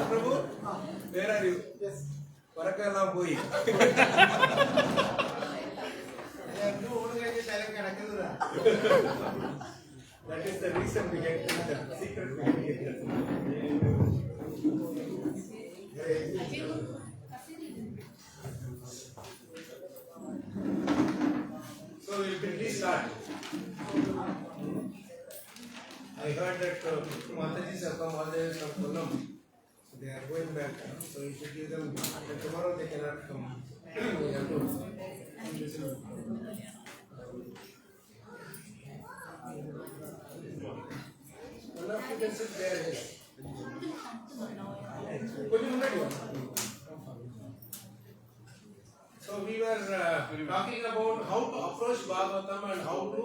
Prabhu, where are you? Yes. Varakkalam poi. That is the reason we get the secret. So we will quickly start. I heard that Matajis have come all the way from Kollam. So they are going back. So you should give them, tomorrow they cannot come. We have to listen. One of you can sit there. Yes. So we were talking about how to approach Bhagavatam and how to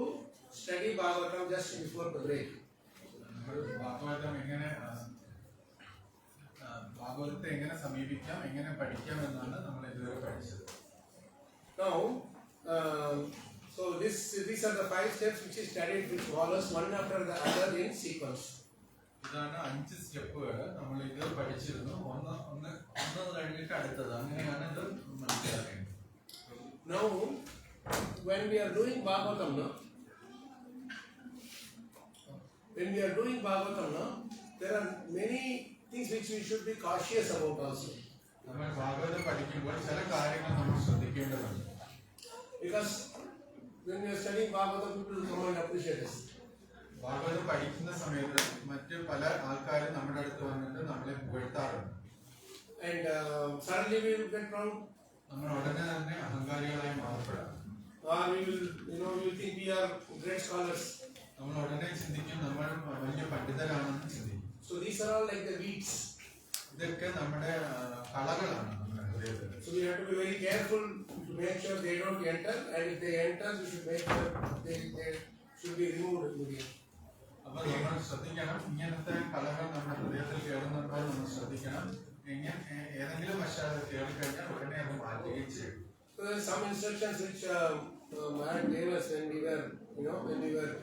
study Bhagavatam just before the break. Now, so these are the 5 steps which is studied, which follows one after the other in sequence. Now, when we are doing Bhagavatam, there are many things which we should be cautious about also. Because when we are studying Bhagavatam, people will come and appreciate us. And suddenly we will get wrong. Or we will think we are great scholars. So these are all like the weeds. So we have to be very careful to make sure they don't enter, and if they enter, we should make sure they should be removed immediately. So there are some instructions which Maharaj gave us when we were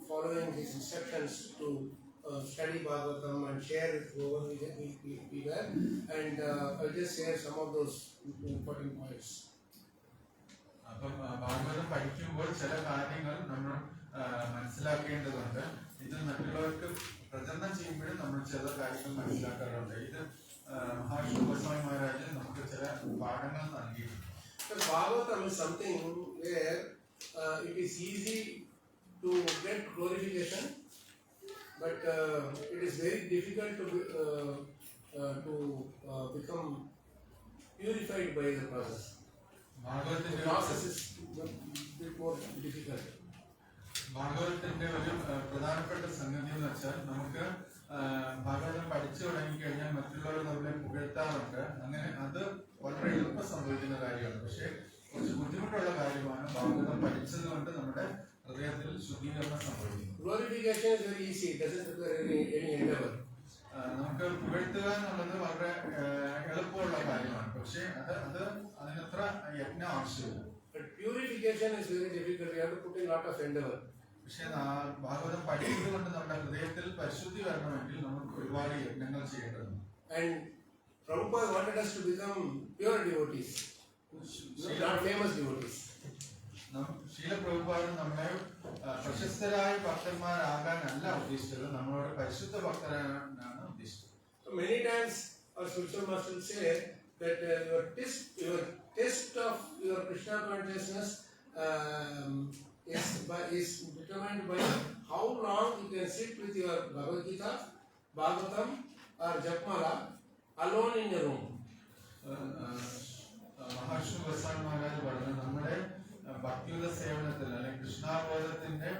following his instructions to study Bhagavatam and share it over we were, and I'll just share some of those important points. So Bhagavatam is something where it is easy to get glorification, but it is very difficult to become purified by the process. The process is a bit more difficult. ഭാഗവതത്തിന്റെ ഒരു പ്രധാനപ്പെട്ട സംഗതി എന്ന് വെച്ചാൽ നമുക്ക് ഭാഗവതം പഠിച്ചു തുടങ്ങി കഴിഞ്ഞാൽ മറ്റുള്ളവർ നമ്മളെ പുകഴ്ത്താറുണ്ട്. അങ്ങനെ അത് വളരെ എളുപ്പം സംഭവിക്കുന്ന കാര്യമാണ്. പക്ഷെ കുറച്ച് ബുദ്ധിമുട്ടുള്ള കാര്യമാണ്. ഭാഗവതം പഠിച്ചത് കൊണ്ട് നമ്മുടെ ഹൃദയത്തിൽ ശുദ്ധീകരണം സംഭവിക്കുന്നു. നമുക്ക് പുകഴ്ത്തുക എന്നുള്ളത് വളരെ എളുപ്പമുള്ള കാര്യമാണ്. പക്ഷെ അതിനത്ര യജ്ഞം ആവശ്യമില്ല. Purification is very difficult. You have to put in a lot of endeavor. പക്ഷെ ഭാഗവതം പഠിക്കുന്നതുകൊണ്ട് നമ്മുടെ ഹൃദയത്തിൽ പരിശുദ്ധി വരണമെങ്കിൽ നമുക്ക് ഒരുപാട് യജ്ഞങ്ങൾ ചെയ്യേണ്ടതുണ്ട്. And Prabhupada wanted us to become pure devotees, not famous devotees. Srila Prabhupada നമ്മളെ പ്രശസ്തരായ ഭക്തന്മാരാകാനല്ല ഉദ്ദേശിച്ചത്, നമ്മളോട് പരിശുദ്ധ ഭക്തരാകാനാണ് ഉദ്ദേശിച്ചത്. So many times our spiritual master will say that your test of your Krishna consciousness is determined by how long you can sit with your Bhagavad Gita, Bhagavatam or Japmala alone in your room. Mahavishnu Prasad Maharaj പറഞ്ഞു നമ്മുടെ ഭക്തിയുടെ സേവനത്തിൽ അല്ലെങ്കിൽ കൃഷ്ണാബോധത്തിന്റെ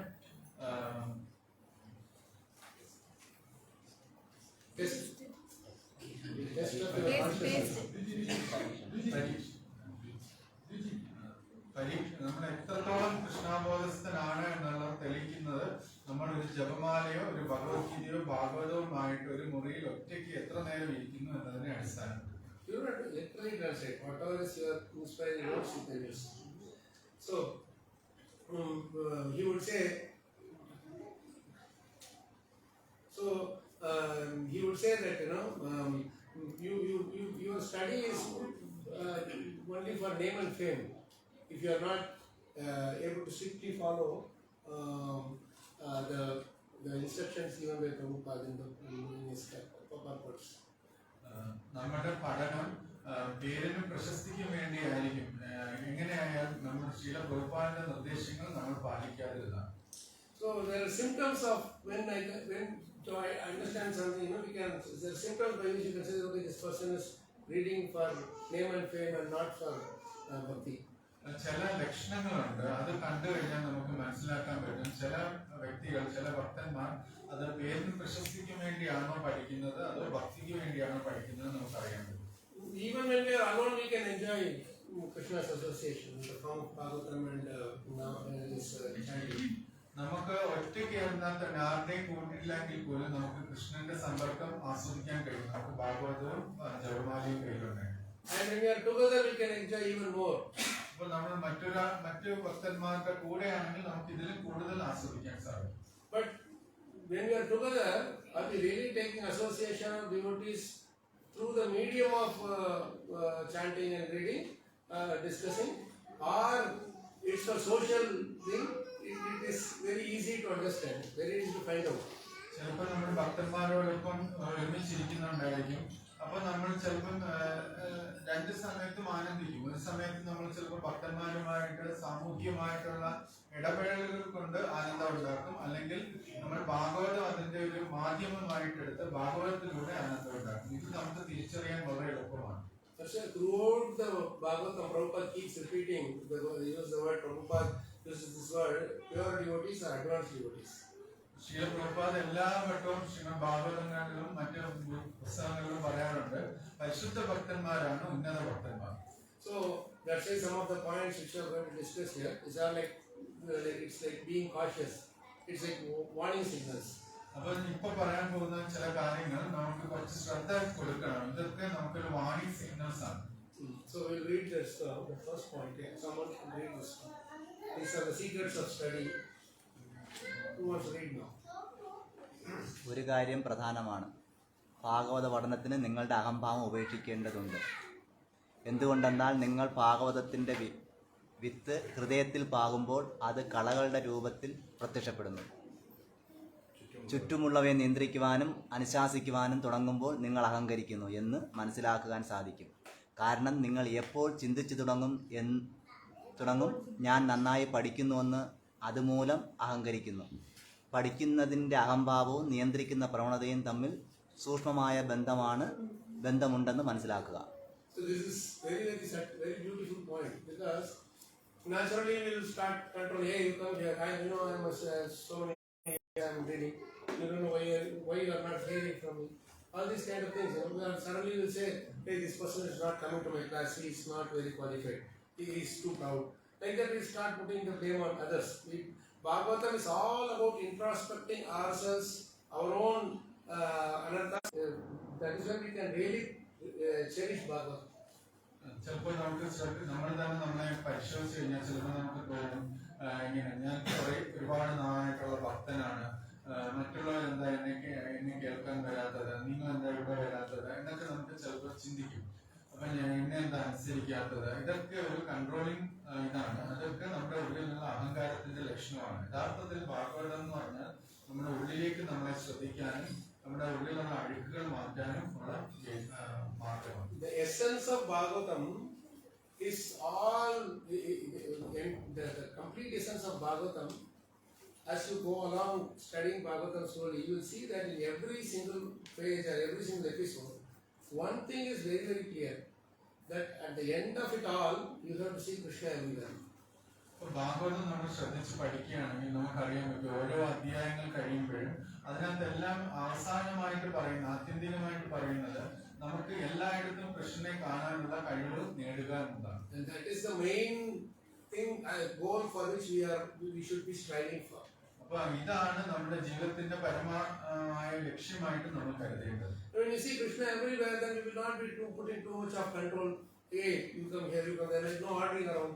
നമ്മൾ എത്രത്തോളം കൃഷ്ണാബോധസ്ഥനാണ് എന്നുള്ളത് തെളിയിക്കുന്നത് നമ്മൾ ഒരു ജപമാലയോ ഒരു ഭഗവത്ഗീതയോ ഭാഗവതവുമായിട്ട് ഒരു മുറിയിൽ ഒറ്റയ്ക്ക് എത്ര നേരം ഇരിക്കുന്നു എന്നതിനെ അടിസ്ഥാനം. You don't have to literally translate. Whatever is your inspiring words, you can use. So, he would say, would say that your study is only for name and fame. If you are not able to strictly follow the instructions given by Prabhupada in his purpose. നമ്മുടെ പഠനം പേരിനും പ്രശസ്തിക്കും വേണ്ടിയായിരിക്കും. എങ്ങനെയായാലും നമ്മൾ ശ്രീല പ്രഭുപാദിന്റെ നിർദ്ദേശങ്ങൾ നമ്മൾ പാലിക്കാതിരുന്ന. So there are symptoms of when to understand something, there are symptoms by which you can say, okay, this person is reading for name and fame and not for bhakti. ചില ലക്ഷണങ്ങളുണ്ട്, അത് കണ്ടു കഴിഞ്ഞാൽ നമുക്ക് മനസ്സിലാക്കാൻ പറ്റും. ചില വ്യക്തികൾ, ചില ഭക്തന്മാർ അത് പേരിനും പ്രശസ്തിക്കും വേണ്ടിയാണോ പഠിക്കുന്നത് അതോ ഭക്തിക്ക് വേണ്ടിയാണോ പഠിക്കുന്നത് നമുക്ക് അറിയാൻ പറ്റും. Even when we are alone, we can enjoy Krishna's association in the form of Bhagavatam and his chanting. നമുക്ക് ഒറ്റയ്ക്ക് ഇരുന്നാൽ തന്നെ ആരുടെയും കൂട്ടില്ലെങ്കിൽ പോലും നമുക്ക് കൃഷ്ണന്റെ സമ്പർക്കം ആസ്വദിക്കാൻ കഴിയും. നമുക്ക് ഭാഗവതവും ജപമാലയും കയ്യിലുണ്ട്. And when we are together, we can enjoy even more. അപ്പോൾ നമ്മൾ മറ്റു ഭക്തന്മാരുടെ കൂടെയാണെങ്കിൽ നമുക്ക് ഇതിലും കൂടുതൽ ആസ്വദിക്കാൻ സാധിക്കും. But when we are together, are we really taking association of devotees through the medium of chanting and reading, discussing, or it's a social thing? It is very easy to understand, very easy to find out. ചിലപ്പോൾ നമ്മൾ ഭക്തന്മാരോടൊപ്പം ഒരുമിച്ചിരിക്കുന്നുണ്ടായിരിക്കും. അപ്പൊ നമ്മൾ ചിലപ്പം രണ്ട് സമയത്തും ആനന്ദിക്കും. ഒരു സമയത്ത് നമ്മൾ ചിലപ്പോൾ ഭക്തന്മാരുമായിട്ട് സാമൂഹികമായിട്ടുള്ള ഇടപെടലുകൾ കൊണ്ട് ആനന്ദം ഉണ്ടാക്കും, അല്ലെങ്കിൽ നമ്മൾ ഭാഗവതം അതിന്റെ ഒരു മാധ്യമമായിട്ടെടുത്ത് ഭാഗവതത്തിലൂടെ ആനന്ദം ഉണ്ടാക്കും. ഇത് നമുക്ക് തിരിച്ചറിയാൻ വളരെ എളുപ്പമാണ്. Throughout the Bhagavatam, Prabhupada keeps repeating the word. Prabhupada uses this word, pure devotees or advanced devotees. Srila Prabhupada എല്ലാ വട്ടവും ശ്രീമദ് ഭാഗവതങ്ങളിലും മറ്റ് പുസ്തകങ്ങളിലും പറയാറുണ്ട്, പരിശുദ്ധ ഭക്തന്മാരാണ് ഉന്നത ഭക്തന്മാർ. So that's why some of the points which we are going to discuss here is it's like being cautious. It's like warning signals. അപ്പൊ ഇപ്പൊ പറയാൻ പോകുന്ന ചില കാര്യങ്ങൾ നമുക്ക് കുറച്ച് ശ്രദ്ധ കൊടുക്കണം. ഇതൊക്കെ നമുക്കൊരു വാർണിംഗ് സിഗ്നൽസ് ആണ്. So we'll read this the first point. Someone can read this. These are the secrets of study. Who wants to read now? ഒരു കാര്യം പ്രധാനമാണ്. ഭാഗവത പഠനത്തിന് നിങ്ങളുടെ അഹംഭാവം ഉപേക്ഷിക്കേണ്ടതുണ്ട്. എന്തുകൊണ്ടെന്നാൽ നിങ്ങൾ ഭാഗവതത്തിൻ്റെ വിത്ത് ഹൃദയത്തിൽ പാകുമ്പോൾ അത് കളകളുടെ രൂപത്തിൽ പ്രത്യക്ഷപ്പെടുന്നു. ചുറ്റുമുള്ളവയെ നിയന്ത്രിക്കുവാനും അനുശാസിക്കുവാനും തുടങ്ങുമ്പോൾ നിങ്ങൾ അഹങ്കരിക്കുന്നു എന്ന് മനസ്സിലാക്കുവാൻ സാധിക്കും. കാരണം നിങ്ങൾ എപ്പോൾ ചിന്തിച്ചു തുടങ്ങും ഞാൻ നന്നായി പഠിക്കുന്നുവെന്ന് അതുമൂലം അഹങ്കരിക്കുന്നു. പഠിക്കുന്നതിൻ്റെ അഹംഭാവവും നിയന്ത്രിക്കുന്ന പ്രവണതയും തമ്മിൽ സൂക്ഷ്മമായ ബന്ധമുണ്ടെന്ന് മനസ്സിലാക്കുക. So this is very beautiful point, because naturally we will start controlling. Hey, you come here. I must so many. I'm reading. You don't know why you are not hearing from me. All these kind of things. Suddenly we'll say, hey, this person is not coming to my class. He is not very qualified. He is too proud. Like that, we start putting the blame on others. Bhagavatam is all about introspecting ourselves, our own anarthas. That is why we can really cherish Bhagavatam. ചിലപ്പോൾ നമ്മൾ തന്നെ നമ്മളെ പരിശോധിച്ച് കഴിഞ്ഞാൽ ചിലപ്പോൾ നമുക്ക് തോന്നും, ഇങ്ങനെ ഞാൻ ഒരുപാട് നാളായിട്ടുള്ള ഭക്തനാണ്, മറ്റുള്ളവർ എന്താ എന്നെ കേൾക്കാൻ വരാത്തത്, നിങ്ങൾ എന്താ ഇവിടെ വരാത്തത് എന്നൊക്കെ നമുക്ക് ചിലപ്പോൾ ചിന്തിക്കും. അപ്പൊ എന്നെ എന്താ അനുസരിക്കാത്തത്, ഇതൊക്കെ ഒരു കൺട്രോളിങ് ഇതാണ്. അതൊക്കെ നമ്മുടെ ഉള്ളിലുള്ള അഹങ്കാരത്തിന്റെ ലക്ഷണമാണ്. യഥാർത്ഥത്തിൽ ഭാഗവതം എന്ന് പറഞ്ഞാൽ നമ്മുടെ ഉള്ളിലേക്ക് നമ്മളെ ശ്രദ്ധിക്കാനും നമ്മുടെ ഉള്ളിലുള്ള അഴുക്കുകൾ മാറ്റാനും ഉള്ള മാർഗമാണ്. The essence of Bhagavatam is all the complete essence of Bhagavatam. As you go along studying Bhagavatam slowly, you will see that in every single page or every single episode, one thing is very, very clear, that at the end of it all, you have to see Krishna everywhere. Bhagavatam നമ്മൾ ശ്രദ്ധിച്ച് പഠിക്കുകയാണെങ്കിൽ നമുക്കറിയാൻ പറ്റും, ഓരോ അധ്യായങ്ങൾ കഴിയുമ്പോഴും അതിനകത്തെല്ലാം അവസാനമായിട്ട് പറയുന്നത്, ആത്യന്തികമായിട്ട് പറയുന്നത് നമുക്ക് എല്ലായിടത്തും കൃഷ്ണനെ കാണാനുള്ള കഴിവ് നേടുക എന്നതാണ്. And that is the main thing, goal for which we should be striving for. അപ്പൊ ഇതാണ് നമ്മുടെ ജീവിതത്തിന്റെ പരമമായ ലക്ഷ്യമായിട്ട് നമ്മൾ കരുതേണ്ടത്. When you see Krishna everywhere, then we will not be putting too much of control. Hey, you come here, you come there. There is no ordering around.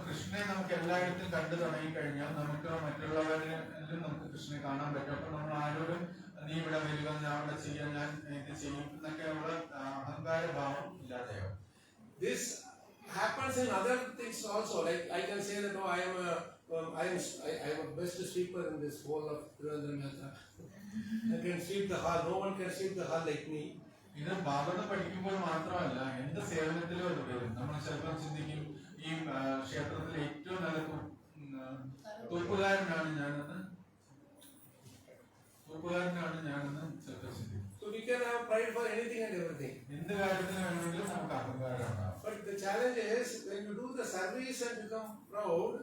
കൃഷ്ണനെ നമുക്ക് എല്ലായിടത്തും കണ്ടു തുടങ്ങി കഴിഞ്ഞാൽ നമുക്ക് മറ്റുള്ളവരിലും നമുക്ക് കൃഷ്ണനെ കാണാൻ പറ്റും. അപ്പൊ നമ്മൾ ആരോടും നീ ഇവിടെ വരിക, ഞാൻ ഇവിടെ ചെയ്യാൻ, ഞാൻ ഇത് ചെയ്യും എന്നൊക്കെയുള്ള അഹങ്കാര ഭാവം ഇല്ലാതെയാവും. This happens in other things also. Like I can say that, oh, I am a best sweeper in this whole of Trivandrum. I can sweep the hall. No one can sweep the hall like me. ഇത് ഭാഗവതം പഠിക്കുമ്പോൾ മാത്രമല്ല, എന്ത് സേവനത്തിലും അത് വരും. നമ്മൾ ചിലപ്പോൾ ചിന്തിക്കും, ഈ ക്ഷേത്രത്തിലെ ഏറ്റവും നല്ല തൂപ്പുകാരനാണ് ഞാനെന്ന് ചിലപ്പോൾ ചിന്തിക്കും. So we can have pride for anything and everything. എന്ത് കാര്യത്തിന് വേണമെങ്കിലും നമുക്ക് അഹങ്കാരം ഉണ്ടാവും. But the challenge is when you do the service and become proud,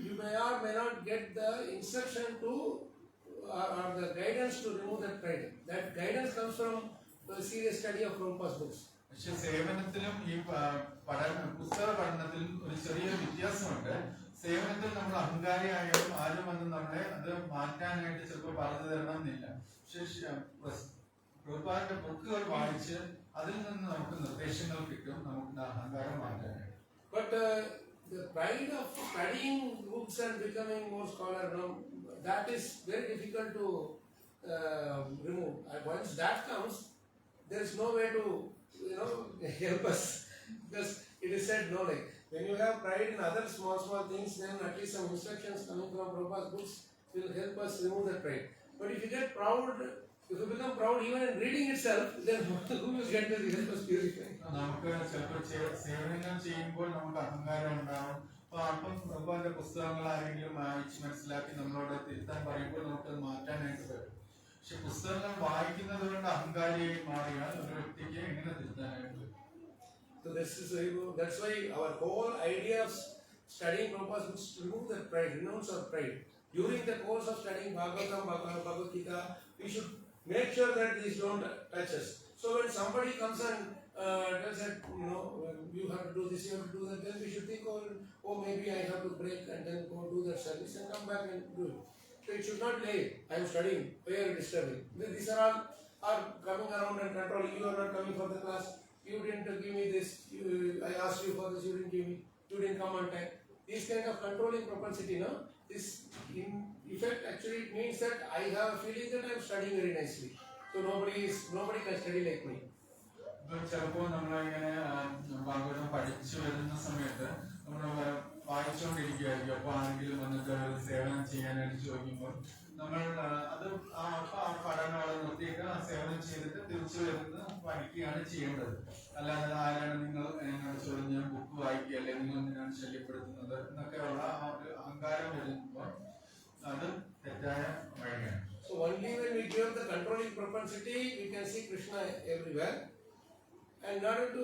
you may or may not get the instruction to or the guidance to remove that pride. That guidance comes from the serious study of Prabhupada's books. പക്ഷെ സേവനത്തിലും ഈ പുസ്തക പഠനത്തിലും ഒരു ചെറിയ വ്യത്യാസമുണ്ട്. സേവനത്തിൽ നമ്മൾ അഹങ്കാരിയായാലും ആരും വന്ന് നമ്മളെ അത് മാറ്റാനായിട്ട് ചിലപ്പോൾ പറഞ്ഞു തരണം എന്നില്ല. പക്ഷെ പ്രഭുപാദിന്റെ ബുക്കുകൾ വായിച്ച് അതിൽ നിന്ന് നമുക്ക് നിർദ്ദേശങ്ങൾ കിട്ടും, നമുക്ക് അഹങ്കാരം മാറ്റാനായിട്ട്. But the pride of studying books and becoming more scholar, that is very difficult to remove. And once that comes, there is no way to help us, because it is said, no, like when you have pride in other small things, then at least some instructions coming from Prabhupada's books will help us remove that pride. But if you get proud, if you become proud even in reading itself, then who will get to help us purify? നമുക്ക് ചിലപ്പോൾ സേവനങ്ങൾ ചെയ്യുമ്പോൾ നമുക്ക് അഹങ്കാരം ഉണ്ടാവും. അപ്പൊ അപ്പം പ്രഭുപാദിന്റെ പുസ്തകങ്ങൾ ആരെങ്കിലും വായിച്ച് മനസ്സിലാക്കി നമ്മളോട് തിരുത്താൻ പറയുമ്പോൾ നമുക്ക് മാറ്റാനായിട്ട് പറ്റും. പക്ഷെ പുസ്തകങ്ങൾ വായിക്കുന്നത് കൊണ്ട് അഹങ്കാരിയായി മാറിയാൽ ഒരു വ്യക്തിക്ക് എങ്ങനെ തിരുത്താനായിട്ട് പറ്റും? So that's why our whole idea of studying Prabhupada's books to remove that pride, renounce our pride. During the course of studying Bhagavatam, Bhagavad Gita, we should make sure that these don't touch us. So when somebody comes and tells that, you have to do this, you have to do that, then we should think, oh, maybe I have to break and then go do that service and come back and do it. So it should not lay, I am studying, why are you disturbing? These are all coming around and controlling. You are not coming for the class, you didn't give me this, I asked you for this, you didn't give me, you didn't come on time. This kind of controlling propensity, this in effect actually it means that I have a feeling that I am studying very nicely. So nobody can study like me. ചിലപ്പോൾ നമ്മളിങ്ങനെ ഭാഗവതം പഠിച്ചു വരുന്ന സമയത്ത് നമ്മൾ വായിച്ചുകൊണ്ടിരിക്കുകയായിരിക്കും. അപ്പോൾ ആരെങ്കിലും വന്നിട്ട് സേവനം ചെയ്യാനായിട്ട് ചോദിക്കുമ്പോൾ നമ്മൾ അത് ആ പഠനം അവിടെ നിർത്തിയിട്ട് ആ സേവനം ചെയ്തിട്ട് തിരിച്ചു വരുന്ന പഠിക്കുകയാണ് ചെയ്യേണ്ടത്. അല്ലാതെ ആരാണ് നിങ്ങൾ എന്നോട് ചോദിച്ചു, ഞാൻ ബുക്ക് വായിക്കുക, അല്ലെങ്കിൽ നിങ്ങൾ എന്തിനാണ് ശല്യപ്പെടുത്തുന്നത് എന്നൊക്കെയുള്ള ആ ഒരു അഹങ്കാരം വരുമ്പോൾ അത് തെറ്റായ വഴിയാണ്. So only when we give the controlling propensity, we can see Krishna everywhere. And in order to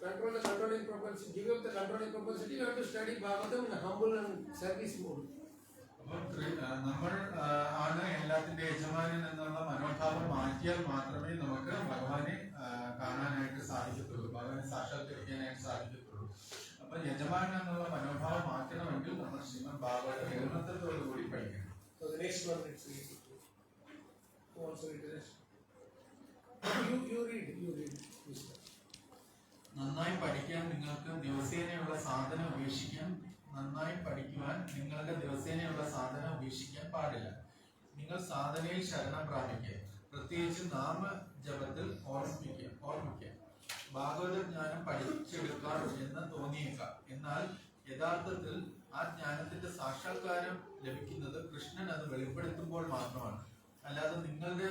control the controlling propensity, give up the controlling propensity, you have to study Bhagavatam in a humble and service mode. നമ്മൾ ആണ് എല്ലാത്തിന്റെ യജമാനൻ എന്നുള്ള മനോഭാവം മാറ്റിയാൽ മാത്രമേ നമുക്ക് ഭഗവാനെ കാണാനായിട്ട് സാധിക്കത്തുള്ളൂ, ഭഗവാനെ സാക്ഷാത്കരിക്കാനായിട്ട് സാധിക്കത്തുള്ളൂ. അപ്പൊ യജമാനൻ എന്നുള്ള മനോഭാവം മാറ്റണമെങ്കിൽ നമ്മൾ ശ്രീമദ് ഭാഗവതം എഴുന്നത്തോടുകൂടി പഠിക്കണം. So the next one, let's read. Who wants to read the rest? You read. നന്നായി പഠിക്കാൻ നിങ്ങൾക്ക് ദിവസേനയുള്ള സാധനം ഉപേക്ഷിക്കാൻ നന്നായി പഠിക്കുവാൻ നിങ്ങളുടെ ദിവസേനയുള്ള സാധനം ഉപേക്ഷിക്കാൻ പാടില്ല. നിങ്ങൾ സാധനയിൽ ശരണം പ്രാപിക്കുക, പ്രത്യേകിച്ച് നാമജപത്തിൽ ഓർമ്മിക്കുക. ഭാഗവത ജ്ഞാനം പഠിച്ചെടുക്കാം എന്ന് തോന്നിയേക്കാം, എന്നാൽ യഥാർത്ഥത്തിൽ ആ ജ്ഞാനത്തിന്റെ സാക്ഷാത്കാരം ലഭിക്കുന്നത് കൃഷ്ണൻ അത് വെളിപ്പെടുത്തുമ്പോൾ മാത്രമാണ്, അല്ലാതെ നിങ്ങൾക്ക്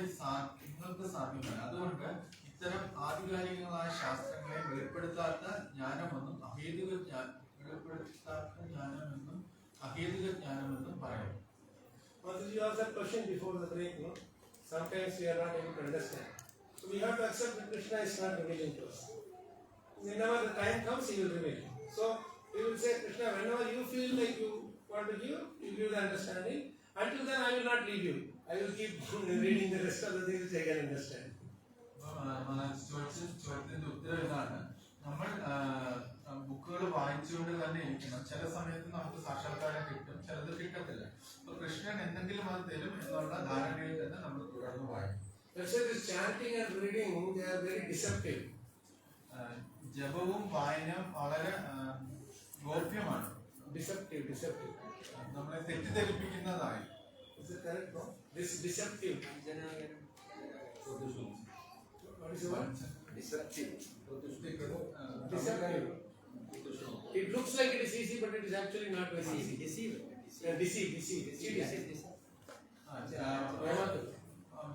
സാധ്യമല്ല. അതുകൊണ്ട് ഇത്തരം ആധികാരികങ്ങളായ ശാസ്ത്രങ്ങളെ വെളിപ്പെടുത്താത്ത ജ്ഞാനമെന്നും അഹേതുക ജ്ഞാനമെന്നും പറയുന്നു. You asked that question before the break, Sometimes we are not able to understand. So we have to accept that Krishna is not revealing to us. Whenever the time comes, he will reveal. So we will say, Krishna, whenever you feel like you want to give, you give the understanding. Until then, I will not leave you. I will keep reading the rest of the things which I can understand. ചോദ്യത്തിന്റെ ഉത്തരം ഇതാണ്. നമ്മൾ ബുക്കുകൾ വായിച്ചുകൊണ്ട് തന്നെ ഇരിക്കണം. ചില സമയത്ത് നമുക്ക് സാക്ഷാത്കാരം കിട്ടും, ചിലത് കിട്ടത്തില്ല. അപ്പൊ കൃഷ്ണൻ എന്തെങ്കിലും അത് തരും എന്നുള്ള ധാരണയിൽ തന്നെ നമ്മൾ തുടർന്ന് വായിക്കും. This chanting and reading, they are very deceptive. ജപവും വായനയും വളരെ ഗോപ്യമാണ്. Deceptive. നമ്മളെ തെറ്റിദ്ധരിപ്പിക്കുന്നതായി. correct? No? This deceptive. What is the word? Deceptive. Deceptive. It looks like it is easy, but it is actually not very easy. Deceive.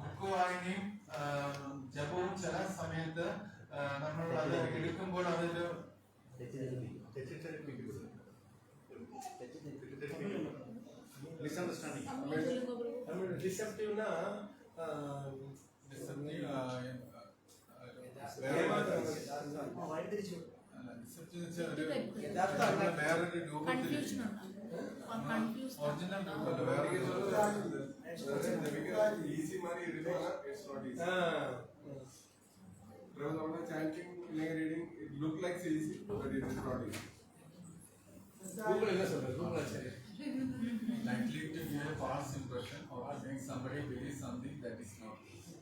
Book വായനയും ജപവും ചില സമയത്ത് നമ്മൾ അത് എടുക്കുമ്പോൾ അതൊരു Deceptive na വേറൊരു രൂപത്തിൽ original easy money it's not easy. Chanting, reading, it looks like easy, but it is not easy. Likely to give a false impression or make somebody believe something that is not easy.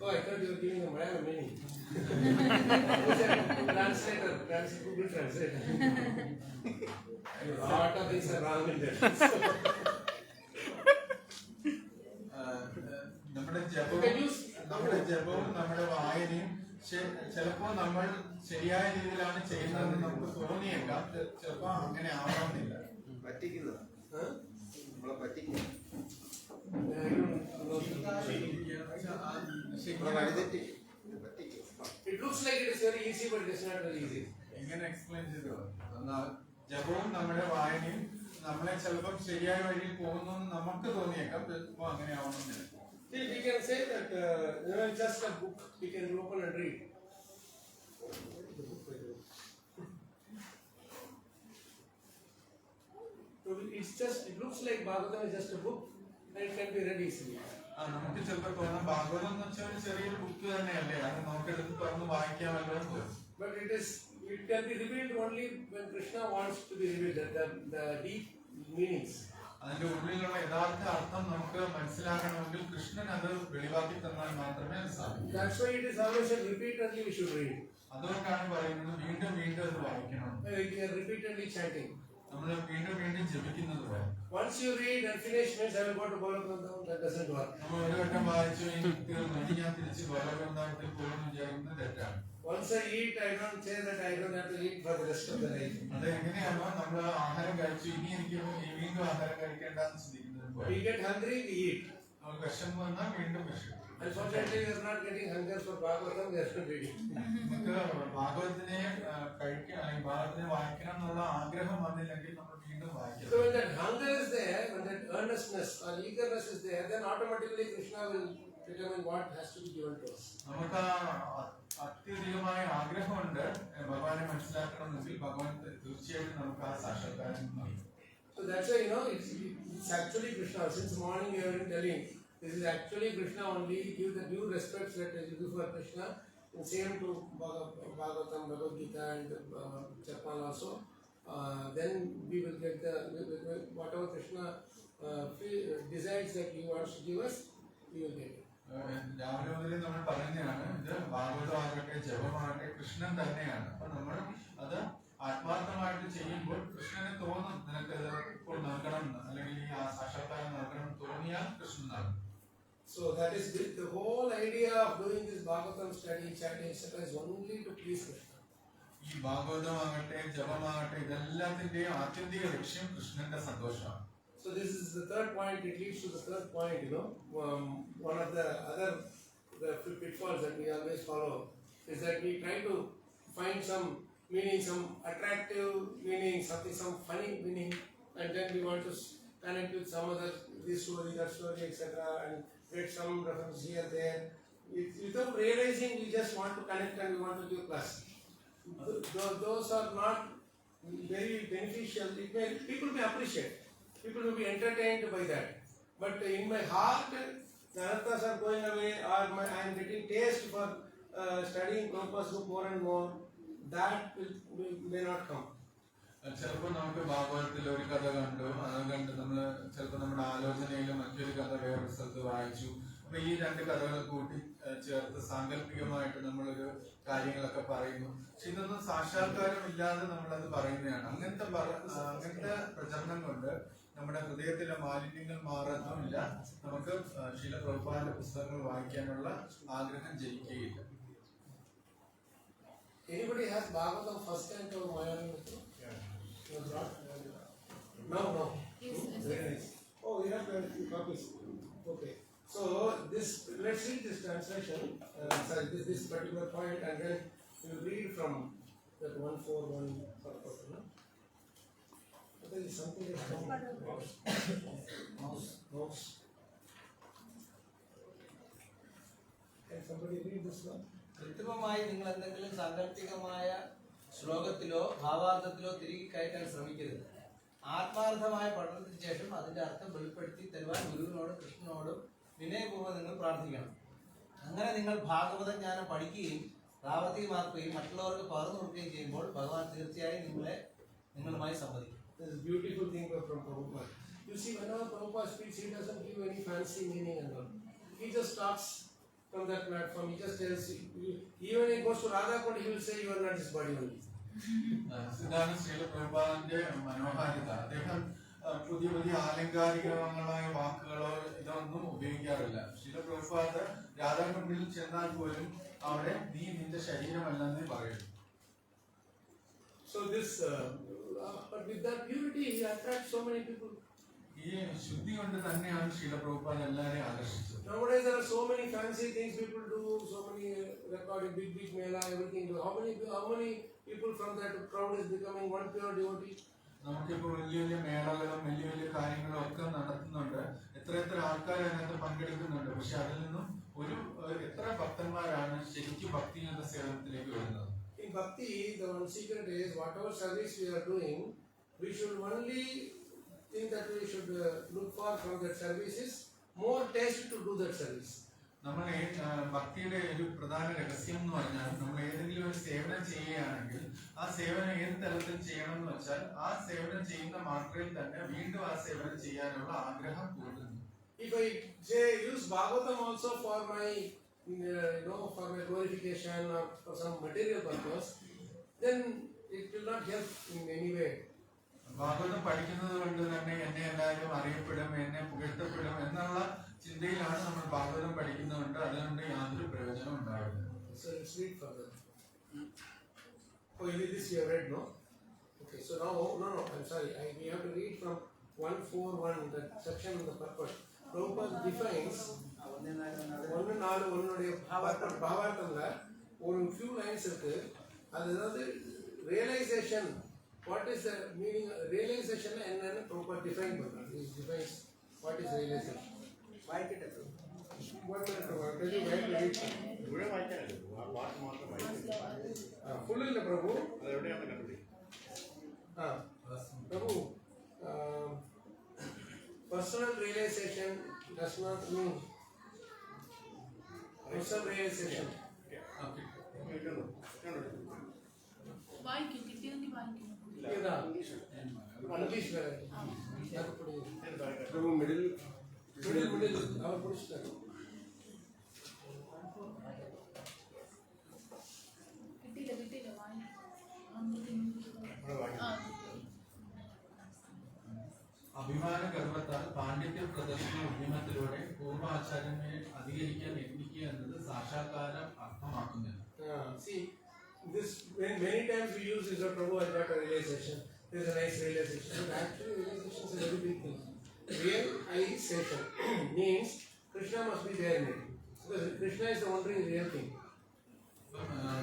Oh, I thought you were giving a Malayalam meaning. Translator, Google Translate. A lot of things are wrong in there. നമ്മുടെ ജപവും നമ്മുടെ വായനയും ചിലപ്പോൾ നമ്മൾ ശരിയായ രീതിയിലാണ് ചെയ്യുന്നതെന്ന് നമുക്ക് തോന്നിയേക്കാം, ചിലപ്പോൾ അങ്ങനെ ആവണമെന്നില്ല. It looks like it is very easy, but it is not very easy. എങ്ങനെ എക്സ്പ്ലെയിൻ ചെയ്തു? ജപവും നമ്മുടെ വായനയും നമ്മളെ ചിലപ്പോൾ ശരിയായ വഴിയിൽ പോകുന്നു നമുക്ക് തോന്നിയേക്കാം, ചിലപ്പോൾ അങ്ങനെ ആവണമെന്നില്ല. See, we can say that just a book we can open and read. So it looks like Bhagavatam is just a book and it can be read easily. നമുക്ക് ചിലപ്പോൾ തോന്നാം ഭാഗവതം എന്ന് വെച്ചാൽ ഒരു ചെറിയൊരു ബുക്ക് തന്നെയല്ലേ, അത് നമുക്കെടുത്ത് തുറന്ന് വായിക്കാമല്ലോ എന്ന് തോന്നും. But it can be revealed only when Krishna wants to be revealed, the deep meanings. അതിന്റെ ഉള്ളിലുള്ള യഥാർത്ഥ അർത്ഥം നമുക്ക് മനസ്സിലാക്കണമെങ്കിൽ കൃഷ്ണൻ അത് വെളിവാക്കി തന്നാൽ മാത്രമേ അത് സാധിക്കൂ. That's why it is always repeatedly we should read. അതുകൊണ്ടാണ് പറയുന്നത് വീണ്ടും വീണ്ടും അത് വായിക്കണം. Repeatedly chanting. നമ്മൾ വീണ്ടും വീണ്ടും ജപിക്കുന്നത് പോലെ. Once you read and finish, means I will go to Bhagavatam, that doesn't work. നമ്മൾ ഒരു വട്ടം വായിച്ചു ഇനി ഞാൻ തിരിച്ച് ബലവൃന്ദാവത്തിൽ പോകുന്നു വിചാരിക്കുന്നത് തെറ്റാണ്. Once I eat, I don't say that I don't have to eat for the rest of the life. അത് എങ്ങനെയാണോ നമ്മൾ ആഹാരം കഴിച്ചു ഇനി എനിക്ക് വീണ്ടും ആഹാരം കഴിക്കേണ്ടെന്ന് ചിന്തിക്കുന്നത്. We get hungry, we eat. നമ്മൾ വിശന്ന് വന്നാൽ വീണ്ടും വിശക്കും. Unfortunately, we are not getting hunger for Bhagavatam, we are still reading. നമുക്ക് ഭാഗവതത്തിനെ കഴിക്കണം അല്ലെങ്കിൽ ഭാഗവതത്തിനെ വായിക്കണം എന്നുള്ള ആഗ്രഹം വന്നില്ലെങ്കിൽ നമ്മൾ വീണ്ടും വായിക്കണം. So when that hunger is there, when that earnestness or eagerness is there, then automatically Krishna will determine what has to be given to us. നമുക്ക് അത്യധികമായ ആഗ്രഹമുണ്ട് ഭഗവാനെ മനസ്സിലാക്കണമെങ്കിൽ ഭഗവാൻ തീർച്ചയായിട്ടും നമുക്ക് ആ സാക്ഷാത്കാരം നൽകും. So that's why it's actually Krishna. Since morning we have been telling, this is actually Krishna only. Give the due respects that you do for Krishna. And same to Bhagavatam, Bhagavad Gita and Chapman also. Then we will get whatever Krishna decides that he wants to give us, we will get it. രാവിലെ മുതൽ നമ്മൾ പറയുന്നതാണ് ഇത് ഭാഗവതമാകട്ടെ ജപമാകട്ടെ കൃഷ്ണൻ തന്നെയാണ്. അപ്പൊ നമ്മൾ അത് ആത്മാർത്ഥമായിട്ട് ചെയ്യുമ്പോൾ കൃഷ്ണന് തോന്നും നിനക്ക് ഇപ്പോൾ നൽകണം അല്ലെങ്കിൽ ഈ സാക്ഷാത്കാരം നൽകണം തോന്നിയാൽ കൃഷ്ണൻ നൽകും. So that is the whole idea of doing this Bhagavatam study, chanting, etc. is only to please Krishna. ഈ ഭാഗവതമാകട്ടെ ജപമാകട്ടെ ഇതെല്ലാത്തിന്റെയും ആത്യന്തിക ലക്ഷ്യം കൃഷ്ണന്റെ സന്തോഷമാണ്. So this is the third point. It leads to the third point. One of the other pitfalls that we always follow is that we try to find some meaning, some attractive meaning, some funny meaning, and then we want to connect with some other this story, that story, etc., and get some reference here, there. Without realizing, we just want to connect and we want to give class. Those are not very beneficial. People may appreciate. People will be entertained by that. But in my heart, the anarthas are going away, or I am getting taste for studying Prabhupada's book more and more. That may not come. ചിലപ്പോൾ നമുക്ക് ഭാഗവതത്തിൽ ഒരു കഥ കണ്ടു, അത് കണ്ട് നമ്മൾ ചിലപ്പോൾ നമ്മുടെ ആലോചനയിൽ മറ്റൊരു കഥ വേറൊരു സ്ഥലത്ത് വായിച്ചു. അപ്പൊ ഈ രണ്ട് കഥകൾ കൂട്ടി ചേർത്ത് സാങ്കല്പികമായിട്ട് നമ്മളൊരു കാര്യങ്ങളൊക്കെ പറയുന്നു. പക്ഷെ ഇതൊന്നും സാക്ഷാത്കാരം ഇല്ലാതെ നമ്മളത് പറയുന്നതാണ്. അങ്ങനത്തെ പ്രചരണം കൊണ്ട് നമ്മുടെ ഹൃദയത്തിലെ മാലിന്യങ്ങൾ മാറുന്നുമില്ല, നമുക്ക് ശീല പ്രഭുപാദന്റെ പുസ്തകങ്ങൾ വായിക്കാനുള്ള ആഗ്രഹം ജയിക്കുകയില്ല. Anybody has Bhagavatam first time to Mayami? No. Very nice. Oh, you have copies. Okay. So let's read this translation. Sorry, this particular point, and then we'll read from that 141 purport. No? There is something that's mouse. Can somebody read this one? കൃത്രിമമായി നിങ്ങൾ എന്തെങ്കിലും സാങ്കല്പികമായ ശ്ലോകത്തിലോ ഭാവാർത്ഥത്തിലോ തിരികെ കയറ്റാൻ ശ്രമിക്കരുത്. ആത്മാർത്ഥമായ പഠനത്തിന് ശേഷം അതിന്റെ അർത്ഥം വെളിപ്പെടുത്തി തരുവാൻ ഗുരുവിനോടും കൃഷ്ണനോടും വിനയപൂർവ്വം നിങ്ങൾ പ്രാർത്ഥിക്കണം. അങ്ങനെ നിങ്ങൾ ഭാഗവത ജ്ഞാനം പഠിക്കുകയും പ്രാവർത്തികമാക്കുകയും മറ്റുള്ളവർക്ക് പകർന്നു കൊടുക്കുകയും ചെയ്യുമ്പോൾ ഭഗവാൻ തീർച്ചയായും നിങ്ങളുമായി സംവദിക്കും. This is a beautiful thing from Prabhupada. You see, whenever Prabhupada speaks, he doesn't give any fancy meaning and all. He just talks from that platform. He just tells you. Even when he goes to Radha Kund, he will say, "You are not his body only." ഇതാണ് ശ്രീല പ്രഭുപാദന്റെ മനോഹാരിത. അദ്ദേഹം പുതിയ പുതിയ ആലങ്കാരികങ്ങളായ വാക്കുകളോ ഇതൊന്നും ഉപയോഗിക്കാറില്ല. ശ്രീല പ്രഭുപാദ രാധാകുണ്ടിൽ ചെന്നാൽ പോലും അവിടെ നീ നിന്റെ ശരീരമല്ലെന്നേ പറയുന്നു. So this, but with that purity, he attracts so many people. ഈ ശുദ്ധി കൊണ്ട് തന്നെയാണ് ശ്രീല പ്രഭുപാദ എല്ലാവരെയും ആകർഷിച്ചത്. Nowadays there are so many fancy things people do, so many recording, big mela, everything. How many people from that crowd is becoming one pure devotee? നമുക്കിപ്പോൾ വലിയ വലിയ മേളകളും വലിയ വലിയ കാര്യങ്ങളും ഒക്കെ നടത്തുന്നുണ്ട്. എത്ര ആൾക്കാർ അതിനകത്ത് പങ്കെടുക്കുന്നുണ്ട്. പക്ഷെ അതിൽ നിന്നും എത്ര ഭക്തന്മാരാണ് ശരിക്കും ഭക്തിയുടെ സേവനത്തിലേക്ക് വരുന്നത്? In bhakti, the one secret is whatever service we are doing, we should only think that we should look for from that service is more taste to do that service. നമ്മൾ ഭക്തിയുടെ ഒരു പ്രധാന രഹസ്യം എന്ന് പറഞ്ഞാൽ നമ്മൾ ഏതെങ്കിലും ഒരു സേവനം ചെയ്യുകയാണെങ്കിൽ ആ സേവനം ഏത് തരത്തിൽ ചെയ്യണം എന്ന് വെച്ചാൽ ആ സേവനം ചെയ്യുന്ന മാത്രയിൽ തന്നെ വീണ്ടും ആ സേവനം ചെയ്യാനുള്ള ആഗ്രഹം കൂടുന്നു. If I say use Bhagavatam also for my for my glorification or for some material purpose, then it will not help in any way. Bhagavatam പഠിക്കുന്നത് കൊണ്ട് തന്നെ എന്നെ എല്ലാവരും അറിയപ്പെടും, എന്നെ പുകഴ്ത്തപ്പെടും എന്നുള്ള ചിന്തയിലാണ് നമ്മൾ ഭാഗവതം പഠിക്കുന്നതുകൊണ്ട് അതുകൊണ്ട് യാതൊരു പ്രയോജനം ഉണ്ടാവില്ല. So let's read further. Oh, this you have read, no? Okay, so now, no, I'm sorry. We have to read from 141, that section of the purport. Prabhupada defines Bhavatamla ஒரு few lines இருக்கு. அதாவது realization. What is the meaning? Realization என்னன்னு Prabhupada define பண்றாரு. He defines what is realization. One minute, Prabhupada. Tell you where to read. ഇവിടെ വായിക്കാനല്ലേ പാട്ട് മാത്രം വായിക്കാം. Full இல்ல Prabhu. അത് എവിടെയാണ് കണ്ടത്? Prabhu, personal realization does not mean personal realization. Okay. വായിക്കും കിട്ടിയെങ്കിൽ വായിക്കും. English variety. Prabhu, middle. Our pushkar. കിട്ടിയില്ല വായിക്കും. അഭിമാന ഗർഭത്താൽ പാണ്ഡിത്യ പ്രദർശന ഉദ്യമത്തിലൂടെ പൂർവാചാര്യനെ അധികരിക്കാൻ യത്നിക്കുക എന്നത് സാക്ഷാത്കാരം അർത്ഥമാക്കുന്നില്ല. See, this many times we use this word, Prabhu, I got a realization. There's a nice realization. But actually, realization is a very big thing. Realization means Krishna must be there in it. Because Krishna is the only real thing.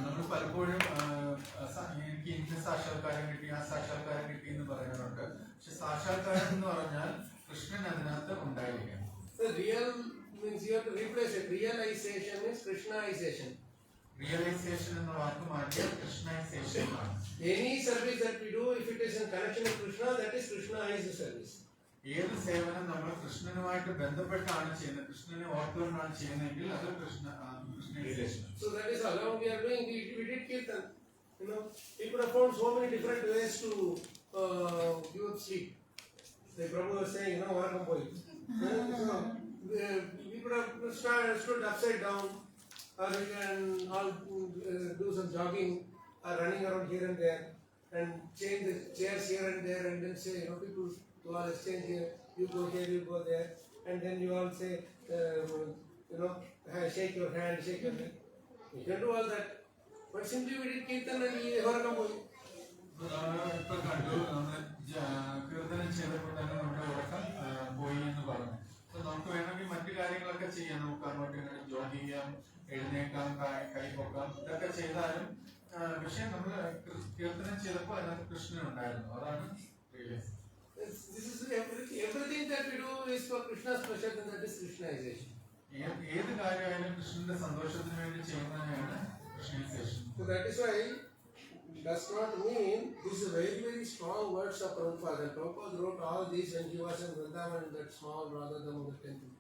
നമ്മൾ പലപ്പോഴും എനിക്ക് ഇന്ന സാക്ഷാത്കാരം കിട്ടി ആ സാക്ഷാത്കാരം കിട്ടി എന്ന് പറയാറുണ്ട്. പക്ഷെ സാക്ഷാത്കാരം എന്ന് പറഞ്ഞാൽ കൃഷ്ണൻ അതിനകത്ത് ഉണ്ടായിരിക്കണം. The real means you have to replace it. Realization means Krishnaization. Realization എന്ന വാക്ക് മാറ്റി കൃഷ്ണൈസേഷൻ ആണ്. Any service that we do, if it is in connection with Krishna, that is Krishnaized service. ഏത് സേവനം നമ്മൾ കൃഷ്ണനുമായിട്ട് ബന്ധപ്പെട്ടാണ് ചെയ്യുന്നത്, കൃഷ്ണനെ ഓർത്തുകൊണ്ടാണ് ചെയ്യുന്നതെങ്കിൽ അത് കൃഷ്ണൈസേഷൻ. So that is how long we are doing. We did kirtan. People have found so many different ways to give up sleep. Like Prabhu was saying, Varakam boy. We could have stood upside down, or we can all do some jogging, or running around here and there, and change the chairs here and there, and then say, people You all exchange here, you go here, you go there, and then you all say, shake your hand, shake your hand. You can do all that. But simply we did Kirtan and we never come. ഇപ്പൊ കണ്ടു നമ്മള് കീർത്തനം ചെയ്തപ്പോൾ തന്നെ നമ്മുടെ ഉറക്കം പോയി എന്ന് പറഞ്ഞു. അപ്പൊ നമുക്ക് വേണമെങ്കിൽ മറ്റു കാര്യങ്ങളൊക്കെ ചെയ്യാം. നമുക്ക് അങ്ങോട്ടും ഇങ്ങോട്ടും ജോലി ചെയ്യാം, എഴുന്നേക്കാം, കൈ പൊക്കാം, ഇതൊക്കെ ചെയ്താലും പക്ഷെ നമ്മൾ കീർത്തനം ചെയ്തപ്പോൾ അതിനകത്ത് കൃഷ്ണൻ ഉണ്ടായിരുന്നു. അതാണ് everything that we do is for Krishna's pleasure, and that is Krishnization. ഏത് കാര്യമായാലും കൃഷ്ണന്റെ സന്തോഷത്തിന് വേണ്ടി ചെയ്യുന്നതിനാണ് കൃഷ്ണൈസേഷൻ. So that is why does not mean these are very, very strong words of Prabhupada. And Prabhupada wrote all these when he was in Vrindavan in that small Radha temple.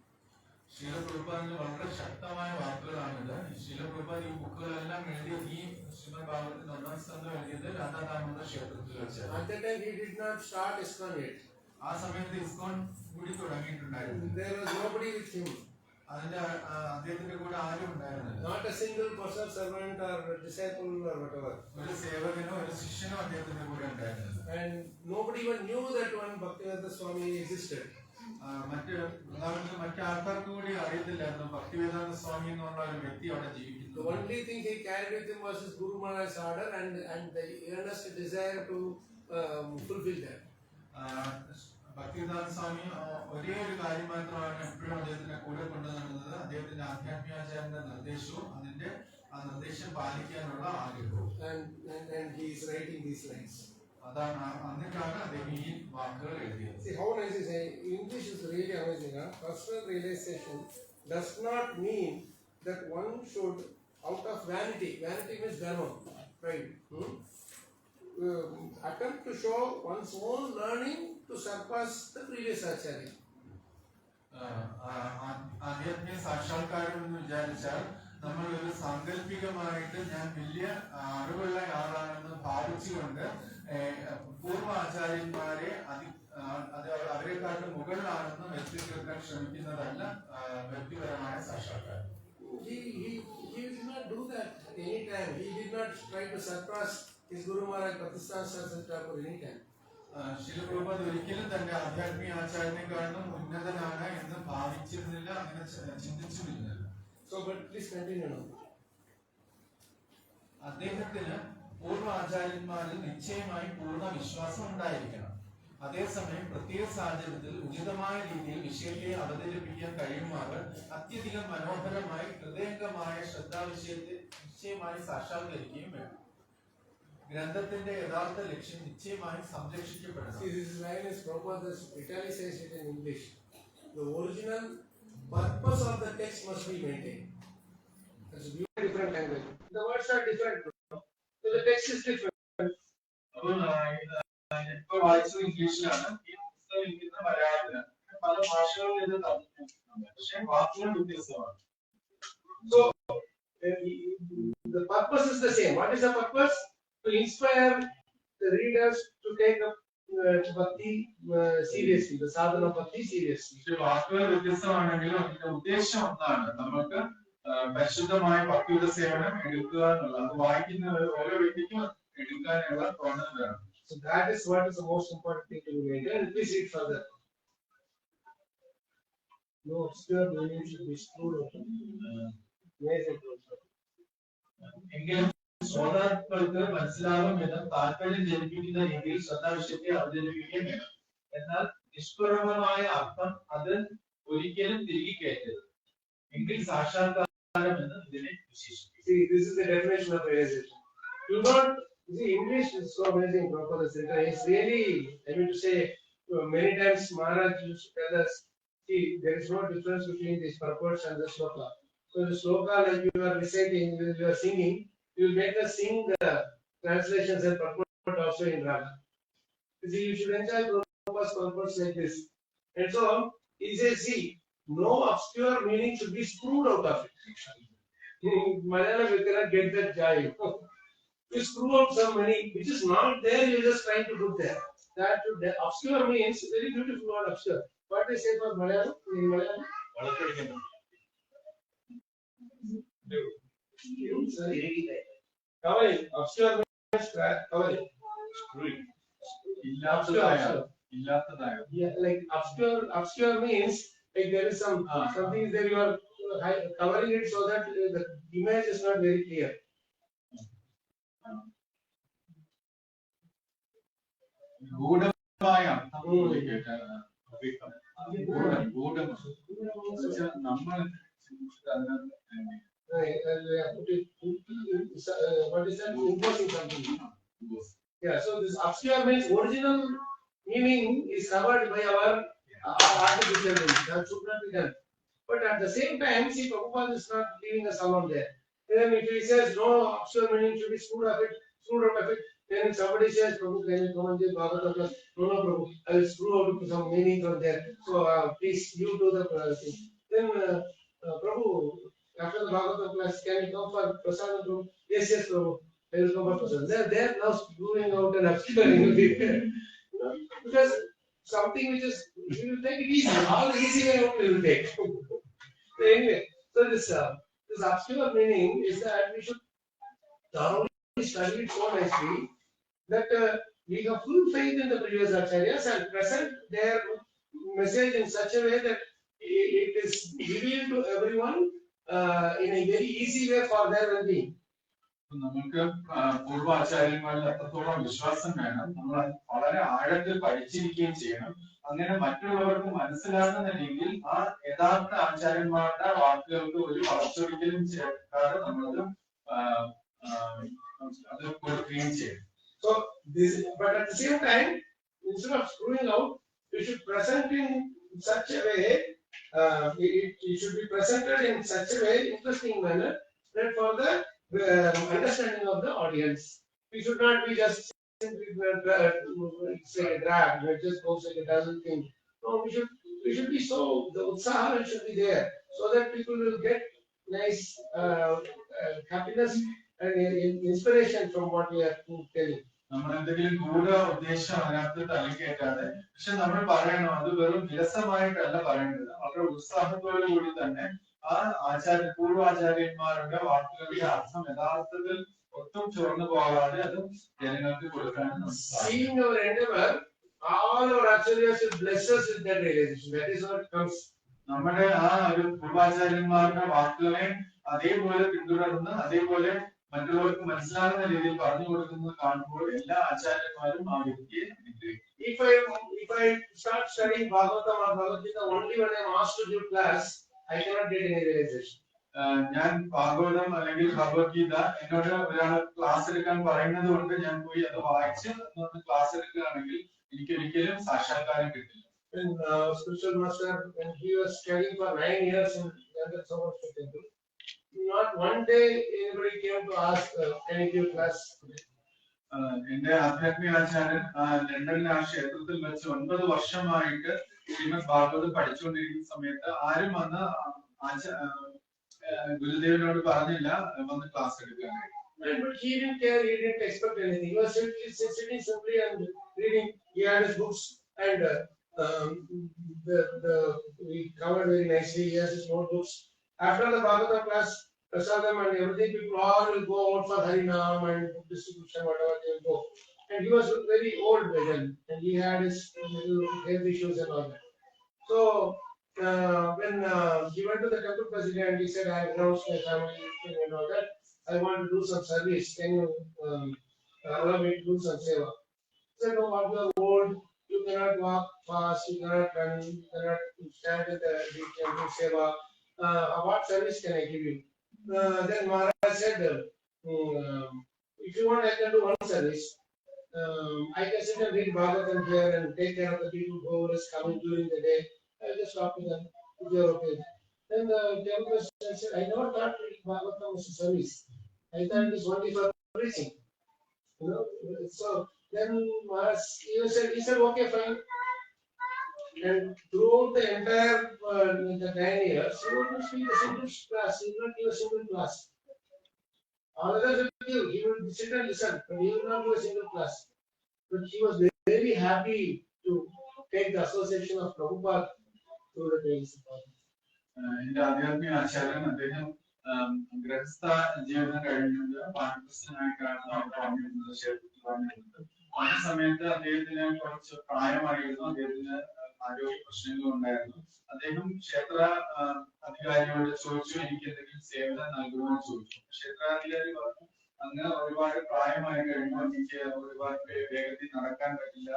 Srila Prabhupada വളരെ ശക്തമായ വാക്കുകളാണിത്. Srila Prabhupada ഈ ബുക്കുകളെല്ലാം എഴുതി ഈ ശ്രീമദ് ഭാഗവതത്തിൽ ഒന്നാം സ്ഥാനം എഴുതിയത് രാധാദാമോദർ ക്ഷേത്രത്തിൽ വെച്ചാണ്. At that time he did not start ISKCON yet. ആ സമയത്ത് ഇസ്കോൺ കൂടി തുടങ്ങിയിട്ടുണ്ടായിരുന്നു. There was nobody with him. അതിന്റെ അദ്ദേഹത്തിന്റെ കൂടെ ആരും ഉണ്ടായിരുന്നില്ല. Not a single personal servant or disciple or whatever. ഒരു സേവകനോ ഒരു ശിഷ്യനോ അദ്ദേഹത്തിന്റെ കൂടെ ഉണ്ടായിരുന്നില്ല. And nobody even knew that one Bhaktivedanta Swami existed. മറ്റ് ആൾക്കാർക്ക് കൂടി അറിയത്തില്ലായിരുന്നു ഭക്തിവേദാന്ത സ്വാമി എന്നുള്ള ഒരു വ്യക്തി അവിടെ ജീവിക്കുന്നു. The only thing he carried with him was his Guru Maharaj's order and the earnest desire to fulfill that. Bhaktivedanta സ്വാമി ഒരേ ഒരു കാര്യം മാത്രമാണ് എപ്പോഴും അദ്ദേഹത്തിന്റെ കൂടെ കൊണ്ടു നടന്നത്. അദ്ദേഹത്തിന്റെ ആധ്യാത്മികാചാര്യന്റെ നിർദ്ദേശവും അതിന്റെ ആ നിർദ്ദേശം പാലിക്കാനുള്ള ആഗ്രഹവും. And he is writing these lines. അതാണ് എന്നിട്ടാണ് അദ്ദേഹം ഈ വാക്കുകൾ എഴുതിയത്. See how nice he say. English is really amazing. Personal realization does not mean that one should, out of vanity means dharma, right? Attempt to show one's own learning to surpass the previous acharya. ആധ്യാത്മിക സാക്ഷാത്കാരം എന്ന് വിചാരിച്ചാൽ നമ്മൾ ഒരു സാങ്കല്പികമായിട്ട് ഞാൻ വലിയ അറിവുള്ള ആളാണെന്ന് ഭാവിച്ചുകൊണ്ട് പൂർവ്വ ആചാര്യന്മാരെ അവരെക്കാട്ടും മുകളിലാണെന്ന് വ്യക്തിത്വം ശ്രമിക്കുന്നതല്ല വ്യക്തിപരമായ സാക്ഷാത്കാരം. He did not do that any time. He did not try to surpass his Guru Maharaj Bhaktisiddhanta Saraswati Thakur any time. Srila Prabhupada ഒരിക്കലും തന്റെ ആധ്യാത്മിക ആചാര്യനെക്കാളും ഉന്നതനാണ് എന്ന് ഭാവിച്ചിരുന്നില്ല, അങ്ങനെ ചിന്തിച്ചിരുന്നില്ല. So, but please continue now. അദ്ദേഹത്തിന് പൂർവ്വ ആചാര്യന്മാരിൽ നിശ്ചയമായി പൂർണ്ണ വിശ്വാസം ഉണ്ടായിരിക്കണം. അതേസമയം പ്രത്യേക സാഹചര്യത്തിൽ ഉചിതമായ രീതിയിൽ വിഷയത്തെ അവതരിപ്പിക്കാൻ കഴിയുമാറ് അത്യധികം മനോഹരമായി ഹൃദയംഗമായ ശ്രദ്ധാവിഷയത്തെ നിശ്ചയമായി സാക്ഷാത്കരിക്കുകയും വേണം. ഗ്രന്ഥത്തിന്റെ യഥാർത്ഥ ലക്ഷ്യം നിശ്ചയമായി സംരക്ഷിക്കപ്പെടണം. See, this line is Prabhupada italicized it in English. The original purpose of the text must be maintained. That's a different language. The words are different. So the text is different. ഇപ്പോൾ വായിച്ചത് ഇംഗ്ലീഷിലാണ്, ഈ പുസ്തകം ഇരിക്കുന്ന മലയാളത്തിലാണ്. പല ഭാഷകളിൽ ഇത് തന്നിട്ടുണ്ട്, പക്ഷേ വാക്കുകൾ വ്യത്യസ്തമാണ്. So the purpose is the same. What is the purpose? To inspire the readers to take up bhakti seriously, the sadhana of bhakti seriously. വാക്കുകൾ വ്യത്യസ്തമാണെങ്കിലും അതിന്റെ ഉദ്ദേശം ഒന്നാണ്, നമുക്ക് പരിശുദ്ധമായ ഭക്തിയുടെ സേവനം എടുക്കുക എന്നുള്ളത്. അത് വായിക്കുന്ന ഓരോ വ്യക്തിക്കും എടുക്കാനുള്ള തോന്നൽ വേണം. So that is what is the most important thing to be maintained. Please read further. No obscure meaning should be stored. എങ്കിലും ശ്രോതാക്കൾക്ക് മനസ്സിലാകും വിധം താല്പര്യം ജനിപ്പിക്കുന്ന രീതിയിൽ ശ്രദ്ധാവിഷയത്തെ അവതരിപ്പിക്കുകയും വേണം. എന്നാൽ നിഷ്പ്രഭമായ അർത്ഥം അത് ഒരിക്കലും തിരികെ കയറ്റരുത്. എങ്കിൽ സാക്ഷാത്കാരം എന്ന് ഇതിനെ വിശേഷിപ്പിക്കും. See, this is the definition of realization. Do not see, English is so amazing. Prabhupada said, it's really, I mean to say, many times Maharaj used to tell us, see, there is no difference between these purports and the sloka. So the sloka, like you are reciting, you are singing, you will make us sing the translations and purport also in Raga. See, you should enjoy Prabhupada's purports like this. And so, he says, see, no obscure meaning should be screwed out of it. In Malayalam, you cannot get that joy. You screw out some meaning which is not there, you are just trying to put there. That obscure means very beautiful word obscure. What they say for Malayalam? In Malayalam? Covering. Obscure means covering. ഇല്ലാത്തതായ ഇല്ലാത്തതായോ? Yeah, like obscure means like there is something is there you are covering it so that the image is not very clear. ഗൂഢമായ അർത്ഥം കേട്ടാണ് ഗൂഢം നമ്മൾ What is that? Imposing something. Yeah, so this obscure means original meaning is covered by our artificial meaning. That should not be done. But at the same time, see, Prabhupada is not leaving us alone there. Then if he says no obscure meaning should be screwed out of it, then if somebody says, Prabhu, can you come and give Bhagavatam class? No, Prabhu, I will screw out some meaning from there. So please, you do the thing. Then Prabhu, after the Bhagavatam class, can you come for Prasadam, Prabhu? Yes, Prabhu. I will come for Prasadam. They're now screwing out and obscuring it. Because something which is, you will take it easy. All the easy way out you will take. So anyway, so this obscure meaning is that we should thoroughly study it so nicely that we have full faith in the previous acharyas and present their message in such a way that it is revealed to everyone in a very easy way for their well-being. നമുക്ക് പൂർവാചാര്യന്മാരിൽ അത്രത്തോളം വിശ്വാസം വേണം. നമ്മൾ വളരെ ആഴത്തിൽ പഠിച്ചിരിക്കുകയും ചെയ്യണം. അങ്ങനെ മറ്റുള്ളവർക്ക് മനസ്സിലാകുന്ന രീതിയിൽ ആ യഥാർത്ഥ ആചാര്യന്മാരുടെ വാക്കുകൾക്ക് ഒരു വളച്ചൊടിക്കലും ചേർക്കാതെ നമ്മളത് അത് കൊടുക്കുകയും ചെയ്യണം. So this, but at the same time, instead of screwing out, we should present in such a way. It should be presented in such a way, interesting manner, that for the understanding of the audience. We should not be just simply say a drag, it just goes like a dozen thing. No, we should be so, the utsaha should be there, so that people will get nice happiness and inspiration from what we are telling. നമ്മൾ എന്തെങ്കിലും ഗൂഢ ഉദ്ദേശം അതിനകത്ത് തലക്കേറ്റാതെ, പക്ഷെ നമ്മൾ പറയണം അത് വെറും വിരസമായിട്ടല്ല പറയേണ്ടത്, വളരെ ഉത്സാഹത്തോടു കൂടി തന്നെ ആ പൂർവാചാര്യന്മാരുടെ വാക്കുകളുടെ അർത്ഥം യഥാർത്ഥത്തിൽ ഒട്ടും ചോർന്നു പോകാതെ അത് ജനങ്ങൾക്ക് കൊടുക്കാനും. Seeing our endeavor, all our acharyas will bless us with that realization. That is what comes. നമ്മുടെ ആ ഒരു പൂർവാചാര്യന്മാരുടെ വാക്കുകളെ അതേപോലെ പിന്തുടർന്ന് അതേപോലെ മറ്റുള്ളവർക്ക് മനസ്സിലാകുന്ന രീതിയിൽ പറഞ്ഞു കൊടുക്കുന്നത് കാണുമ്പോൾ എല്ലാ ആചാര്യന്മാരും ആ വ്യക്തിയെ അനുഗ്രഹിക്കും. If I start studying Bhagavatam or Bhagavad Gita only when I am asked to give class, I cannot get any realization. ഞാൻ ഭാഗവതം അല്ലെങ്കിൽ ഭഗവത്ഗീത എന്നോട് ഒരാൾ ക്ലാസ് എടുക്കാൻ പറയുന്നത് കൊണ്ട് ഞാൻ പോയി അത് വായിച്ച് ക്ലാസ് എടുക്കുകയാണെങ്കിൽ എനിക്ക് ഒരിക്കലും സാക്ഷാത്കാരം കിട്ടില്ല. When spiritual master, when he was studying for 9 years in London temple, not one day anybody came to ask, can you give class today? എന്റെ ആധ്യാത്മിക ആചാര്യൻ ലണ്ടനിലെ ആ ക്ഷേത്രത്തിൽ വെച്ച് 9 വർഷമായിട്ട് ശ്രീമദ് ഭാഗവതം പഠിച്ചുകൊണ്ടിരിക്കുന്ന സമയത്ത് ആരും വന്ന് ഗുരുദേവനോട് പറഞ്ഞില്ല വന്ന് ക്ലാസ് എടുക്കാനായിട്ട്. But he didn't care, he didn't expect anything. He was sitting simply and reading. He had his books and we covered very nicely. He has his notebooks. After the Bhagavatam class, Prasadam and everything, people all will go out for Harinam and book distribution, whatever they will go. And he was very old by then, and he had his little health issues and all that. So when he went to the temple president, he said, I have announced my family and all that. I want to do some service. Can you allow me to do some seva? He said, no, what you are old, you cannot walk fast, you cannot run, you cannot stand at the temple seva. What service can I give you? Then Maharaj said, if you want, I can do one service. I can sit and read Bhagavatam here and take care of the people who is coming during the day. I will just talk to them if they are okay. Then the temple president said, I never thought reading Bhagavatam was a service. I thought it is only for preaching. You know, so then Maharaj he said, okay, fine. And throughout the entire the 9 years, he would not speak a single class, he would not give a single class. All others will give, he would sit and listen, but he would not give a single class. But he was very, very happy to take the association of Prabhupada through the days. എന്റെ ആധ്യാത്മിക ആചാര്യൻ അദ്ദേഹം ഗൃഹസ്ഥ ജീവിതം കഴിഞ്ഞത് വാനപ്രസ്ഥനായിട്ടാണ് പറഞ്ഞിരുന്നത്, ക്ഷേത്രത്തിൽ പറഞ്ഞിരുന്നത്. ആ സമയത്ത് അദ്ദേഹത്തിന് കുറച്ച് പ്രായമായിരുന്നു, അദ്ദേഹത്തിന് ആരോഗ്യ പ്രശ്നങ്ങളും ഉണ്ടായിരുന്നു. അദ്ദേഹം ക്ഷേത്ര അധികാരിയോട് ചോദിച്ചു, എനിക്ക് എന്തെങ്കിലും സേവനം നൽകുമോ എന്ന് ചോദിച്ചു. ക്ഷേത്രാധികാരി പറഞ്ഞു, അങ്ങ് ഒരുപാട് പ്രായമായി കഴിഞ്ഞാൽ എനിക്ക് ഒരുപാട് വേഗത്തിൽ നടക്കാൻ പറ്റില്ല,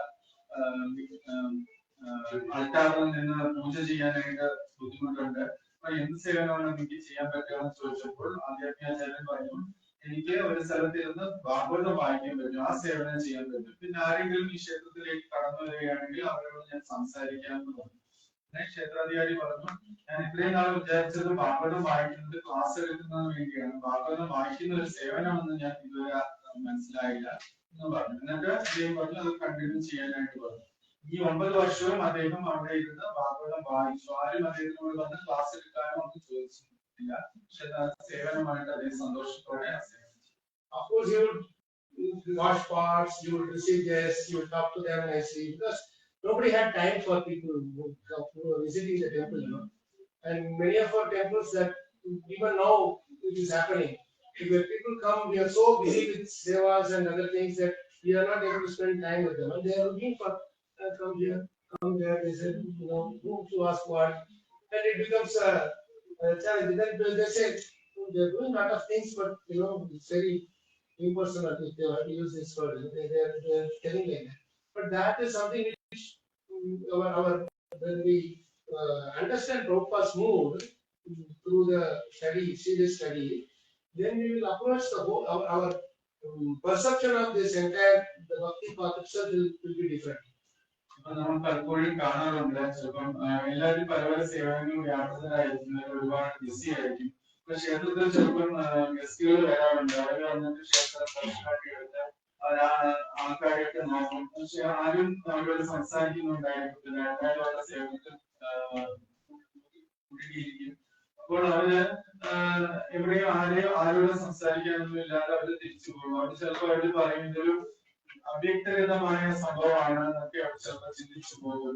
ആൾക്കാരിൽ നിന്ന് പൂജ ചെയ്യാനായിട്ട് ബുദ്ധിമുട്ടുണ്ട്, അപ്പൊ എന്ത് സേവനമാണ് എനിക്ക് ചെയ്യാൻ പറ്റുക എന്ന് ചോദിച്ചപ്പോൾ ആധ്യാത്മികാചാര്യൻ പറഞ്ഞു, എനിക്ക് ഒരു സ്ഥലത്ത് ഇരുന്ന് ഭാഗവതം വായിക്കാൻ പറ്റും, ആ സേവനം ചെയ്യാൻ പറ്റും. പിന്നെ ആരെങ്കിലും ഈ ക്ഷേത്രത്തിലേക്ക് കടന്നു വരികയാണെങ്കിൽ അവരോട് ഞാൻ സംസാരിക്കാമെന്ന് പറഞ്ഞു. പിന്നെ ക്ഷേത്രാധികാരി പറഞ്ഞു, ഞാൻ ഇത്രയും നാൾ വിചാരിച്ചത് ഭാഗവതം വായിക്കുന്നത് ക്ലാസ് എടുക്കുന്നതിന് വേണ്ടിയാണ്, ഭാഗവതം വായിക്കുന്ന ഒരു സേവനമെന്ന് ഞാൻ ഇതുവരെ മനസ്സിലായില്ല എന്ന് പറഞ്ഞു. എന്നിട്ട് അദ്ദേഹം പറഞ്ഞു അത് കണ്ടിന്യൂ ചെയ്യാനായിട്ട് പറഞ്ഞു. ഈ 9 വർഷവും അദ്ദേഹം അവിടെ ഇരുന്ന് ഭാഗവതം വായിച്ചു. ആരും അദ്ദേഹത്തിനോട് വന്ന് ക്ലാസ് എടുക്കാനോ ഒന്നും ചോദിച്ചിട്ടില്ല. പക്ഷെ സേവനമായിട്ട് അദ്ദേഹം സന്തോഷത്തോടെ Of course, you would watch parts, you would receive guests, you would talk to them nicely, because nobody had time for people who were visiting the temple, you know. And many of our temples that even now it is happening. When people come, we are so busy with sevas and other things that we are not able to spend time with them. And they are looking for come here, come there. They say, you know, who to ask what, and it becomes a challenge. Then they say they are doing a lot of things, but you know, it's very impersonal. If they have to use this word, they are telling like that. But that is something which our when we understand Prabhupada's mood through the study, serious study, then we will approach the whole our perception of this entire the bhakti path itself will be different. നമ്മൾ പലപ്പോഴും കാണാറുണ്ട്, ചിലപ്പം എല്ലാവരും പല പല സേവനങ്ങളും വ്യാപൃതരായിരിക്കും, ഒരുപാട് BC ആയിരിക്കും. ഇപ്പൊ ക്ഷേത്രത്തിൽ ചിലപ്പം ഗസ്റ്റുകൾ വരാറുണ്ട്, അവർ വന്നിട്ട് ക്ഷേത്രം ദർശനമൊക്കെ എടുത്ത് ആൾക്കാരെയൊക്കെ നോക്കും. പക്ഷെ ആരും അവരോട് സംസാരിക്കുന്നുണ്ടായിരിക്കും, എല്ലാവരും സേവനത്തിൽ കുടുങ്ങിയിരിക്കും. അപ്പോൾ അവര് എവിടെയും ആരോടും സംസാരിക്കാനൊന്നും ഇല്ലാതെ അവര് തിരിച്ചു പോകും. അവർ ചിലപ്പോൾ അവര് പറയും ഇതൊരു അവ്യക്തഗതമായ സംഭവമാണ് എന്നൊക്കെ അവർ ചിലപ്പോൾ ചിന്തിച്ചു പോകും.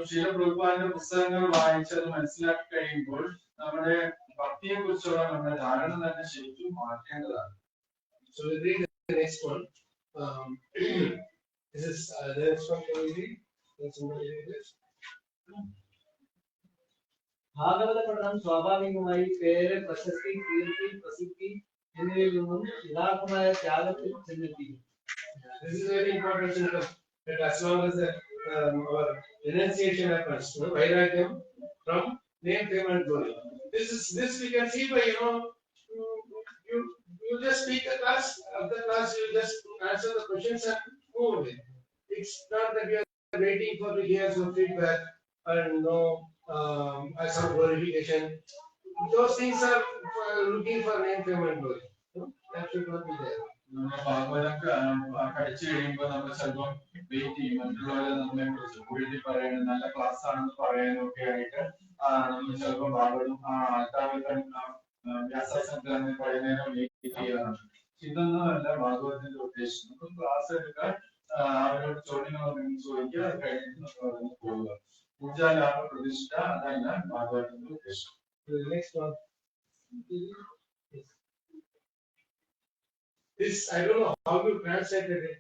ശ്രീല പ്രഭുപാദിന്റെ പുസ്തകങ്ങൾ വായിച്ചത് മനസ്സിലാക്കി കഴിയുമ്പോൾ നമ്മുടെ ഭക്തിയെ കുറിച്ചുള്ള നമ്മുടെ ധാരണ തന്നെ ശരിക്കും മാറ്റേണ്ടതാണ്. So we read the next one. This is the next one. Can we read? Can somebody read this? ഭാഗവത പഠനം സ്വാഭാവികമായി പേര്, പ്രശസ്തി, കീർത്തി, പ്രസിദ്ധി എന്നിവയിൽ നിന്നും യഥാർത്ഥമായ ത്യാഗത്തിൽ ചെന്നെത്തിക്കും. This is very important to know that as long as our renunciation happens, vairagyam from name, fame and glory. This we can see by you just speak the class. After class you just answer the questions and move away. It's not that we are waiting for to hear some feedback and some glorification. Those things are looking for name, fame and glory. That should not be there. നമ്മൾ ഭാഗവതം പഠിച്ചു കഴിയുമ്പോൾ നമ്മൾ ചിലപ്പം wait ചെയ്യും, മറ്റുള്ളവരെ നമ്മളെ കുറിച്ച് പുകഴ്ത്തി പറയാനും നല്ല ക്ലാസ് ആണെന്ന് പറയാനും ഒക്കെ ആയിട്ട് നമ്മൾ ചിലപ്പോൾ ഭാഗവതം ആൾക്കാർക്ക് വ്യാസസംക്രമം പറയുന്നതിനും വെയിറ്റ് ചെയ്യാറുണ്ട്. ഇതൊന്നും അല്ല ഭാഗവതത്തിന്റെ ഉദ്ദേശം. നമുക്ക് ക്ലാസ് എടുക്കാൻ അവരോട് ചോദ്യങ്ങളൊന്നും ചോദിക്കുക, അത് കഴിഞ്ഞിട്ട് നമ്മൾ അതിന് പോവുക. പൂജാലാഭ പ്രതിഷ്ഠ അതല്ല ഭാഗവതത്തിന്റെ ഉദ്ദേശം. Next one. This I don't know how you translated it,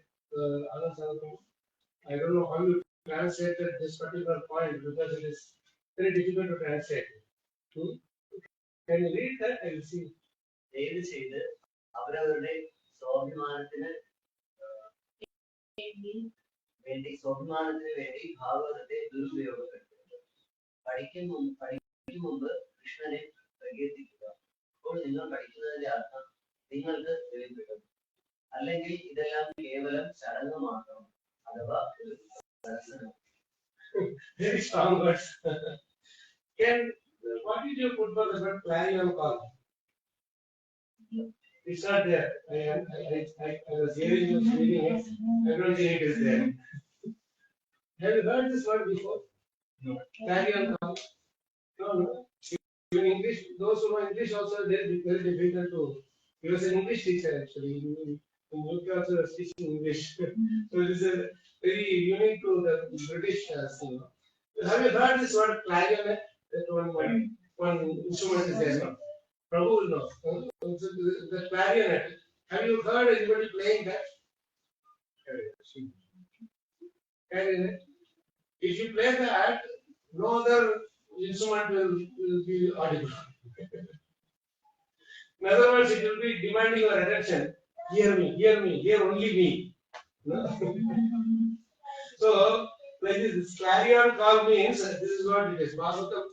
I don't know how you translated this particular point because it is very difficult to translate. Can you read that? I will see. ദയവ് ചെയ്ത് അവരവരുടെ സ്വാഭിമാനത്തിന് വേണ്ടി ഭാഗവതത്തെ ദുരുപയോഗപ്പെടുത്തുന്നത്. പഠിക്കും മുമ്പ് കൃഷ്ണനെ പ്രകീർത്തിക്കുക. അപ്പോൾ നിങ്ങൾ പഠിക്കുന്നതിന്റെ അർത്ഥം നിങ്ങൾക്ക് വെളിപ്പെടും. അല്ലെങ്കിൽ ഇതെല്ലാം കേവലം ചടങ്ങ് മാത്രം, അഥവാ ഒരു ദർശനം. Very strong words. What did you put for the word clarion call? It's not there. I was hearing you reading it. I don't think it is there. Have you heard this word before? No. Clarion call? No. In English, those who know English also, they are very difficult to. He was an English teacher actually. In UK also was teaching English. So this is very unique to the British thing. Have you heard this word clarinet? That one instrument is there. No? Prabhu will know. The clarinet. Have you heard anybody playing that? And if you play that, no other instrument will be audible. In other words, it will be demanding your attention. Hear me, hear only me. So, like this clarion call means this is what it is. Bhagavatam,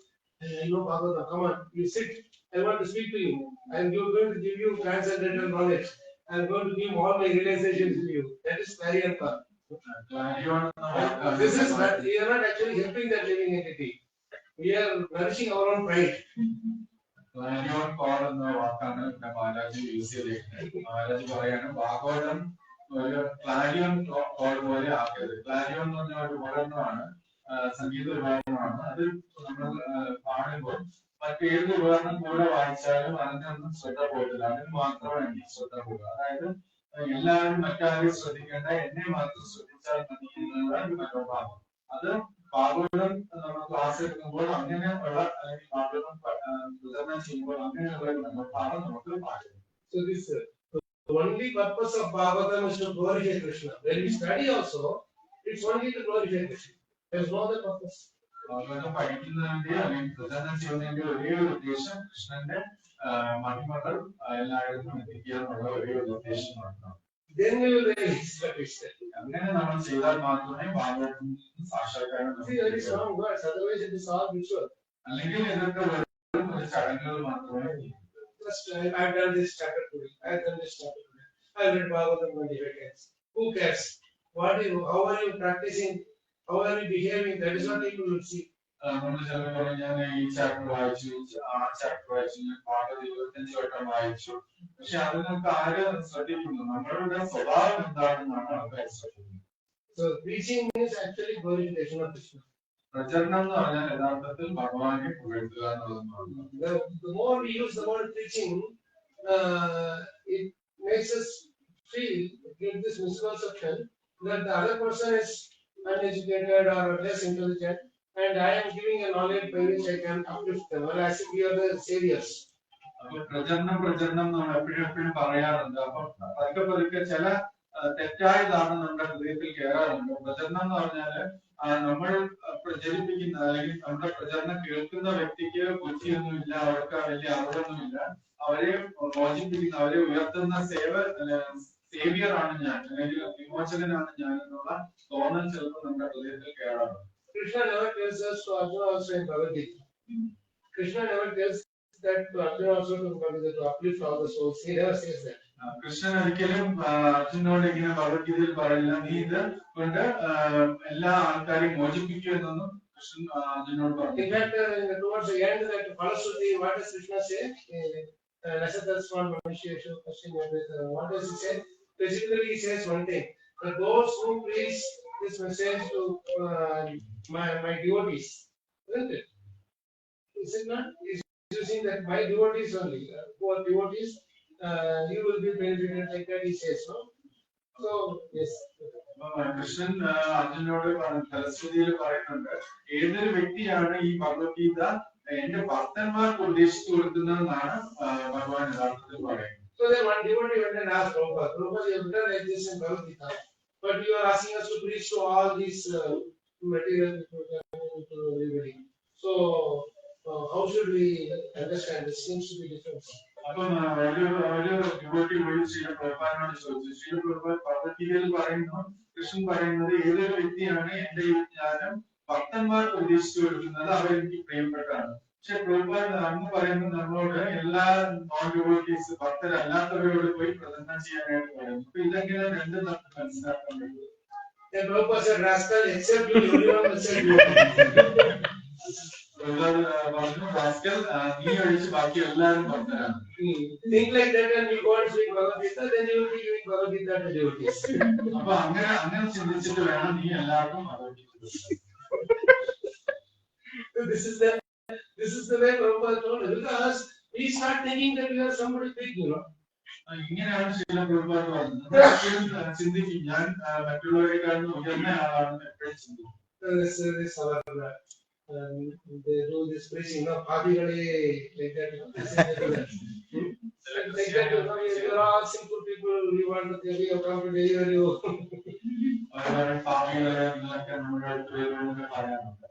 I know Bhagavatam, come on, you sit. I want to speak to you. I am going to give you transcendental knowledge. I am going to give all my realizations to you. That is clarion call. This is not, we are not actually helping that living entity. We are nourishing our own pride. Clarion call എന്ന വാക്കാണ് ഇവിടെ Maharaj use ചെയ്തിരിക്കുന്നത്. മഹാരാജ് പറയാണ് ഭാഗവതം ഒരു Clarion call പോലെ ആക്കരുത്. Clarion എന്ന് പറഞ്ഞ ഒരു ഉപകരണമാണ്, സംഗീത ഉപകരണമാണ്. അത് നമ്മൾ പാടുമ്പോൾ മറ്റേത് ഉപകരണം കൂടെ വായിച്ചാലും അതിനൊന്നും ശ്രദ്ധ പോയിട്ടില്ല. അതിന് മാത്രമേ എനിക്ക് ശ്രദ്ധ പോകുക. അതായത് എല്ലാവരും മറ്റാരും ശ്രദ്ധിക്കേണ്ട, എന്നെ മാത്രം ശ്രദ്ധിച്ചാൽ മതി എന്നുള്ള ഒരു മനോഭാവം. അത് ഭാഗവതം നമ്മൾ ക്ലാസ് എടുക്കുമ്പോൾ അങ്ങനെയുള്ള ഭാഗവതം വിതരണം ചെയ്യുമ്പോൾ അങ്ങനെയുള്ള ഒരു മനോഭാവം നമുക്ക് പാടില്ല. So this the only purpose of Bhagavatam is to glorify Krishna. When we study also, it's only to glorify Krishna. There's no other purpose. Bhagavatam പഠിക്കുന്നതിന്റെ അല്ലെങ്കിൽ വിതരണം ചെയ്യുന്നതിന്റെ ഒരേ ഒരു ഉദ്ദേശം കൃഷ്ണന്റെ മഹിമകൾ എല്ലായിടത്തും എത്തിക്കുക എന്നുള്ള ഒരേ ഒരു ഉദ്ദേശം മാത്രമാണ്. Then we will realize what we said. അങ്ങനെ നമ്മൾ ചെയ്താൽ മാത്രമേ ഭാഗവതം സാക്ഷാത്കാരം. See, very strong words. Otherwise, it is all ritual. അല്ലെങ്കിൽ ഇതൊക്കെ വെറും ഒരു ചടങ്ങുകൾ മാത്രമേ. Just I've done this chapter today. I've done this chapter today. I've read Bhagavatam 25 times. Who cares? How are you practicing? How are you behaving? That is what people will see. നമ്മൾ ചിലപ്പോൾ പറയും ഞാൻ ഈ chapter വായിച്ചു, ആ chapter വായിച്ചു, ഞാൻ പാഠം 25 വട്ടം വായിച്ചു. പക്ഷെ അതിനൊക്കെ ആര് ശ്രദ്ധിക്കുന്നു? നമ്മളുടെ സ്വഭാവം എന്താണെന്നാണ് ആൾക്കാർ ശ്രദ്ധിക്കുന്നത്. So preaching is actually glorification of Krishna. പ്രചരണം എന്ന് പറഞ്ഞാൽ യഥാർത്ഥത്തിൽ ഭഗവാനെ പുകഴ്ത്തുക എന്നുള്ളതാണ്. The more we use the word preaching, it makes us feel, get this misconception that the other person is uneducated or less intelligent, and I am giving a knowledge by which I can uplift them, or as if we are the saviors. പ്രചരണം നമ്മൾ എപ്പോഴും പറയാറുണ്ട്. അപ്പൊ പതുക്കെ ചില തെറ്റായ ധാരണ നമ്മുടെ ഹൃദയത്തിൽ കയറാറുണ്ട്. പ്രചരണം എന്ന് പറഞ്ഞാല് നമ്മൾ പ്രചരിപ്പിക്കുന്ന അല്ലെങ്കിൽ നമ്മുടെ പ്രചരണം കേൾക്കുന്ന വ്യക്തിക്ക് ബുദ്ധിയൊന്നുമില്ല, അവർക്ക് വലിയ അറിവൊന്നുമില്ല, അവരെ മോചിപ്പിക്കുന്ന, അവരെ ഉയർത്തുന്ന സേവിയറാണ് ഞാൻ, അല്ലെങ്കിൽ വിമോചകനാണ് ഞാൻ എന്നുള്ള തോന്നൽ ചിലപ്പോൾ നമ്മുടെ ഹൃദയത്തിൽ കയറാറുണ്ട്. Krishna never tells us to Arjuna also in Bhagavad Gita. Krishna never tells that to Arjuna also to uplift all the souls. He never says that. Krishnan ഒരിക്കലും അർജുനോട് ഇങ്ങനെ ഭഗവത്ഗീതയിൽ പറയില്ല, നീ ഇത് കൊണ്ട് എല്ലാ ആൾക്കാരെയും മോചിപ്പിക്കൂ എന്നൊന്നും കൃഷ്ണൻ അർജുനോട് പറഞ്ഞു. In fact, towards the end, that Phalashruti, what does Krishna say? What does he say? Basically, he says one thing: that those who preach this message to my devotees, isn't it? Is it not? He's using that my devotees only, who are devotees. You will be benefited like that, he says, no? So, yes. Krishnan അർജുനോട് ഫലശ്രുതിയിൽ പറയുന്നുണ്ട്, ഏതൊരു വ്യക്തിയാണ് ഈ ഭഗവത്ഗീത എന്റെ ഭക്തന്മാർക്ക് ഉദ്ദേശിച്ചു കൊടുക്കുന്നതെന്നാണ് ഭഗവാൻ യഥാർത്ഥത്തിൽ പറയുന്നത്. So then one devotee went and asked Prabhupada, you have written like this in Bhagavad Gita, but you are asking us to preach to all these material to everybody. So, how should we understand? This seems to be different. അപ്പം ഒരു devotee പോയി ശ്രീ പ്രഭുപാദിനോട് ചോദിച്ചു. ശ്രീ പ്രഭുപാദ് ഭഗവത്ഗീതയിൽ പറയുന്നു, കൃഷ്ണൻ പറയുന്നത് ഏതൊരു വ്യക്തിയാണ് എന്റെ ഈ ജ്ഞാനം ഭക്തന്മാർക്ക് ഉപദേശിച്ചു കൊടുക്കുന്നത് അവരെനിക്ക് പ്രിയപ്പെട്ടാണ്. പക്ഷെ പ്രഭുപാദ് അന്ന് പറയുന്നത് നമ്മളോട് എല്ലാ നോൺ ഡിവോട്ടീസ് ഭക്തരല്ലാത്തവരോട് പോയി പ്രദർശനം ചെയ്യാനായിട്ട് പറയുന്നു. അപ്പൊ ഇതെങ്ങനെ രണ്ടും നമുക്ക് മനസ്സിലാക്കാൻ പറ്റും? നീ ഒഴിച്ച് ബാക്കി എല്ലാവരും ഭക്തരാണ്. Think like that and you go and speak Bhagavad Gita, then you will be giving Bhagavad Gita to devotees. അപ്പൊ അങ്ങനെ ചിന്തിച്ചിട്ട് വേണം നീ എല്ലാവർക്കും Bhagavad Gita. This is the way Prabhupada told us, because we start thinking that we are somebody big, you know. ഇങ്ങനെയാണ് ശ്രീല പ്രഭുപാദ് പറഞ്ഞത്. ചിന്തിക്കും ഞാൻ മറ്റുള്ളവരെക്കാളും ഉയർന്ന ആളാണെന്ന് എപ്പോഴും ചിന്തിക്കും. They do this preaching, no, Padikale, like that, you know. Like that, you are all simple people, you want to come to deliver you. പലതരം സ്വാമികളെ എന്നൊക്കെ നമ്മുടെ അടുത്ത് പറയാറുണ്ട്.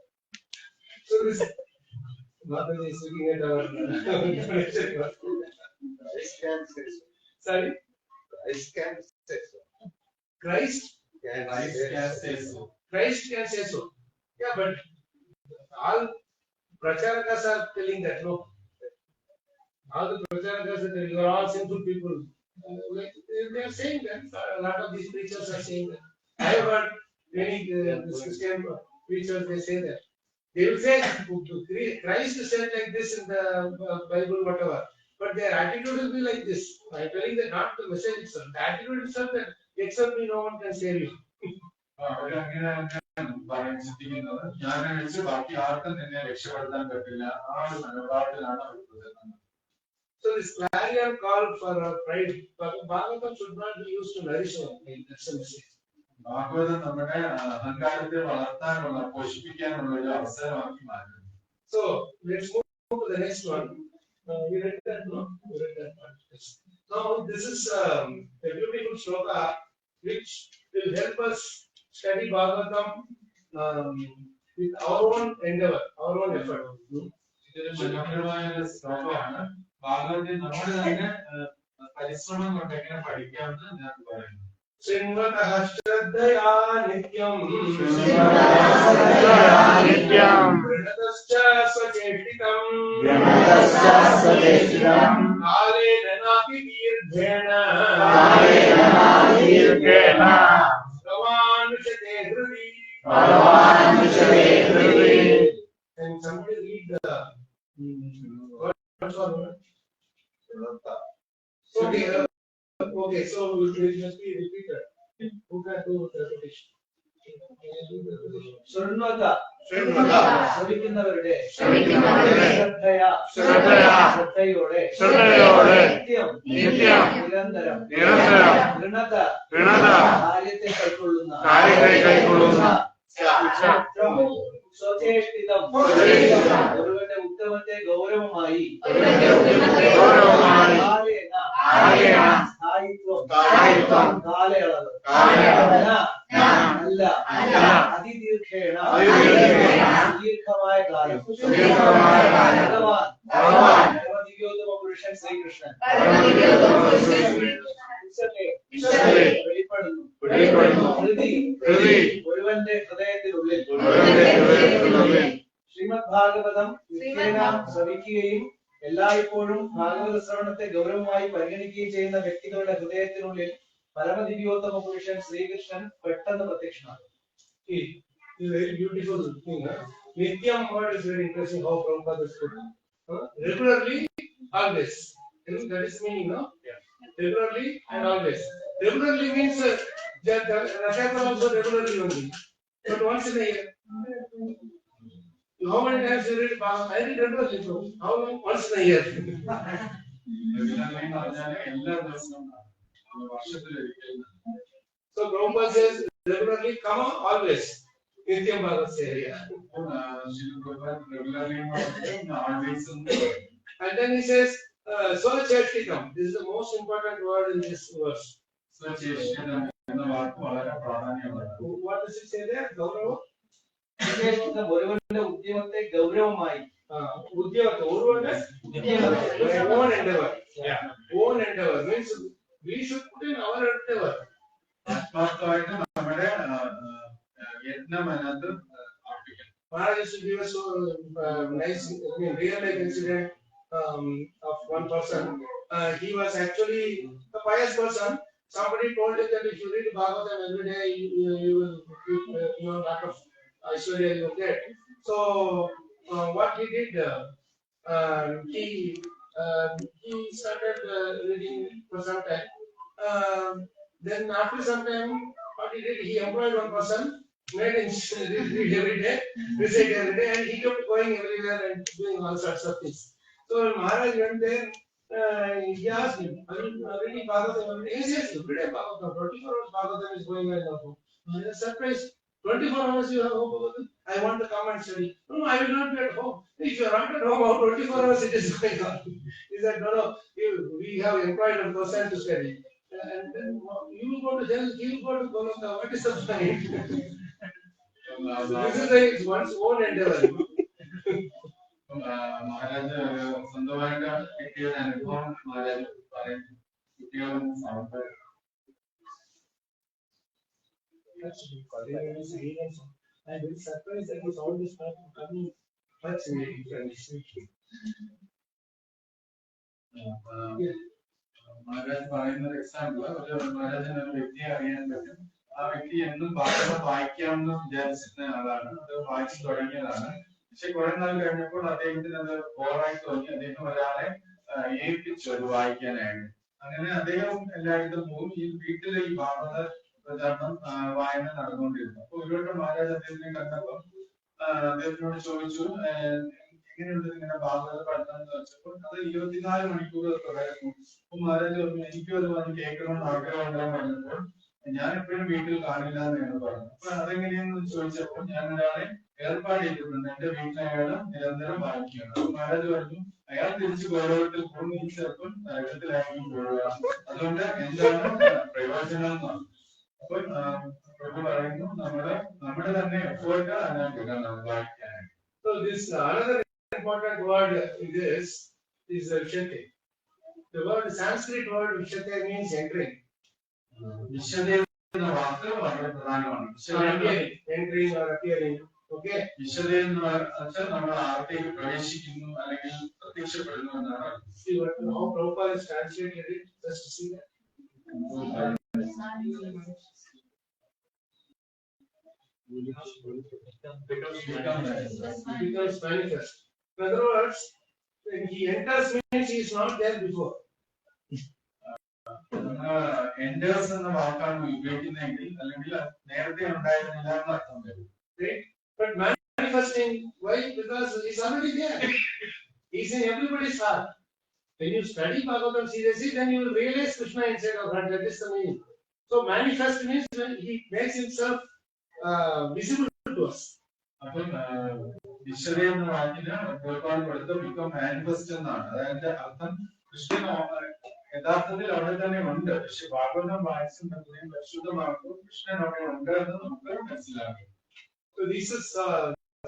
So this Mataji is looking at our sorry, Christ can say so. Christ can say so. Yeah, but all pracharakas are telling that no. All the pracharakas are telling you are all sinful people. Like they are saying that. A lot of these preachers are saying that. I have heard many Christian preachers, they say that. They will say Christ said like this in the Bible, whatever. But their attitude will be like this. I'm telling that not the message itself. The attitude itself that except me no one can save you. അവരങ്ങനെ പറയാൻ ചിന്തിക്കുന്നത് ഞാൻ വെച്ച് ബാക്കി ആർക്കും നിന്നെ രക്ഷപ്പെടുത്താൻ പറ്റില്ല. ആ ഒരു മനോഭാവത്തിലാണ് അവർ പറയുന്നത്. So this clarion call for pride, Bhagavatam should not be used to nourish our pride. That's the message. Bhagavatam നമ്മുടെ അഹങ്കാരത്തെ വളർത്താനുള്ള പോഷിപ്പിക്കാനുള്ള ഒരു അവസരമാക്കി മാറ്റുന്നു. So let's move to the next one. We read that, no? We read that one. Now this is a beautiful shloka which will help us study Bhagavatam with our own endeavor, our own effort. ഇതൊരു മനോഹരമായ ഒരു ശ്ലോകമാണ്. ഭാഗവതത്തെ നമ്മുടെ തന്നെ പരിശ്രമം കൊണ്ട് എങ്ങനെ പഠിക്കാമെന്ന് ഞാൻ പറയുന്നു. Srimvatah Shraddhaya Nityam Pranatascha Svachetitam Kalena Napi Virghena Bhagavan Vishate Hrudi. And somebody read the words for word. Okay, so it must be repeated. Who can do the repetition? ശ്രമിക്കുന്നവരുടെ ശ്രദ്ധയോടെ നിരന്തരം കാര്യത്തെ കൈക്കൊള്ളുന്ന സ്വചേഷ്ടിതം ഒരുവന്റെ ഉത്തമത്തെ ഗൗരവമായി കാലയളവ് അല്ല അതിദീർഘേണ ദീർഘമായ കാലം ഭഗവാൻ ദിവ്യോത്തമ പുരുഷൻ ശ്രീകൃഷ്ണൻ വെളിപ്പെടുന്നു ഒരുവന്റെ ഹൃദയത്തിനുള്ളിൽ. ശ്രീമദ് ഭാഗവതം നിത്യേന ശ്രവിക്കുകയും എല്ലായ്പ്പോഴും ഭാഗവത ശ്രവണത്തെ ഗൗരവമായി പരിഗണിക്കുകയും ചെയ്യുന്ന വ്യക്തികളുടെ ഹൃദയത്തിനുള്ളിൽ പരമദിവ്യോത്തമ പുരുഷൻ ശ്രീകൃഷ്ണൻ പെട്ടെന്ന് പ്രത്യക്ഷനാകും. Very beautiful thing. Nityam word is very interesting. How Prabhupada is put. Regularly, always. That is meaning, no? Yeah. Regularly and always. Regularly means that Rakshatra also regularly only. But once in a year. How many times you read Bhagavad? I read regularly. How long? Once in a year. So Prabhupada says regularly, comma, always. Nityam Bhagavad Seria. And then he says, Svacheshtikam. This is the most important word in this verse. What does it say there? Gaurava? ഒരുവന്റെ ഉദ്യമത്തെ ഗൗരവമായി own endeavor. Yeah. Own endeavor means we should put in our endeavor. ആത്മാർത്ഥമായിട്ട് നമ്മുടെ യത്നം അതിനകത്ത് അർപ്പിക്കണം. Maharaj used to give us so nice, real life incident of one person. He was actually a pious person. Somebody told him that if you read Bhagavatam every day, you will lot of Aishwarya you will get. So what he did, he started reading for some time. Then after some time, what he did, he employed one person, made him read every day, recite every day, and he kept going everywhere and doing all sorts of things. So when Maharaj went there, he asked him, "Are you reading Bhagavatam every day?" He says, "Every day Bhagavatam, 24 hours Bhagavatam is going on now." I was surprised. 24 hours you have home. I want to come and study. No, I will not be at home. If you are not at home, how 24 hours it is going on? He said, no, we have employed a person to study. and then you will go to hell, he will go to Goloka. What is the point? So this is like one's own endeavor. Maharaj സ്വന്തമായിട്ട് കിട്ടിയ ഒരു അനുഭവം മഹാരാജ് പറയും കുട്ടികളും സമർപ്പണം. I'm very surprised that with all this coming fascinating. Maharaj പറയുന്ന ഒരു example, ഒരു മഹാരാജന് ഒരു വ്യക്തിയെ അറിയാൻ പറ്റും. ആ വ്യക്തി എന്നും ഭാഗവതം വായിക്കാമെന്ന് വിചാരിച്ചിരുന്ന ആളാണ്. അത് വായിച്ചു തുടങ്ങിയതാണ്. പക്ഷെ കുറെ നാൾ കഴിഞ്ഞപ്പോൾ അദ്ദേഹത്തിന് അത് ബോറായി തോന്നി. അദ്ദേഹം ഒരാളെ ഏൽപ്പിച്ചു അത് വായിക്കാനായിട്ട്. അങ്ങനെ അദ്ദേഹം എല്ലായിടത്തും പോകും. ഈ വീട്ടിലെ ഈ ഭാഗവത പ്രചാരണം വായന നടന്നുകൊണ്ടിരുന്നു. അപ്പൊ ഒരു വട്ടം മഹാരാജ് അദ്ദേഹത്തിനെ കണ്ടപ്പോൾ അദ്ദേഹത്തിനോട് ചോദിച്ചു, എങ്ങനെയുണ്ട് ഇങ്ങനെ ഭാഗവത പഠനം എന്ന് വെച്ചപ്പോൾ അത് 24 മണിക്കൂർ തുടരുന്നു. അപ്പൊ മഹാരാജ് പറഞ്ഞു, എനിക്കും അത് വന്ന് കേൾക്കണമെന്ന് ആഗ്രഹമുണ്ടെന്ന് പറഞ്ഞപ്പോൾ ഞാൻ എപ്പോഴും വീട്ടിൽ കാണില്ല എന്നാണ് പറഞ്ഞത്. അപ്പൊ അതെങ്ങനെയെന്ന് ചോദിച്ചപ്പോൾ ഞാൻ ഒരാളെ ഏർപ്പാട് ചെയ്തിട്ടുണ്ട്, എന്റെ വീട്ടിൽ അയാൾ നിരന്തരം വായിക്കുകയാണ്. അപ്പൊ മഹാരാജ് പറഞ്ഞു, അയാൾ തിരിച്ച് ഗൗരവത്തിൽ പോകുന്ന ഈ ചെറുപ്പം നരകത്തിലായിരിക്കും പോവുക, അതുകൊണ്ട് എന്താണ് പ്രയോജനം എന്നാണ്. അപ്പൊ പ്രഭു പറയുന്നു, നമ്മുടെ തന്നെ എഫേർട്ട് അതിനകത്ത് ഇടണം വായിക്കാനായിട്ട്. So this another important word is Vishate. The word Sanskrit word Vishate means entering. വിശദ എന്ന വാക്ക് വളരെ പ്രധാനമാണ്. Entering or appearing. Okay. വിശദ എന്ന് വെച്ചാൽ നമ്മൾ ആർത്തേക്ക് പ്രവേശിക്കുന്നു അല്ലെങ്കിൽ പ്രത്യക്ഷപ്പെടുന്നു എന്നാണ്. See what how Prabhupada has translated it. Just to see that. Becomes manifest. In other words, when he enters means he is not there before. എൻഡേഴ്സ് എന്ന വാക്കാണ് ഉപയോഗിക്കുന്നതെങ്കിൽ അല്ലെങ്കിൽ നേരത്തെ ഉണ്ടായിരുന്നില്ല എന്ന് അർത്ഥം വരും. But manifesting, why? Because he is already there. He is in everybody's heart. When you study Bhagavatam seriously, then you will realize Krishna inside our heart. That is the meaning. So manifest means when he makes himself visible to us. അപ്പം വിശദ എന്ന വാക്കിന് ഒരുപാട് കൊടുത്ത് become manifest എന്നാണ്. അതായത് അർത്ഥം കൃഷ്ണൻ യഥാർത്ഥത്തിൽ അവിടെ തന്നെ ഉണ്ട്. പക്ഷെ ഭാഗവതം വായിച്ചും പരിശുദ്ധമാക്കും കൃഷ്ണൻ അവിടെ ഉണ്ട് എന്ന് നമുക്ക് മനസ്സിലാക്കും. So this is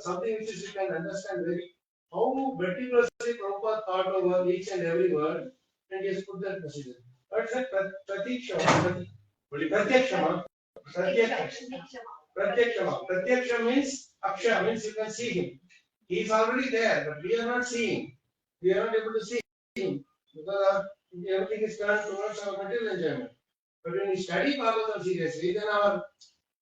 something which is you can understand very how meticulously Prabhupada thought over each and every word and he has put that message. What is that? Pratyakshama. Pratyaksha means Aksha means you can see him. He is already there, but we are not seeing. We are not able to see him because everything is turned towards our material enjoyment. But when we study Bhagavatam seriously, then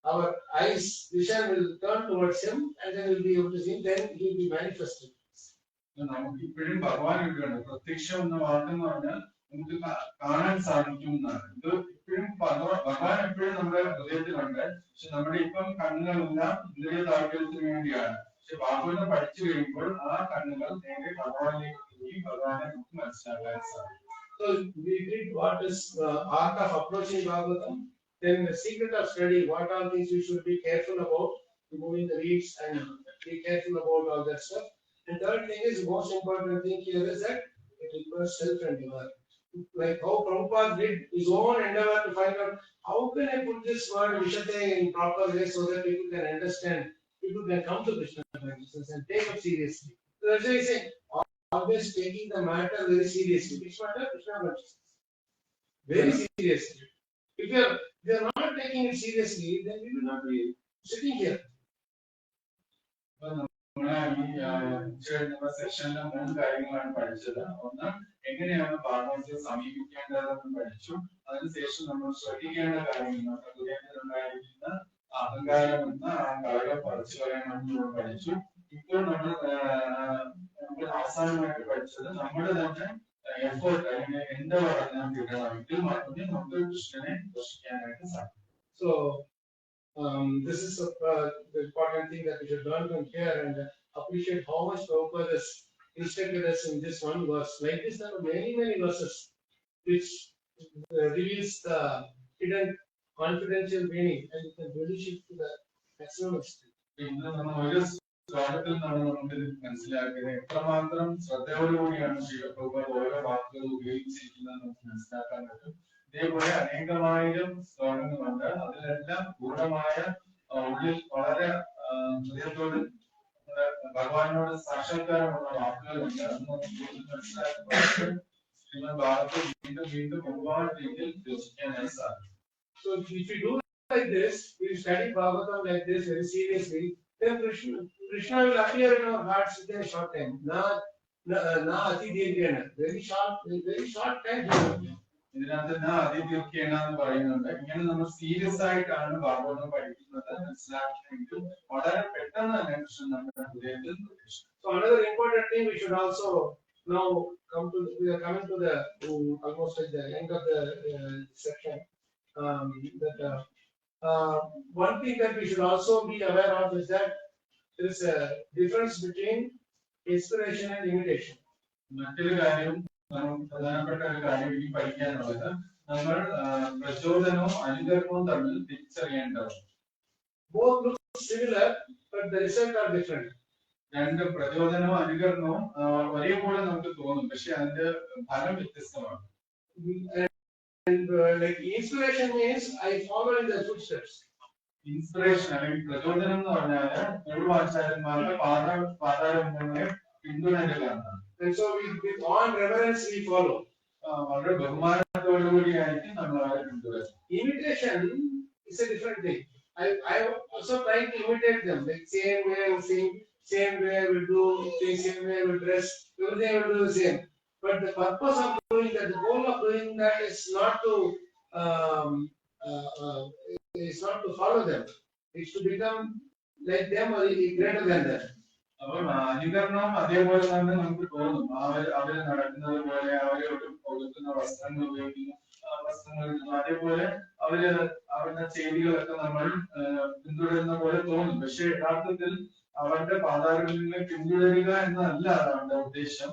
our eyes vision will turn towards him and then we'll be able to see him, then he will be manifested. നമുക്ക് ഇപ്പോഴും ഭഗവാൻ ഇവിടെയുണ്ട്. പ്രത്യക്ഷം എന്ന വാക്കെന്ന് പറഞ്ഞാൽ നമുക്ക് കാണാൻ സാധിക്കും എന്നാണ്. ഇത് ഇപ്പോഴും ഭഗവാൻ എപ്പോഴും നമ്മുടെ ഹൃദയത്തിലുണ്ട്. പക്ഷെ നമ്മുടെ ഇപ്പം കണ്ണുകളെല്ലാം ഇന്ദ്രിയ താല്പര്യത്തിന് വേണ്ടിയാണ്. പക്ഷെ ഭാഗവതം പഠിച്ചു കഴിയുമ്പോൾ ആ കണ്ണുകൾ നേരെ ഭഗവാനിലേക്ക് പോയി ഭഗവാനെ നമുക്ക് മനസ്സിലാക്കാൻ സാധിക്കും. So we read what is art of approaching Bhagavatam, then the secret of study, what all things we should be careful about, removing the weeds and be careful about all that stuff. And third thing is the most important thing here is that it requires self-endeavor. Like how Prabhupada did his own endeavor to find out how can I put this word Vishate in proper way so that people can understand, people can come to Krishna consciousness and take it seriously. So that's why I say always taking the matter very seriously. Which matter? Krishna consciousness. Very seriously. If you are not taking it seriously, then we will not be sitting here. സെക്ഷനിലെ 3 കാര്യങ്ങളാണ് പഠിച്ചത്. ഒന്ന്, എങ്ങനെയാണ് ഭാഗവതത്തെ സമീപിക്കേണ്ടതെന്ന് പഠിച്ചു. അതിനുശേഷം നമ്മൾ ശ്രദ്ധിക്കേണ്ട കാര്യങ്ങൾ, നമ്മുടെ ഹൃദയത്തിലുണ്ടായിരിക്കുന്ന അഹങ്കാരം എന്ന ആ കളകൾ പറിച്ചു കളയണമെന്ന് പഠിച്ചു. ഇപ്പോൾ നമ്മൾ അവസാനമായിട്ട് പഠിച്ചത് നമ്മുടെ തന്നെ എഫേർട്ട് അല്ലെങ്കിൽ എന്റെ അതിനകത്ത് ഇടണമെങ്കിൽ മാത്രമേ നമുക്ക് കൃഷ്ണനെ ദർശിക്കാനായിട്ട് സാധിക്കും. So this is the important thing that we should learn from here and appreciate how much Prabhupada has instructed us in this one verse. Like this, there are many verses which reveals the hidden confidential meaning and you can relish it to the maximum extent. ഇന്ന് നമ്മൾ ഒരു ശ്ലോകത്തിൽ നിന്നാണ് നമുക്ക് മനസ്സിലാക്കിയത് എത്രമാത്രം ശ്രദ്ധയോടുകൂടിയാണ് ശ്രീ പ്രഭുപാദ് ഓരോ വാക്കുകൾ ഉപയോഗിച്ചിരിക്കുന്നത് നമുക്ക് മനസ്സിലാക്കാൻ പറ്റും. ഇതേപോലെ അനേകമായിരം ശ്ലോകങ്ങളുണ്ട്. അതിലെല്ലാം പൂർണ്ണമായ ഉള്ളിൽ വളരെ ഹൃദയത്തോട് ഭഗവാനോട് സാക്ഷാത്കാരമുള്ള വാക്കുകളുണ്ട്. അത് നമുക്ക് മനസ്സിലാക്കുമ്പോൾ ശ്രീമദ് ഭാഗവതം വീണ്ടും വീണ്ടും ഒരുപാട് രീതിയിൽ യോജിക്കാനായി സാധിക്കും. So if you do like this, we study Bhagavatam like this very seriously, then Krishna will appear in our hearts within a short time. Na ati dirghana. Very short time. ഇതിനകത്ത് അതിദീർഘ്യേണെന്ന് പറയുന്നുണ്ട്. ഇങ്ങനെ നമ്മൾ സീരിയസ് ആയിട്ടാണ് ഭാഗവതം പഠിക്കുന്നത് മനസ്സിലാക്കിയെങ്കിൽ വളരെ പെട്ടെന്ന് തന്നെ കൃഷ്ണൻ നമ്മുടെ ഹൃദയത്തിൽ പ്രത്യക്ഷപ്പെടും. So another important thing we should also now we are coming to the almost at the end of the section. One thing that we should also be aware of is that there is a difference between inspiration and imitation. മറ്റൊരു കാര്യം പ്രധാനപ്പെട്ട ഒരു കാര്യം ഇനി പഠിക്കാനുള്ളത് നമ്മൾ പ്രചോദനവും അനുകരണവും തമ്മിൽ തിരിച്ചറിയേണ്ടതാണ്. Both look similar, but the result are different. രണ്ട് പ്രചോദനവും അനുകരണവും ഒരേപോലെ നമുക്ക് തോന്നും, പക്ഷെ അതിന്റെ ഫലം വ്യത്യസ്തമാണ്. And like inspiration means I follow in the footsteps. Inspiration അല്ലെങ്കിൽ പ്രചോദനം എന്ന് പറഞ്ഞാല് പൂർവാചാര്യന്മാരുടെ പാതാരങ്ങളെ പിന്തുടരുകയാണ്. And so with all reverence we follow. വളരെ ബഹുമാനത്തോടുകൂടിയായിരിക്കും നമ്മൾ അവരെ പിന്തുടരുന്നത്. Imitation is a different thing. I also try to imitate them, like same way I will sing, same way I will do things, same way I will dress, everything I will do the same. But the purpose of doing that, the goal of doing that is not to follow them. It's to become like them or greater than them. അപ്പോൾ അനുകരണം അതേപോലെ തന്നെ നമുക്ക് തോന്നും. അവര് നടക്കുന്നത് പോലെ, അവര് കൊടുക്കുന്ന വസ്ത്രങ്ങൾ ഉപയോഗിക്കുന്ന വസ്ത്രങ്ങൾ, അതേപോലെ അവരുടെ ചെയ്തികളൊക്കെ നമ്മൾ പിന്തുടരുന്ന പോലെ തോന്നും. പക്ഷെ യഥാർത്ഥത്തിൽ അവരുടെ പാതാരങ്ങളെ പിന്തുടരുക എന്നല്ല അവരുടെ ഉദ്ദേശം.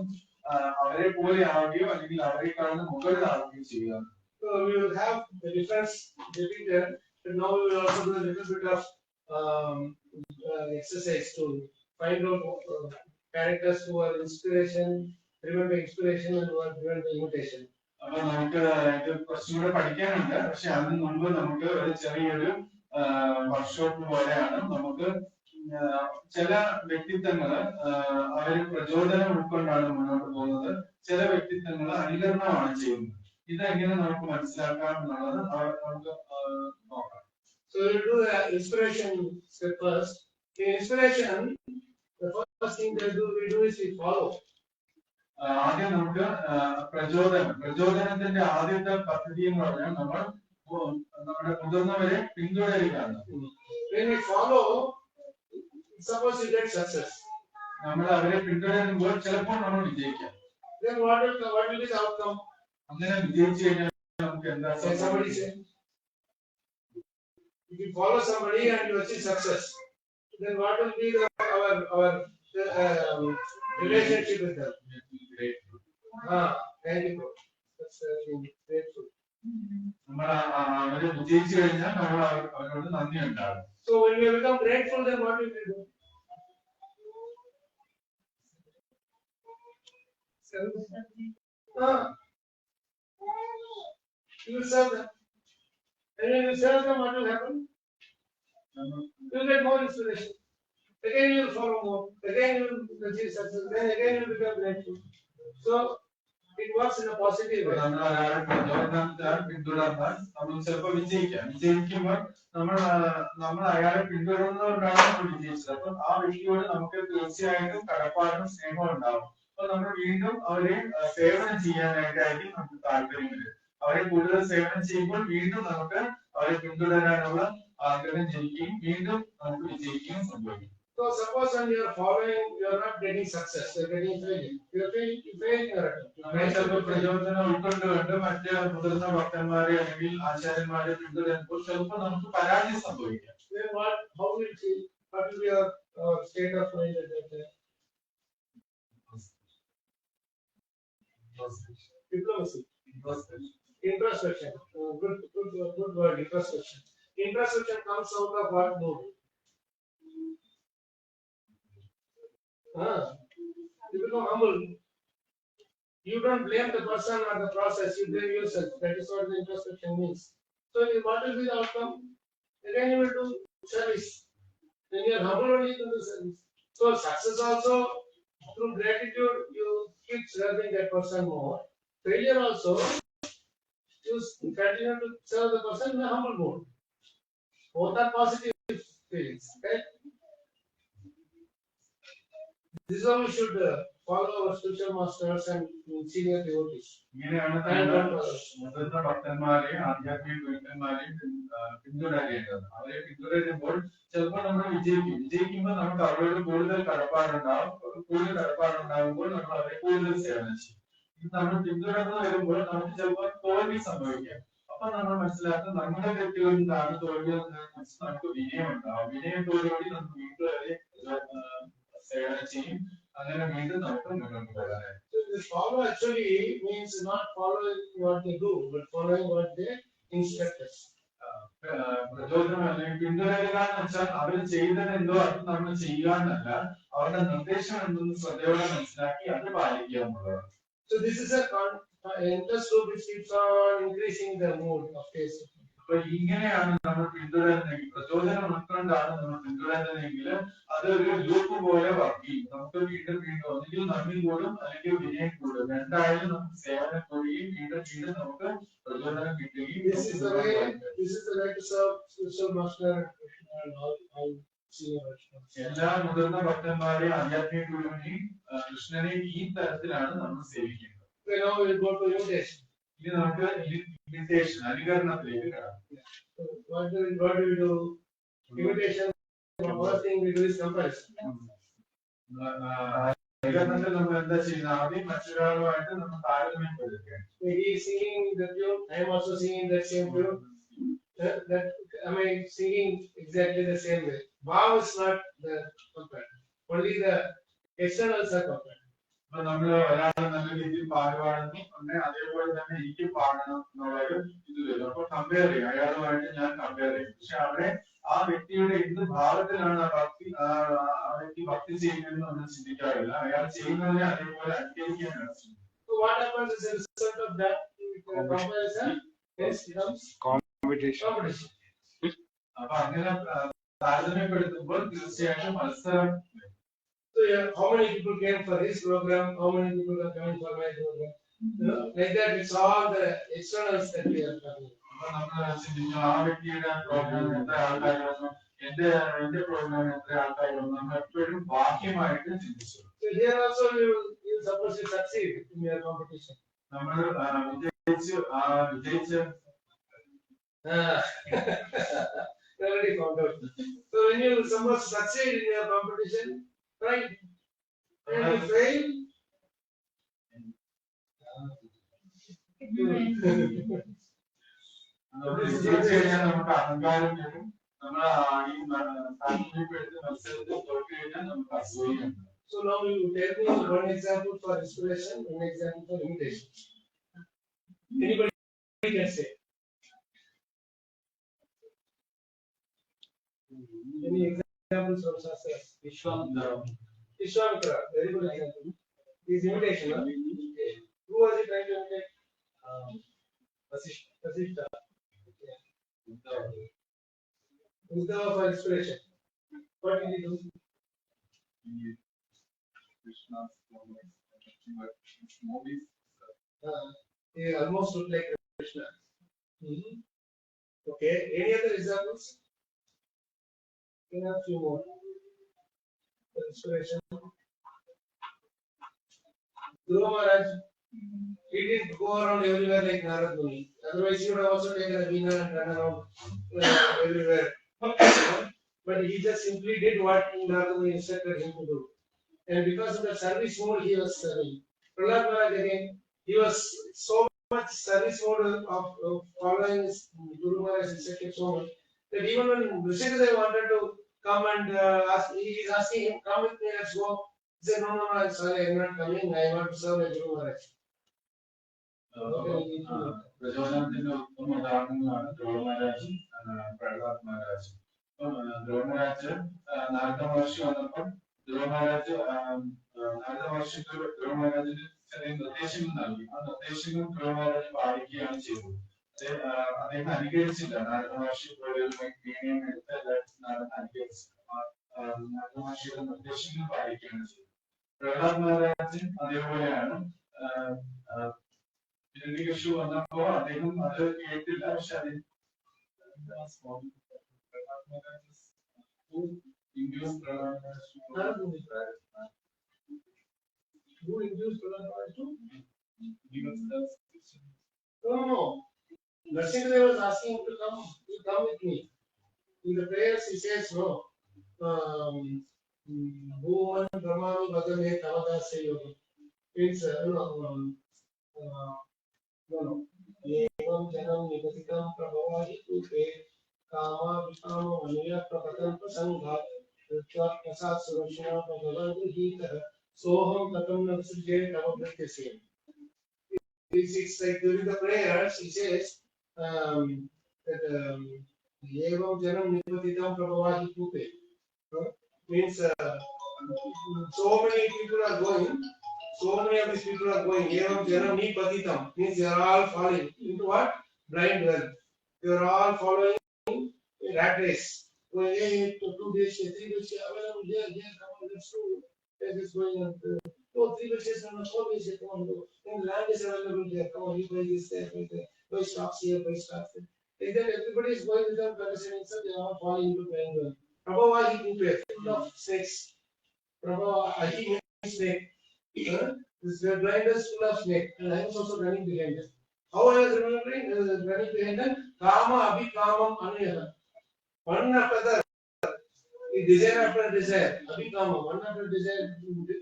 അവരെ പോലെ ആവുകയോ അല്ലെങ്കിൽ അവരെക്കാളും മുകളിലാവുകയോ ചെയ്യുക. So we will have the difference between them, and now we will also do a little bit of exercise to find out characters who are inspiration, driven by inspiration, and who are driven by imitation. അപ്പൊ നമുക്ക് ഇത് കുറച്ചുകൂടെ പഠിക്കാനുണ്ട്. പക്ഷെ അതിന് മുൻപ് നമുക്ക് ഒരു ചെറിയൊരു വർക്ക്ഷോപ്പ് പോലെയാണ്. നമുക്ക് ചില വ്യക്തിത്വങ്ങള് അവര് പ്രചോദനം ഉൾക്കൊണ്ടാണ് മുന്നോട്ട് പോകുന്നത്, ചില വ്യക്തിത്വങ്ങൾ അനുകരണമാണ് ചെയ്യുന്നത്. ഇതെങ്ങനെ നമുക്ക് മനസ്സിലാക്കാം എന്നുള്ളത് നമുക്ക് നോക്കാം. So we will do the inspiration step first. In inspiration, the first thing we do is we follow. ആദ്യം നമുക്ക് പ്രചോദനത്തിന്റെ ആദ്യത്തെ പദ്ധതി എന്ന് പറഞ്ഞാൽ നമ്മൾ നമ്മുടെ മുതിർന്നവരെ പിന്തുടരുകയാണ്. When we follow, suppose you get success. നമ്മൾ അവരെ പിന്തുടരുമ്പോൾ ചിലപ്പോൾ നമ്മൾ വിജയിക്കാം. Then what will be the outcome? അങ്ങനെ വിജയിച്ചു കഴിഞ്ഞാൽ നമുക്ക് എന്താ Somebody say, if you follow somebody and you achieve success, then what will be our relationship with them? Thank you. That's grateful. നമ്മൾ അവരെ വിജയിച്ചു കഴിഞ്ഞാൽ നമ്മൾ അവരോട് നന്ദി ഉണ്ടാകും. So when we become grateful, then what will we do? You will serve them. And when you serve them, what will happen? You will get more inspiration. Again you will follow more. Again you will achieve success. Then again you will become grateful. So it works in a positive way. നമ്മൾ ഒരാളെ പിന്തുടർന്നാൽ നമ്മൾ ചിലപ്പോൾ വിജയിക്കുമ്പോൾ നമ്മൾ അയാളെ പിന്തുടർന്നുകൊണ്ടാണ് നമ്മൾ വിജയിച്ചത്. അപ്പൊ ആ വ്യക്തിയോട് നമുക്ക് തീർച്ചയായിട്ടും കടപ്പാടും സ്നേഹവും ഉണ്ടാവും. അപ്പൊ നമ്മൾ വീണ്ടും അവരെ സേവനം ചെയ്യാനായിട്ടായിരിക്കും നമുക്ക് താല്പര്യമില്ല. അവരെ കൂടുതൽ സേവനം ചെയ്യുമ്പോൾ വീണ്ടും നമുക്ക് അവരെ പിന്തുടരാനുള്ള ആഗ്രഹം ജനിക്കുകയും വീണ്ടും നമുക്ക് വിജയിക്കുകയും സംഭവിക്കും. So suppose when you are following, you are not getting success, you are getting failure. You are failing your attempt. നമ്മൾ ചിലപ്പോൾ പ്രചോദനം ഉൾക്കൊണ്ടുകൊണ്ട് മറ്റ് മുതിർന്ന ഭക്തന്മാരെ അല്ലെങ്കിൽ ആചാര്യന്മാരെ പിന്തുടരുമ്പോൾ ചിലപ്പോൾ നമുക്ക് പരാജയം സംഭവിക്കാം. Then how will you feel? What will be your state of mind at that time? Diplomacy. Introspection. Good word. Introspection. Introspection comes out of what mood? You become humble. You don't blame the person or the process, you blame yourself. That is what the introspection means. So what will be the outcome? Again you will do service. Then you are humble only to do service. So success also, through gratitude, you keep serving that person more. Failure also, you continue to serve the person in a humble mode. Both are positive feelings. Okay? This is how we should follow our spiritual masters and senior devotees. ഇങ്ങനെയാണ് And മുതിർന്ന ഭക്തന്മാരെയും ആധ്യാത്മിക ഗുരുക്കന്മാരെയും പിന്തുടരേണ്ടത്. അവരെ പിന്തുടരുമ്പോൾ ചിലപ്പോൾ നമ്മൾ വിജയിക്കുമ്പോൾ നമുക്ക് അവരോട് കൂടുതൽ കടപ്പാടുണ്ടാകുമ്പോൾ നമ്മൾ അവരെ കൂടുതൽ സേവനം ചെയ്യും. ഇത് നമ്മൾ പിന്തുടർന്ന് വരുമ്പോൾ നമുക്ക് ചിലപ്പോൾ തോൽവി സംഭവിക്കാം. അപ്പൊ നമ്മൾ മനസ്സിലാക്കും നമ്മുടെ തെറ്റുകളിൽ നിന്നാണ് തോൽവി നമുക്ക് വിനയമുണ്ടാവും. വിനയത്തോടുകൂടി നമുക്ക് വീണ്ടും അവരെ സേവനം ചെയ്യും. അങ്ങനെ വീണ്ടും നമുക്ക് മുന്നോട്ട് പോകാനായിട്ട്. Follow actually means not following what they do, but following what they instruct us. പ്രചോദനം അല്ലെങ്കിൽ പിന്തുടരുക എന്ന് വെച്ചാൽ അവർ ചെയ്തത് എന്തോ അത് നമ്മൾ ചെയ്യുക എന്നല്ല, അവരുടെ നിർദ്ദേശം എന്തെന്ന് ശ്രദ്ധയോടെ മനസ്സിലാക്കി അത് പാലിക്കുക എന്നുള്ളതാണ്. So this is a interest group which keeps on increasing the mood of taste. അപ്പൊ ഇങ്ങനെയാണ് നമ്മൾ പിന്തുടരുന്നതെങ്കിൽ, പ്രചോദനം ഉൾക്കൊണ്ടാണ് നമ്മൾ പിന്തുടരുന്നതെങ്കിൽ അതൊരു ലൂപ്പ് പോലെ വർക്ക് ചെയ്യും. നമുക്ക് വീണ്ടും ഒന്നുകിൽ നന്ദി കൂടും അല്ലെങ്കിൽ വിനയം കൂടും. രണ്ടായാലും നമുക്ക് സേവനം കൂടുകയും വീണ്ടും നമുക്ക് പ്രചോദനം കിട്ടുകയും. This is the way to serve spiritual master and all senior Vaishnavas. എല്ലാ മുതിർന്ന ഭക്തന്മാരെയും ആധ്യാത്മിക ഗുരുവിനെയും കൃഷ്ണനെയും ഈ തരത്തിലാണ് നമ്മൾ സേവിക്കുന്നത്. Now we will go to invitation. ഇനി നമുക്ക് ഇൻവിറ്റേഷൻ, അനുകരണത്തിലേക്ക് കടക്കാം. What do we do? Invitation. First thing we do is comparison. അനുകരണത്തിൽ നമ്മൾ എന്താ ചെയ്യുന്നത്? ആദ്യം മറ്റൊരാളുമായിട്ട് നമ്മൾ താരതമ്യപ്പെടുത്തുകയാണ്. He is singing the tune, I am also singing that same tune. That am I singing exactly the same way? Bhav is not the compared. Only the externals are compared. അപ്പൊ നമ്മൾ ഒരാൾ നല്ല രീതിയിൽ പാടുവാണെന്നും അതേപോലെ തന്നെ എനിക്ക് പാടണം എന്നുള്ളൊരു ഇത് വരും. അപ്പൊ കമ്പയർ ചെയ്യും, അയാളുമായിട്ട് ഞാൻ കമ്പയർ ചെയ്യും. പക്ഷെ അവിടെ ആ വ്യക്തിയുടെ എന്ത് ഭാവത്തിലാണ് ആ വ്യക്തി ഭക്തി ചെയ്യുന്നതെന്ന് നമ്മൾ ചിന്തിക്കാറില്ല. അയാൾ ചെയ്യുന്നതിനെ അതേപോലെ അനുകരിക്കാനാണ് ശ്രമിക്കുന്നത്. So what happens is a result of that comparison becomes competition. അപ്പൊ അങ്ങനെ താരതമ്യപ്പെടുത്തുമ്പോൾ തീർച്ചയായിട്ടും മത്സരം. So how many people came for his program? How many people are coming for my program? Like that, it's all the externals that we are talking. അപ്പൊ നമ്മൾ ചിന്തിക്കും ആ വ്യക്തിയുടെ പ്രോഗ്രാം എത്ര ആൾക്കാർ വന്നു, എന്റെ പ്രോഗ്രാം എത്ര ആൾക്കാർ വന്നു. നമ്മൾ എപ്പോഴും ബാഹ്യമായിട്ട് ചിന്തിച്ചു. So here also you suppose you succeed in your competition. നമ്മൾ വിജയിച്ച് already found out. So when you suppose succeed in your competition, right? And you fail. വിജയിച്ചു കഴിഞ്ഞാൽ നമുക്ക് അഹങ്കാരം വരും. നമ്മൾ ഈ താല്പര്യപ്പെടുത്തി മത്സരത്തിൽ തോറ്റു കഴിഞ്ഞാൽ നമുക്ക് അസൂയുണ്ട്. So now you tell me one example for inspiration, one example for imitation. Anybody can say. Any examples from Shastra? Vishwamitra, very good example. His imitation. Huh? Who was he trying to imitate? Vasishtha. Uddhava for inspiration. What did he do? He almost looked like Krishna. Okay. Any other examples? A few more. Inspiration. Dhruva Maharaj, he didn't go around everywhere like Narad Muni. Otherwise, he would have also taken a veena and run around everywhere. But he just simply did what Narad Muni instructed him to do. And because of the service mode he was serving. Prahlad Maharaj again, he was so much service mode of following Guru Maharaj's instruction so much that even when Rishikesh wanted to come and he is asking him, come with me, let's go. He said, no, I'm sorry, I'm not coming, I want to serve Guru Maharaj. പ്രചോദനത്തിന്റെ ഉത്തമ ഉദാഹരണങ്ങളാണ് ധ്രുവ മഹാരാജും പ്രഹ്ലാദ് മഹാരാജും. ധ്രുവ മഹാരാജ് നാരദ മഹർഷി വന്നപ്പോൾ ധ്രുവ മഹാരാജ് അടുത്ത വർഷത്തിൽ ധ്രുവ മഹാരാജിന് ചെറിയ നിർദ്ദേശങ്ങൾ നൽകി. ആ നിർദ്ദേശങ്ങൾ ധ്രുവ മഹാരാജ് പാലിക്കുകയാണ് ചെയ്തത്. അദ്ദേഹം അനുകരിച്ചില്ല. നാരദ മഹർഷി പോലെയുള്ള വീണിയം എടുത്ത് എല്ലാവരും അനുകരിച്ചില്ല. നാരദ മഹർഷിയുടെ നിർദ്ദേശങ്ങൾ പാലിക്കുകയാണ് ചെയ്തത്. പ്രഹ്ലാദ് മഹാരാജൻ അതേപോലെയാണ്. ഹിരണ്യകശിപു വന്നപ്പോ അദ്ദേഹം അത് കേട്ടില്ല. പക്ഷെ അദ്ദേഹം induced Prabhupada who induced Prabhupada to give us the No. Narasimha was asking to come with me. In the prayers he says no. Bhuvan Brahmanu Bhagame Tavadasya Yoga. It's no. Evam Janam Nipatitam Prabhavahi Tupe Kama Vishama Manuya Prakatam Prasangha Rutva Prasad Surashina Bhagavan Hita Soham Katam Naksuje Tavadasya. It's like during the prayers he says that Evam Janam Nipatitam Prabhavahi Tupe means so many people are going. So many of these people are going. Evam Janam Nipatitam means they are all falling into what? Blind well. They are all following a rat race. Going, hey, 2 days, 3 days, available there, come on, let's do. They're just going on. 3 days, 4 days, come on, go. And land is available there. Come on, you buy this there, buy stocks here, buy stocks there. Like that, everybody is going without understanding, so they are all falling into blind well. Prabhupada, he full of snakes. Prabhupada, he means snake. This blind is full of snake, and I was also running behind them. How I was running behind them? Kama, Abhikamam, Anyaha. One after the desire after desire, Abhikamam, one after desire,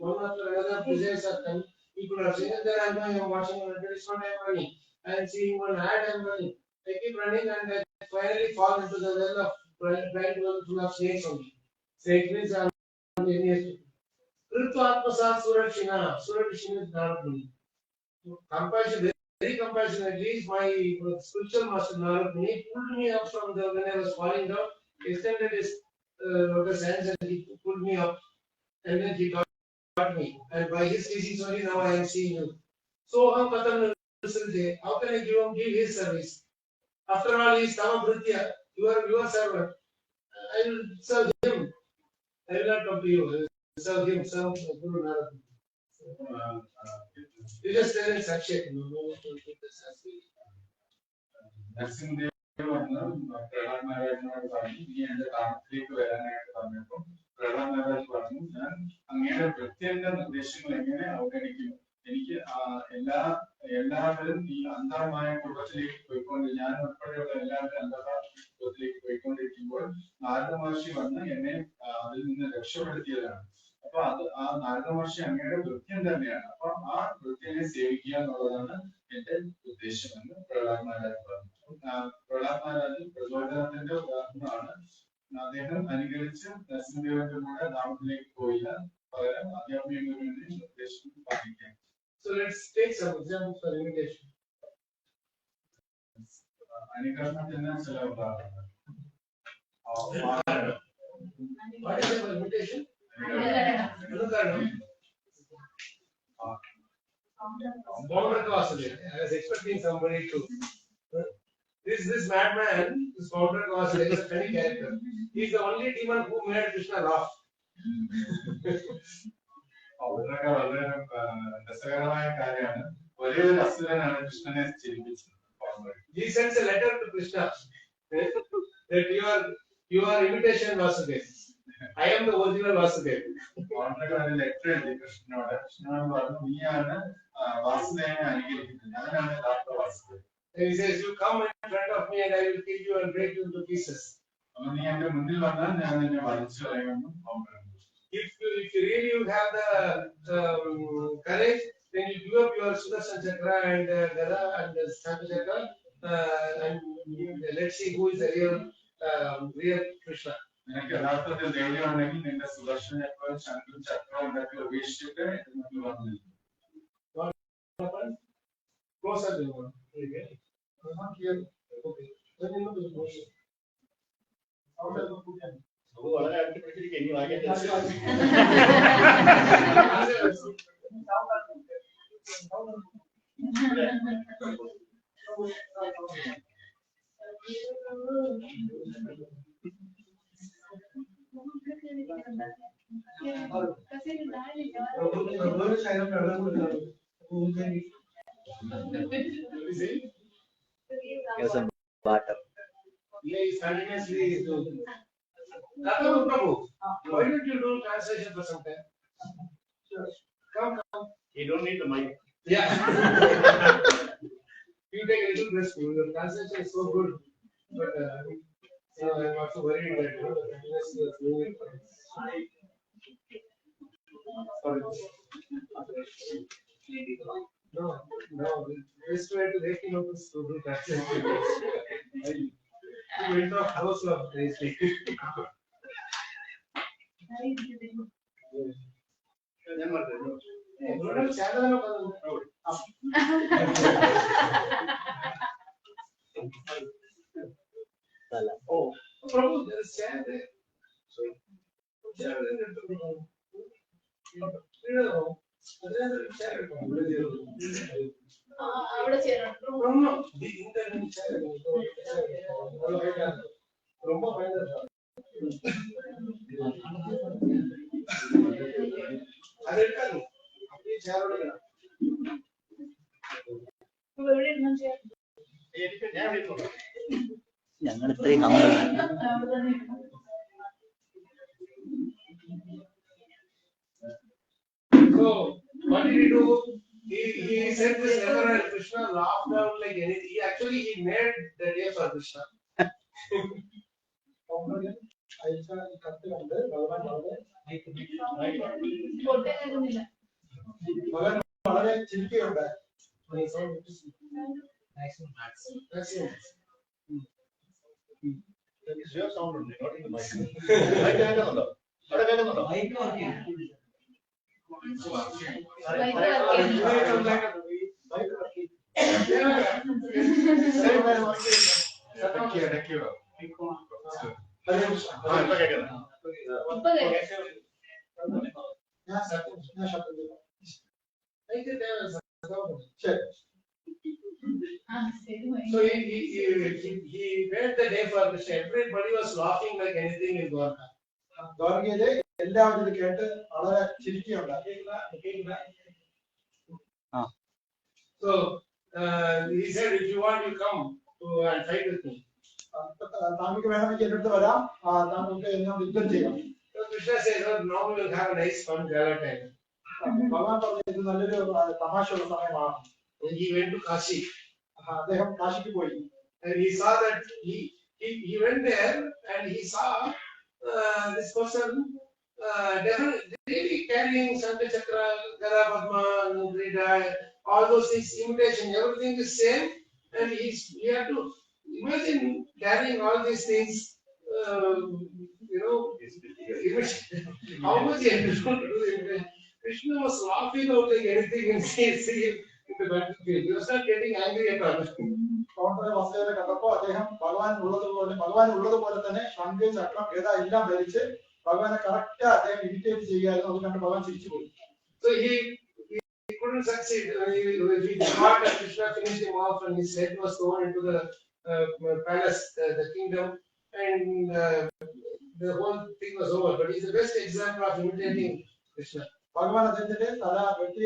one after another desires are coming. People are saying that I'm going, I'm watching an advertisement, I'm running. I'm seeing one ad, I'm running. I keep running and I finally fall into the well of blind well full of snakes only. Snake means I'm Prithvatmasat Surakshina. Surakshina is Narad-Muni. Compassion, very compassionately, my spiritual master Narad-Muni pulled me up from the when I was falling down, extended his lotus hands and he pulled me up, and then he got me. And by his teachings only now I am seeing you. So how can I give his service? After all, he is Tamabhritya, you are your servant. I will serve him. I will not come to you. I will serve him, serve Guru Narad. You just tell in Sakshit, no one to take this as we. നരസിംഹദേവ് വന്ന് പ്രഹ്ലാദ് മഹാരാജിനോട് പറഞ്ഞു, നീ എന്റെ താമസത്തിലേക്ക് വരാനായിട്ട് പറഞ്ഞപ്പോൾ പ്രഹ്ലാദ് മഹാരാജ് പറഞ്ഞു, ഞാൻ അങ്ങയുടെ വൃത്യന്റെ നിർദ്ദേശങ്ങൾ എങ്ങനെ അവഗണിക്കുന്നു? എനിക്ക് എല്ലാവരും ഈ അന്ധമായ കുടുംബത്തിലേക്ക് പോയിക്കൊണ്ടിരിക്കും, ഞാൻ ഉൾപ്പെടെയുള്ള എല്ലാവരും അന്ധമായ കുടുംബത്തിലേക്ക് പോയിക്കൊണ്ടിരിക്കുമ്പോൾ നാരദ മഹർഷി വന്ന് എന്നെ അതിൽ നിന്ന് രക്ഷപ്പെടുത്തിയതാണ്. അപ്പൊ ആ നാരദ മഹർഷി അങ്ങയുടെ വൃത്യം തന്നെയാണ്. അപ്പൊ ആ വൃത്യനെ സേവിക്കുക എന്നുള്ളതാണ് എന്റെ ഉദ്ദേശമെന്ന് പ്രഹ്ലാദ് മഹാരാജ് പറഞ്ഞു. പ്രഹ്ലാദ് മഹാരാജ് പ്രചോദനത്തിന്റെ ഉദാഹരണമാണ്. അദ്ദേഹം അനുകരിച്ച് നരസിംഹദേവന്റെ കൂടെ നാമത്തിലേക്ക് പോയില്ല, പകരം അധ്യാത്മിക ഗുരുവിന്റെ നിർദ്ദേശം പാലിക്കാൻ. So let's take some examples for imitation. അനുകരണത്തിന് ചില ഉദാഹരണങ്ങൾ. What is the imitation? Founder Kausali. I was expecting somebody to. This madman, this founder Kausali, is a funny character. He is the only demon who made Krishna laugh. അവരുടെ വളരെ രസകരമായ കാര്യമാണ്. ഒരേ ഒരു അസുരനാണ് കൃഷ്ണനെ ചിരിപ്പിച്ചത്. He sends a letter to Krishna that you are imitation Vasudeva. I am the original Vasudeva. അവരുടെ ഒരു letter എഴുതി കൃഷ്ണനോട്. കൃഷ്ണനോട് പറഞ്ഞു, നീയാണ് വാസുദേവനെ അനുകരിക്കുന്നത്, ഞാനാണ് യഥാർത്ഥ Vasudevan. And he says, you come in front of me and I will kill you and break you into pieces. അപ്പൊ നീ എന്റെ മുന്നിൽ വന്നാൽ ഞാൻ നിന്നെ വലിച്ചു കളയുമെന്നും പറഞ്ഞു. If you really would have the courage, then you give up your Sudarshan Chakra and Gada and Sthapa Chakra, and let's see who is the real Krishna. നിനക്ക് യഥാർത്ഥത്തിൽ ധൈര്യം ഉണ്ടെങ്കിൽ നിന്റെ സുദർശന ചക്രവും ശംഖും ചക്രവും ഉണ്ടാക്കി ഉപേക്ഷിച്ചിട്ട് എന്റെ മുന്നിൽ വന്നിരിക്കും. Close up the one. Not here. Okay. Then you know the motion. Out of the put in. അത് വളരെ അടുത്ത് പിടിച്ചിരിക്കും ഇനി വായിക്കാൻ Give some water. Yeah, he continuously is doing. Prabhu, why don't you do translation for some time? Come. You don't need the mic. Yeah. You take a little rest. Your translation is so good. But so I'm also worried that the continuously is doing it. Sorry. No. The best way to make him up is to do translation. You went off house of nicely. Oh, Prabhu, there is chair there. Chair അവിടെ ചേരണം ரொம்ப அது இருக்காது அப்படியே சேரோட എവിടെ ഇരുന്നു ചേർ ഞങ്ങൾ ഇത്രയും humble. So what did he do? He said this never and Krishna laughed out like anything. He made the day for Krishna. പൊട്ടേക്കുന്നില്ല വളരെ ചിരിക്കുകയുണ്ട്. Your sound only, not in the mic. Mic കേൾക്കുന്നുണ്ടോ? അവിടെ കേൾക്കുന്നുണ്ടോ? ഇപ്പൊ കേൾക്കുന്നു. So he made the day for Krishna. Everybody was laughing like anything in Dwarka. ദ്വാരകയിലെ എല്ലാവരും ഇത് കേട്ട് വളരെ ചിരിക്കുകയുണ്ടായി. So he said, if you want, you come and fight with me. താങ്കൾക്ക് വേണമെങ്കിൽ എന്റെ അടുത്ത് വരാം, താങ്കൾക്ക് എന്നോട് യുദ്ധം ചെയ്യാം. So Krishna says, oh, now we will have a nice fun gala time. ഭഗവാൻ പറഞ്ഞു ഇത് നല്ലൊരു തമാശയുള്ള സമയമാണ്. He went to Kashi. അദ്ദേഹം കാശിക്ക് പോയി. And he saw that he went there and he saw this person definitely really carrying Kālacakra, Gada Padma, Grida, all those things, imitation, everything is same. And he had to imagine carrying all these things, how much he had to do it. Krishna was laughing out like anything and seeing in the battlefield. He was not getting angry at all. വസ്തുവിനെ കണ്ടപ്പോ അദ്ദേഹം ഭഗവാൻ ഉള്ളതുപോലെ തന്നെ ശംഖ് ചക്രം ഗദ എല്ലാം ധരിച്ച് ഭഗവാനെ കറക്റ്റ് അദ്ദേഹം ഇമിറ്റേറ്റ് ചെയ്യുകയായിരുന്നു. അത് കണ്ട് ഭഗവാൻ ചിരിച്ചുപോയി. So he couldn't succeed. He thought that Krishna finished him off and his head was thrown into the palace, the kingdom, and the whole thing was over. But he's the best example of imitating Krishna. ഭഗവാൻ അദ്ദേഹത്തിന്റെ തല വെട്ടി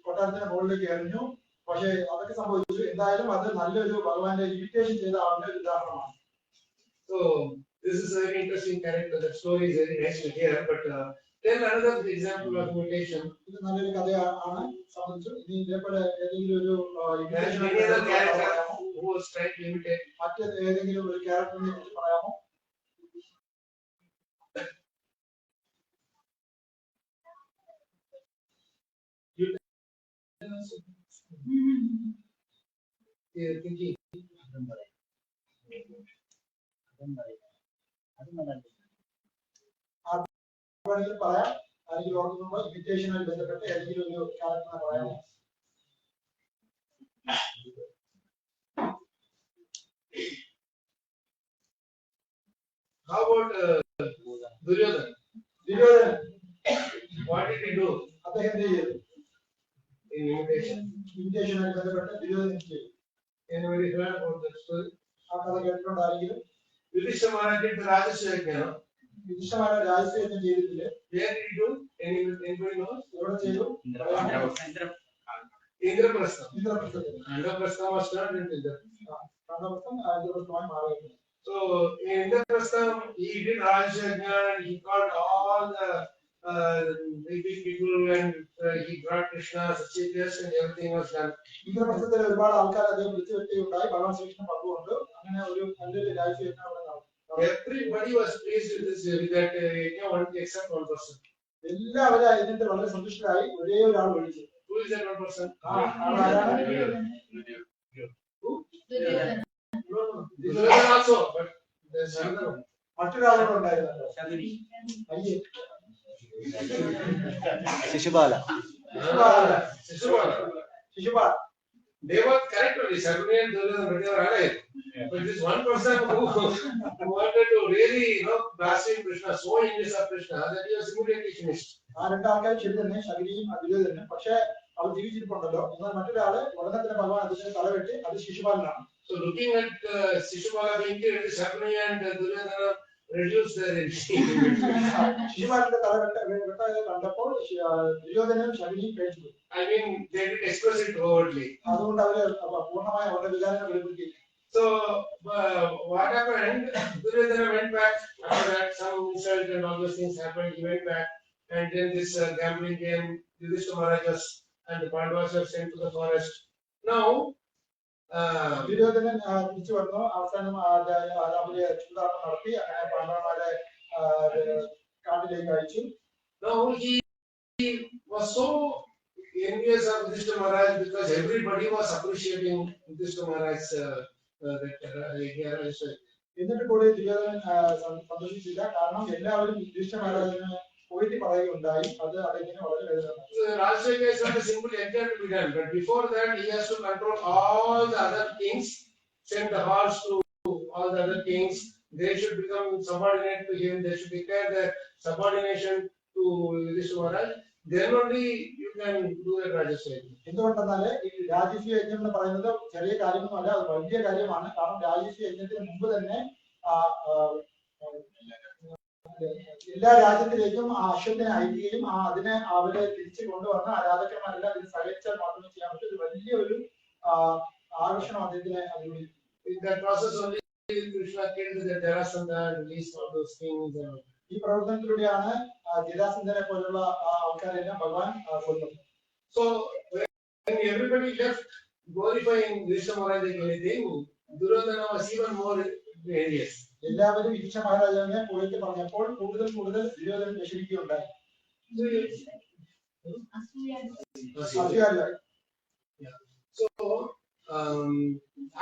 കൊട്ടാരത്തിന്റെ മുകളിലേക്ക് എറിഞ്ഞു. പക്ഷെ അതൊക്കെ സംഭവിച്ചു. എന്തായാലും അത് നല്ലൊരു ഭഗവാന്റെ ഇമിറ്റേഷൻ ചെയ്ത ആളുടെ ഒരു ഉദാഹരണമാണ്. So this is a very interesting character. That story is very nice to hear. But then another example of imitation. ഇത് നല്ലൊരു കഥയാണ് സംബന്ധിച്ചു. ഇനി ഇതേപോലെ ഏതെങ്കിലും ഒരു Any other character who was trying to imitate. മറ്റ് ഏതെങ്കിലും ഒരു ക്യാരക്ടറിനെ കുറിച്ച് പറയാമോ? Thinking. പറയാം. അല്ലെങ്കിൽ ഓർക്കുമ്പോൾ ഇമിറ്റേഷനുമായി ബന്ധപ്പെട്ട് ഏതെങ്കിലും ഒരു ക്യാരക്ടറിനെ പറയാമോ? How about Duryodhana. Duryodhanan What did he do അദ്ദേഹം എന്ത് ചെയ്തു? in invitation? ഇൻവിറ്റേഷനുമായി ബന്ധപ്പെട്ട് ദുര്യോധനൻ ചെയ്തു. Anybody heard about that story? ആ കഥ കേട്ടിട്ടുണ്ടായെങ്കിലും Yudhishthira Maharaj did the Rajaswayagya. വിശിഷ്ടമായ രാജസേവനം ചെയ്തിട്ടില്ല. Where did he do? Anybody knows? എവിടെ ചെയ്തു? Indraprastha. Indraprastha was turned into Indraprastha. കണ്ടപ്രസ്ഥമായി മാറിയിരുന്നു. So in Indraprastha, he did Rajaswayagya and he called all the big people and he brought Krishna, Sachidas and everything was done. ഇന്ദ്രപ്രസ്ഥത്തിലെ ഒരുപാട് ആൾക്കാർ അദ്ദേഹം വിളിച്ചു വരുത്തിയുണ്ടായി. ഭഗവാൻ ശ്രീകൃഷ്ണൻ പങ്കുകൊണ്ട് അങ്ങനെ ഒരു നല്ലൊരു രാജസേവനം അവിടെ നടന്നു. Everybody was pleased with this, with that except one person. എല്ലാവരും അതിന്റെ വളരെ സന്തുഷ്ടരായി. ഒരേ ഒരാൾ ഒഴിച്ചു. Who is that one person? Duryodhana also, but there's another one. മറ്റൊരാളോട് ഉണ്ടായിരുന്നല്ലോ. അയ്യേ, Shishupala. Shishupal. They were correct only, Sarvani and Duryodhana, but they were alive. But this one person who wanted to really, blaspheme Krishna, so envious of Krishna, that he was immediately finished. ആ രണ്ടാൾക്കാരും ശരി തന്നെ, ശബരിയും ദുര്യോധനും. പക്ഷെ അവർ ജീവിച്ചിരിപ്പുണ്ടല്ലോ. എന്നാൽ മറ്റൊരാള് ഉടനെ തന്നെ ഭഗവാൻ അദ്ദേഹത്തിന് തലവെട്ടി. അത് ശിശുപാലനാണ്. So looking at Shishupala being killed, Sarvani and Duryodhana reduced their regime. ശിശുപാലന്റെ തലവെട്ടായത് കണ്ടപ്പോൾ ദുര്യോധനും ശബരിയും പേടിച്ചു. I mean, they did express it overtly. അതുകൊണ്ട് അവര് പൂർണ്ണമായ അവരുടെ വികാരങ്ങൾ വെളിപ്പെടുത്തി. So what happened? Duryodhana went back after that. Some insult and all those things happened. He went back, and then this gambling game. Yudhishthira Maharaj and the Pandavas were sent to the forest. Now, Duryodhanan തിരിച്ചു വന്നു. അവസാനം അവര് ചൂതാട്ടം നടത്തി. അങ്ങനെ പാണ്ഡവന്മാരെ കാട്ടിലേക്ക് അയച്ചു. now he was so envious of Yudhishthira Maharaj because everybody was appreciating Yudhishthira Maharaj's എന്നിട്ട് കൂടി ദുര്യോധനൻ സന്തോഷിച്ചില്ല. കാരണം എല്ലാവരും യുധിഷ്ഠിര മഹാരാജന് പോയിട്ട് പറയുകയുണ്ടായി. അത് അദ്ദേഹത്തിന് വളരെ വേദന. Rajaswayagya is not a simple yajna to be done, but before that he has to control all the other kings, send the horse to all the other kings. They should become subordinate to him. They should declare their subordination to Yudhishthira Maharaj. Then only you can do a Rajaswayagya. എന്തുകൊണ്ടെന്നാല് ഈ രാജസ്വ യജ്ഞം എന്ന് പറയുന്നത് ചെറിയ കാര്യമൊന്നുമല്ല, അത് വലിയ കാര്യമാണ്. കാരണം രാജസ്വ യജ്ഞത്തിന് മുമ്പ് തന്നെ എല്ലാ രാജ്യത്തിലേക്കും ആ അശ്വത്തിനെ അയക്കുകയും അതിനെ അവരെ തിരിച്ചു കൊണ്ടുവന്ന് ആ രാജാക്കന്മാരെല്ലാം ഇതിന് സഹകരിച്ചാൽ മാത്രമേ ചെയ്യാൻ പറ്റൂ. ഇത് വലിയൊരു ആകർഷണം അദ്ദേഹത്തിന് അതിലൂടെ. In that process only Krishna killed the Jarasandha and released all those kings. ഈ പ്രവർത്തനത്തിലൂടെയാണ് ജരാസന്ധനെ പോലുള്ള ആൾക്കാരെല്ലാം ഭഗവാൻ കൊല്ലുന്നത്. So when everybody left glorifying Yudhishthira Maharaj like anything, Duryodhana was even more envious. എല്ലാവരും യുധിഷ്ഠിര മഹാരാജാവിനെ പോയിട്ട് പറഞ്ഞപ്പോൾ കൂടുതൽ Duryodhanan വിഷമിക്കുകയുണ്ടായി. അസൂയാലുമായി. So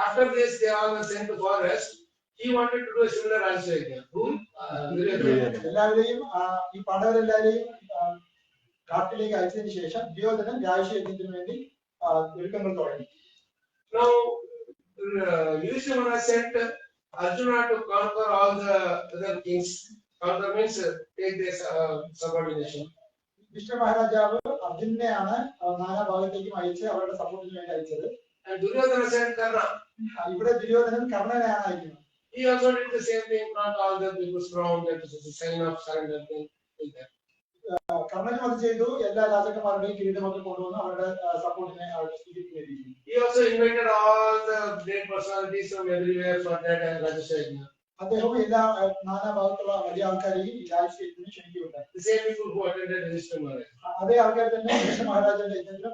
after this they all were sent to forest. He wanted to do a similar Rajaswayagya. എല്ലാവരെയും ഈ പാണ്ഡവരെല്ലാവരെയും കാട്ടിലേക്ക് അയച്ചതിന് ശേഷം ദുര്യോധനൻ രാജസ്വയജ്ഞത്തിന് വേണ്ടി ഒരുക്കങ്ങൾ തുടങ്ങി. Now Yudhishthira Maharaj sent Arjuna to conquer all the other kings. Conquer means take this subordination. Yudhishthira മഹാരാജാവ് അർജുനനെയാണ് നാനാഭാഗത്തേക്കും അയച്ച് അവരുടെ സപ്പോർട്ടിന് വേണ്ടി അയച്ചത്. And Duryodhana sent Karna. ഇവിടെ ദുര്യോധനൻ കർണനെയാണ് അയക്കുന്നത്. He also did the same thing. Not all the people strong. That is a sign of surrender. Like that. കർണനും അത് ചെയ്തു. എല്ലാ രാജാക്കന്മാരുടെയും കിരീടമൊക്കെ കൊണ്ടുവന്ന് അവരുടെ സപ്പോർട്ടിനെ സ്വീകരിക്കുകയും. He also invited all the great personalities from everywhere for that Rajaswayagya. അദ്ദേഹം എല്ലാ നാനാഭാഗത്തുള്ള വലിയ ആൾക്കാരെയും ഈ രാജസ്വയജ്ഞത്തിന് ക്ഷണിക്കുകയുണ്ടായി. The same people who attended Yudhishthira Maharaj. അതേ ആൾക്കാർ തന്നെ Yudhishthira മഹാരാജന്റെ യജ്ഞത്തിലും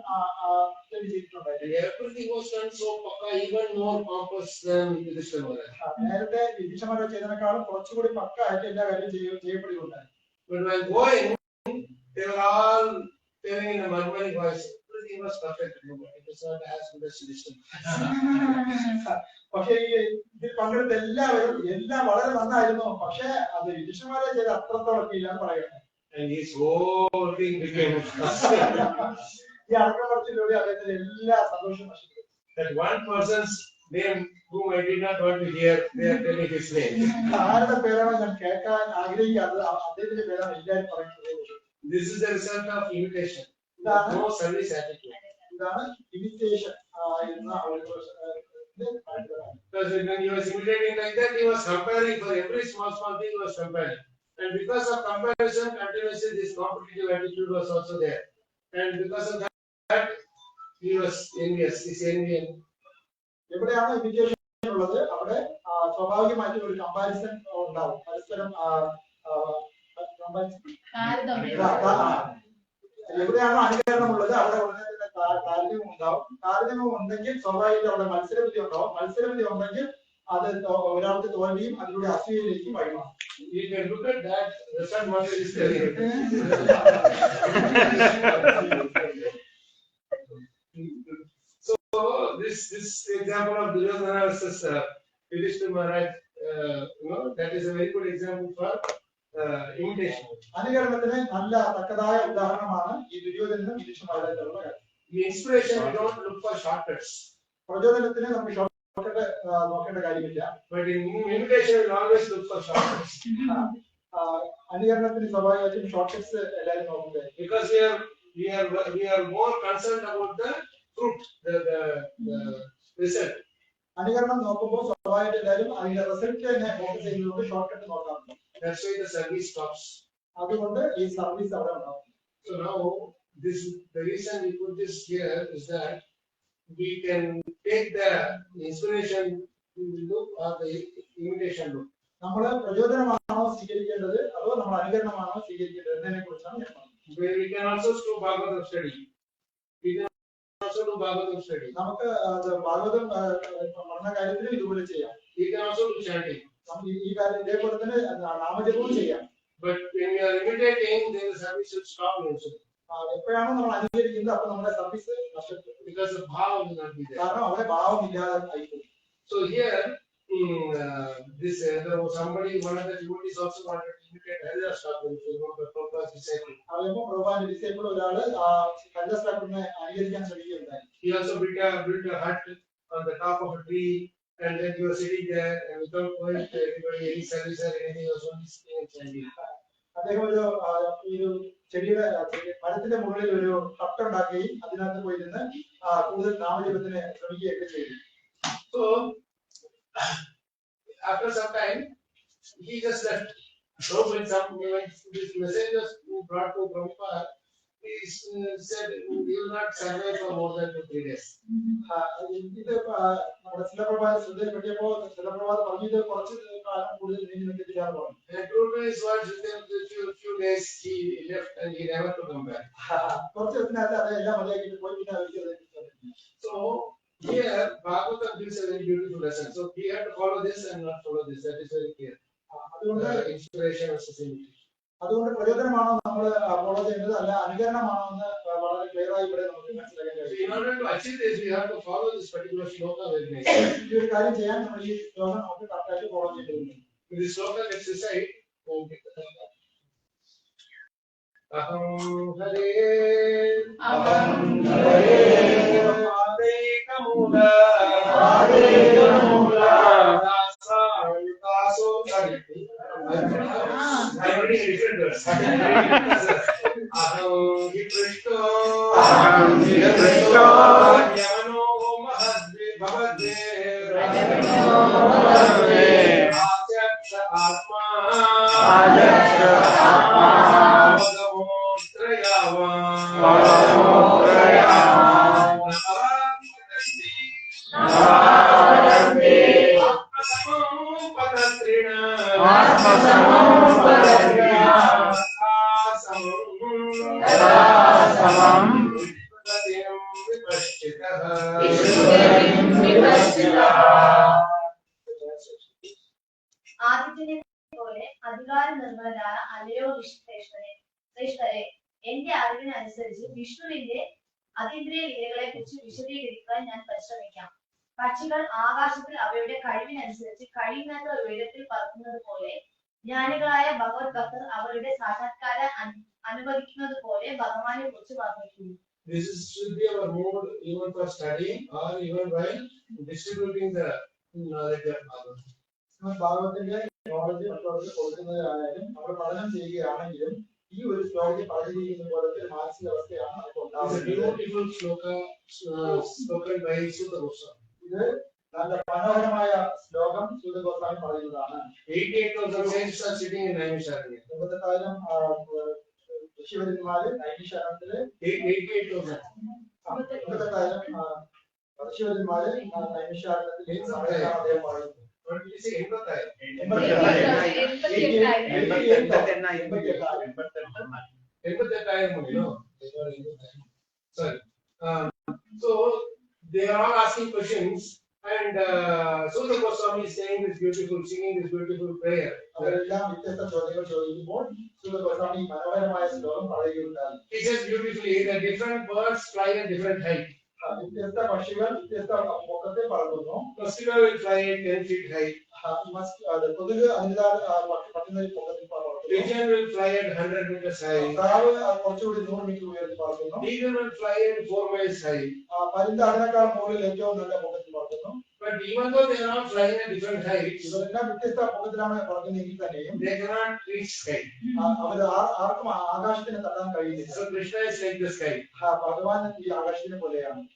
ചെയ്തിട്ടുണ്ടായി. Everything was done so pakka, even more pompous than Yudhishthira Maharaj. നേരത്തെ യുധിഷ്ഠിര മഹാരാജ് ചെയ്തതിനേക്കാളും കുറച്ചുകൂടി പക്ക ആയിട്ട് എല്ലാ കാര്യവും ചെയ്യപ്പെടുകയുണ്ടായി. But while going, they were all telling in a murmuring voice, everything was perfect. It was not as good as Yudhishthira. പക്ഷേ ഈ ഇതിൽ പങ്കെടുത്ത എല്ലാവരും എല്ലാം വളരെ നന്നായിരുന്നു. പക്ഷെ അത് യുധിഷ്ഠിര മഹാരാജ് ചെയ്ത് അത്രത്തോളം ഇല്ലാന്ന് പറയുന്നത്. And his whole thing became ഈ അടക്കമർത്തിലൂടെ അദ്ദേഹത്തിന് എല്ലാ സന്തോഷവും നഷ്ടപ്പെട്ടു. that one person's name whom I did not want to hear, they are telling his name. ആരുടെ പേരാണോ ഞാൻ കേൾക്കാൻ ആഗ്രഹിക്കാത്തത് അദ്ദേഹത്തിന്റെ പേരാണ് എല്ലാവരും പറയുന്നത്. This is the result of imitation. No service attitude. ഇതാണ് imitation എന്ന ഒരു Because when he was imitating like that, he was comparing for every small thing. He was comparing, and because of comparison, continuously this competitive attitude was also there, and because of that, he was envious. He's envying. എവിടെയാണ് imitation ഉള്ളത് അവിടെ സ്വാഭാവികമായിട്ട് ഒരു comparison ഉണ്ടാവും. പരസ്പരം എവിടെയാണോ അനുകരണം ഉള്ളത് അവിടെ ഉടനെ തന്നെ താരതമ്യം ഉണ്ടാവും. താരതമ്യം ഉണ്ടെങ്കിൽ സ്വാഭാവികമായിട്ട് അവിടെ മത്സരബുദ്ധി ഉണ്ടാവും. മത്സരബുദ്ധി ഉണ്ടെങ്കിൽ അത് ഒരാൾക്ക് തോൽവിയും അതിലൂടെ അസൂയയിലേക്ക് വഴിമാറും. You can look at that. The son what is telling. So this example of Duryodhana versus Yudhishthira Maharaj, that is a very good example for imitation. അനുകരണത്തിന് നല്ല തക്കതായ ഉദാഹരണമാണ് ഈ ദുര്യോധനനും യുധിഷ്ഠിരനുമുള്ള കാര്യം. In inspiration, we don't look for shortcuts. പ്രചോദനത്തിന് നമുക്ക് shortcut നോക്കേണ്ട കാര്യമില്ല. But in imitation, we always look for shortcuts. അനുകരണത്തിന് സ്വാഭാവികമായിട്ടും shortcuts എല്ലാവരും നോക്കുന്നത്. Because we are more concerned about the fruit, the result. അനുകരണം നോക്കുമ്പോൾ സ്വാഭാവികമായിട്ട് എല്ലാവരും അതിന്റെ റിസൾട്ട് തന്നെ ഫോക്കസ് ചെയ്യുന്നതുകൊണ്ട് ഷോർട്ട്കട്ട് നോക്കാറുണ്ട്. That's why the service stops. അതുകൊണ്ട് ഈ സർവീസ് അവിടെ ഉണ്ടാവും. So now the reason we put this here is that we can take the inspiration look or the imitation look. നമ്മൾ പ്രചോദനമാണോ സ്വീകരിക്കേണ്ടത് അതോ നമ്മൾ അനുകരണമാണോ സ്വീകരിക്കേണ്ടത് എന്നതിനെ കുറിച്ചാണ് ഞാൻ പറഞ്ഞത്. We can also do Bhagavatam study. We can also do Bhagavatam study. നമുക്ക് ഭാഗവതം പഠന കാര്യത്തിൽ ഇതുപോലെ ചെയ്യാം. We can also do chanting. നമുക്ക് ഈ കാര്യം ഇതേപോലെ തന്നെ നാമജപവും ചെയ്യാം. But when we are imitating, then the service will stop also. എപ്പോഴാണ് നമ്മൾ അനുകരിക്കുന്നത് അപ്പോൾ നമ്മുടെ സർവീസ് നഷ്ടപ്പെടും. Because the bhava will not be there. കാരണം അവിടെ ഭാവം ഇല്ലാതെ ആയിപ്പോയി. So here, somebody, one of the devotees also wanted to imitate Haridas Thakur, if you know the Prabhupada's disciple. പ്രഭുപാദിന്റെ ഡിസൈപ്പിൾ ഒരാള് ഹരിദാസ് ഠാക്കൂറിനെ അനുകരിക്കാൻ ശ്രമിക്കുകയുണ്ടായി. He also built a hut on the top of a tree, and then he was sitting there, and without going to anybody, any service or anything, he was only sitting and chanting. അദ്ദേഹം ഒരു ചെടിയുടെ മരത്തിന്റെ മുകളിൽ ഒരു തട്ടുണ്ടാക്കുകയും അതിനകത്ത് പോയിരുന്ന് കൂടുതൽ നാമജപത്തിന് ശ്രമിക്കുകയൊക്കെ ചെയ്തു. So after some time, he just left. So when this message was brought to Prabhupada, he said, "You will not survive for more than 2-3 days." ഇത് നമ്മുടെ ശിലപ്രഭാത ശ്രദ്ധയിൽപ്പെട്ടിയപ്പോൾ ശിലപ്രഭാത പറഞ്ഞത് കുറച്ച് കാലം കൂടുതൽ നീണ്ടു നിൽക്കില്ലാന്ന് പറഞ്ഞു. And true to his words, within few days he left and he never to come back. കുറച്ച് ദിവസത്തിനകത്ത് അത് എല്ലാം മതിയാക്കിയിട്ട് പോയി പിന്നെ So here Bhagavatam gives a very beautiful lesson. So we have to follow this and not follow this. That is very clear. അതുകൊണ്ട് Inspiration versus imitation. അതുകൊണ്ട് പ്രചോദനമാണോ നമ്മൾ follow ചെയ്യുന്നത് അല്ല അനുകരണമാണോ എന്ന് വളരെ ക്ലിയർ ആയി ഇവിടെ നമുക്ക് മനസ്സിലാക്കാൻ കഴിയും. In order to achieve this, we have to follow this particular shloka very nice. ഈ ഒരു കാര്യം ചെയ്യാൻ നമ്മൾ ഈ ശ്ലോകം നമുക്ക് കറക്റ്റായിട്ട് ഫോളോ ചെയ്യേണ്ടതുണ്ട്. This shloka, let's recite. Aham Hare Kamula Rasa Yukaso Sariti. I already different verse. Aham Hikrishto Yamano Mahadve Bhavadve Ajaksha Atma ആദിത്യനെ പോലെ അധികാര നിർമ്മലരായ അല്ലയോ ശ്രേഷ്ഠരെ, എന്റെ അറിവിനനുസരിച്ച് വിഷ്ണുവിന്റെ അതീന്ദ്രിയ ലീലകളെ കുറിച്ച് വിശദീകരിക്കാൻ ഞാൻ പരിശ്രമിക്കാം. പക്ഷികൾ ആകാശത്തിൽ അവയുടെ കഴിവിനനുസരിച്ച് കഴിയുന്നത്ര ഉയരത്തിൽ പറക്കുന്നത് പോലെ ജ്ഞാനികളായ ഭഗവത് ഭക്തർ അവരുടെ സാക്ഷാത്കാരം അനുഭവിക്കുന്നത് പോലെ ഭഗവാനെ കുറിച്ച് വർണ്ണിക്കുന്നു. This should be our mode even for studying or even while distributing the knowledge of Bhagavatam. ഭാഗവത്തിന്റെ നോളജ് മറ്റുള്ളവർക്ക് കൊടുക്കുന്നതിനായാലും നമ്മൾ പഠനം ചെയ്യുകയാണെങ്കിലും ഈ ഒരു ശ്ലോകത്തിൽ പറഞ്ഞിരിക്കുന്ന പോലത്തെ ഒരു മാനസികാവസ്ഥയാണ് നമുക്ക് ഉണ്ടാവുന്നത്. ഇത് നല്ല മനോഹരമായ ശ്ലോകം സൂത ഗോസ്വാമി പറയുന്നതാണ്. 88,000 ഋഷിവര്യന്മാര് നൈമിഷാരണത്തില് 88,000 ഋഷിവര്യന്മാര് നൈമിഷാരണത്തിൽ അദ്ദേഹം പറയുന്നു. So they are all asking questions, and Srila Goswami is saying this beautiful, singing this beautiful prayer. He says beautifully that different birds fly at different height. Mosquito will fly at 10 feet height. Pigeon will fly at 100 meters high. Eagle will fly at 4 miles high. But even though they are not flying at different heights, they cannot reach sky. So Krishna is like the sky.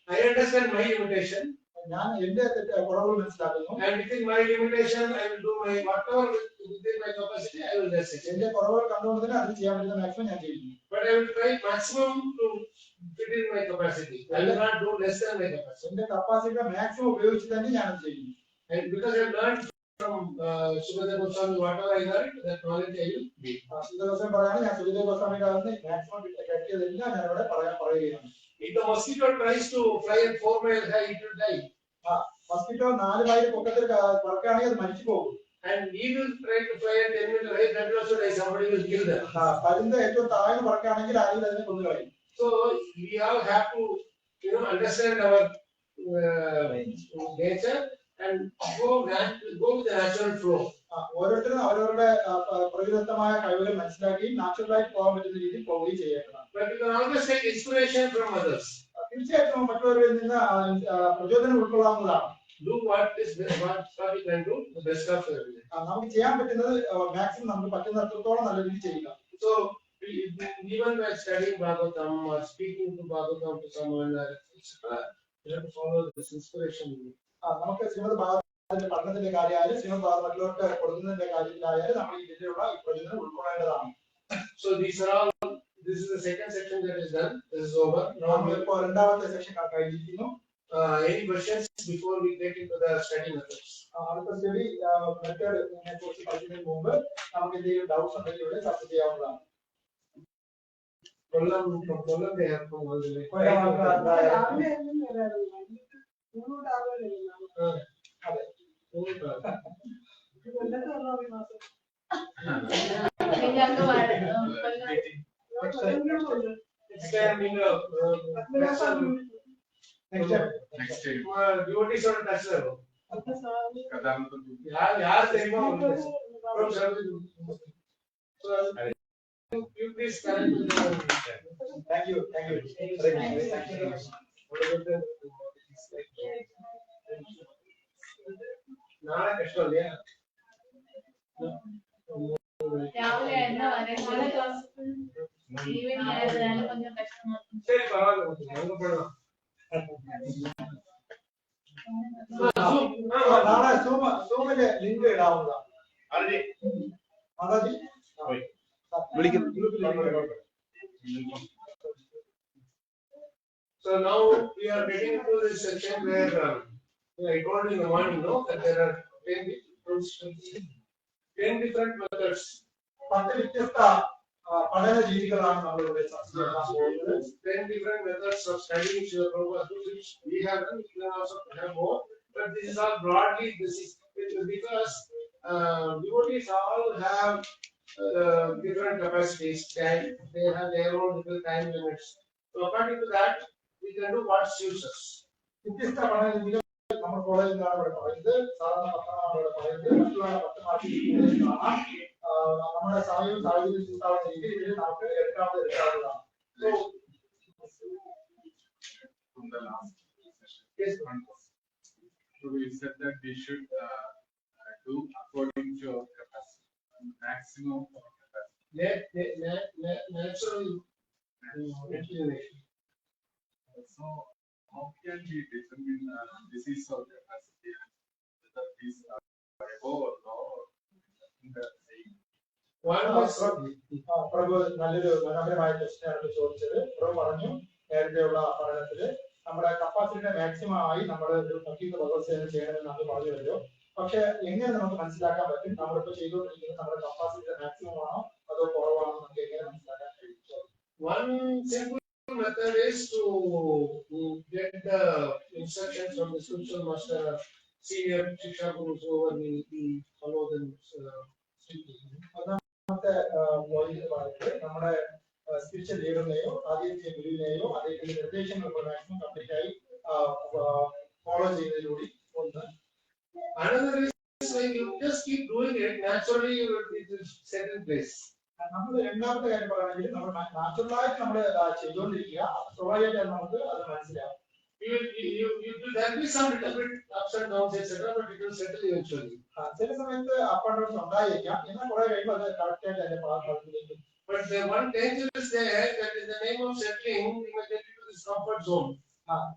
I understand my limitation. And within my limitation, I will do my whatever within my capacity. I will just it. But I will try maximum to fit in my capacity. I will not do less than my capacity. And because I have learned from Srila Goswami, whatever I learned, that knowledge I will give. If the mosquito tries to fly at 4 miles high, it will die. Mosquito 4 mile പൊക്കത്തിൽ പറക്കുകയാണെങ്കിൽ അത് മരിച്ചു പോകും. And eagle try to fly at 10 meters high, that also die. Somebody will kill them. പരുന്ത് ഏറ്റവും താഴ്ന്നു പറക്കുകയാണെങ്കിൽ ആരെങ്കിലും അതിനെ കൊന്നുകളയും. So we all have to, understand our nature and go with the natural flow. ഓരോരുത്തരും അവരവരുടെ പ്രകൃതിദത്തമായ കഴിവുകൾ മനസ്സിലാക്കി നാച്ചുറലായിട്ട് പോകാൻ പറ്റുന്ന രീതിയിൽ പോവുകയും ചെയ്യണം. But you can always take inspiration from others. തീർച്ചയായിട്ടും മറ്റുള്ളവരിൽ നിന്ന് പ്രചോദനം ഉൾക്കൊള്ളാവുന്നതാണ്. Do what is best, what you can do, the best of everything. നമുക്ക് ചെയ്യാൻ പറ്റുന്നത് മാക്സിമം നമുക്ക് പറ്റുന്ന അത്രത്തോളം നല്ല രീതിയിൽ ചെയ്യുക. So even by studying Bhagavatam or speaking to Bhagavatam to someone, you have to follow this inspiration. നമുക്ക് ശ്രീമദ് ഭാഗവതത്തിന്റെ പഠനത്തിന്റെ കാര്യമായാലും ശ്രീമദ് ഭാഗവതം മറ്റുള്ളവർക്ക് കൊടുക്കുന്നതിന്റെ കാര്യത്തിലായാലും നമ്മൾ ഈ രീതിയിലുള്ള പ്രചോദനം ഉൾക്കൊള്ളേണ്ടതാണ്. So these are all. This is the second section that is done. This is over. Now we have രണ്ടാമത്തെ സെക്ഷൻ കഴിഞ്ഞിരിക്കുന്നു. Any questions before we get into the study methods? അടുത്ത സ്റ്റഡി മെത്തേഡിനെ കുറിച്ച് പഠിക്കുന്നതിന് മുമ്പ് നമുക്ക് എന്തെങ്കിലും ഡൗട്ട്സ് ഉണ്ടെങ്കിൽ ഇവിടെ ചർച്ച ചെയ്യാവുന്നതാണ്. കൊല്ലം they have come all the way. അതെ. Next time. Devotees on touch level. यार தெரியுமா So you please connect with them. Thank you. നാളെ കഷ്ടമല്ലേ? രാവിലെ എന്നാ ഈവനിങ് ആയതുകൊണ്ട് கொஞ்சம் കഷ്ടமா. சரி பரவாயில்லை, அங்க போடலாம். നാളെ സൂമിലെ link ഇടാവുന്നതാണ്. So now we are getting into this section where I told in the morning, that there are 10 different methods. 10 വ്യത്യസ്ത പഠന രീതികളാണ് നമ്മൾ ഇവിടെ ചർച്ച ചെയ്യാൻ പോകുന്നത്. 10 different methods of studying Srila, which we have done. We can also have more, but this is all broadly. This is because devotees all have different capacities. They have their own different time limits. So according to that, we can do what suits us. വ്യത്യസ്ത പഠന രീതികൾ നമ്മുടെ കോളേജിൽ നിന്നാണ് ഇവിടെ പറയുന്നത്. സാധാരണ പത്രമാണ് ഇവിടെ പറയുന്നത്. മറ്റുള്ള പത്രമാക്കി നമ്മുടെ സമയവും സാഹചര്യം ഉണ്ടാവുന്ന രീതിയിൽ നമുക്ക് എടുക്കാവുന്നതാണ്. from the last session. Yes. So we said that we should do according to our capacity, maximum of our capacity. Natural inclination. So how can we determine this is our capacity and whether these are above or low or in the same? പ്രഭു നല്ലൊരു മനോഹരമായ ക്വസ്റ്റ്യനാണ് ചോദിച്ചത്. പ്രഭു പറഞ്ഞു നേരത്തെയുള്ള പഠനത്തില് നമ്മുടെ കപ്പാസിറ്റിയുടെ maximum ആയി നമ്മൾ ഒരു പ്രത്യേക ഭഗവത്സേന ചെയ്യണമെന്ന് നമ്മൾ പറഞ്ഞുവല്ലോ. പക്ഷെ എങ്ങനെ നമുക്ക് മനസ്സിലാക്കാൻ പറ്റും നമ്മളിപ്പോ ചെയ്തുകൊണ്ടിരിക്കുന്നത് നമ്മുടെ കപ്പാസിറ്റിയുടെ മാക്സിമം ആണോ അതോ കുറവാണോ നമുക്ക് എങ്ങനെ മനസ്സിലാക്കാൻ കഴിയും? One simple method is to get the instructions from the spiritual master, senior Shiksha Gurus who we follow them strictly. ഒന്നാമത്തെ പോയിന്റ് പറയുന്നത് നമ്മുടെ സ്പിരിച്വൽ ലീഡറിനെയോ ആദ്യത്തെ ഗുരുവിനെയോ അദ്ദേഹത്തിന്റെ നിർദ്ദേശങ്ങൾ മാക്സിമം കംപ്ലീറ്റ് ആയി ഫോളോ ചെയ്യുന്നതിലൂടെ ഒന്ന്. Another is when you just keep doing it, naturally you will be set in place. നമ്മൾ രണ്ടാമത്തെ കാര്യം പറയുകയാണെങ്കിൽ നമ്മൾ നാച്ചുറലായിട്ട് നമ്മൾ ചെയ്തുകൊണ്ടിരിക്കുക, സ്വാഭാവികമായിട്ട് നമുക്ക് അത് മനസ്സിലാവും. There will be some little bit ups and downs, etc., but it will settle eventually. ചില സമയത്ത് അപ്പ് ആൻഡ് ഡൗൺസ് ഉണ്ടായിരിക്കാം, എന്നാൽ കുറെ കഴിയുമ്പോൾ അത് കറക്റ്റ് ആയിട്ട് അതിന്റെ ഭാഗത്തേക്ക്. But the one danger is there that in the name of settling, we may get into this comfort zone.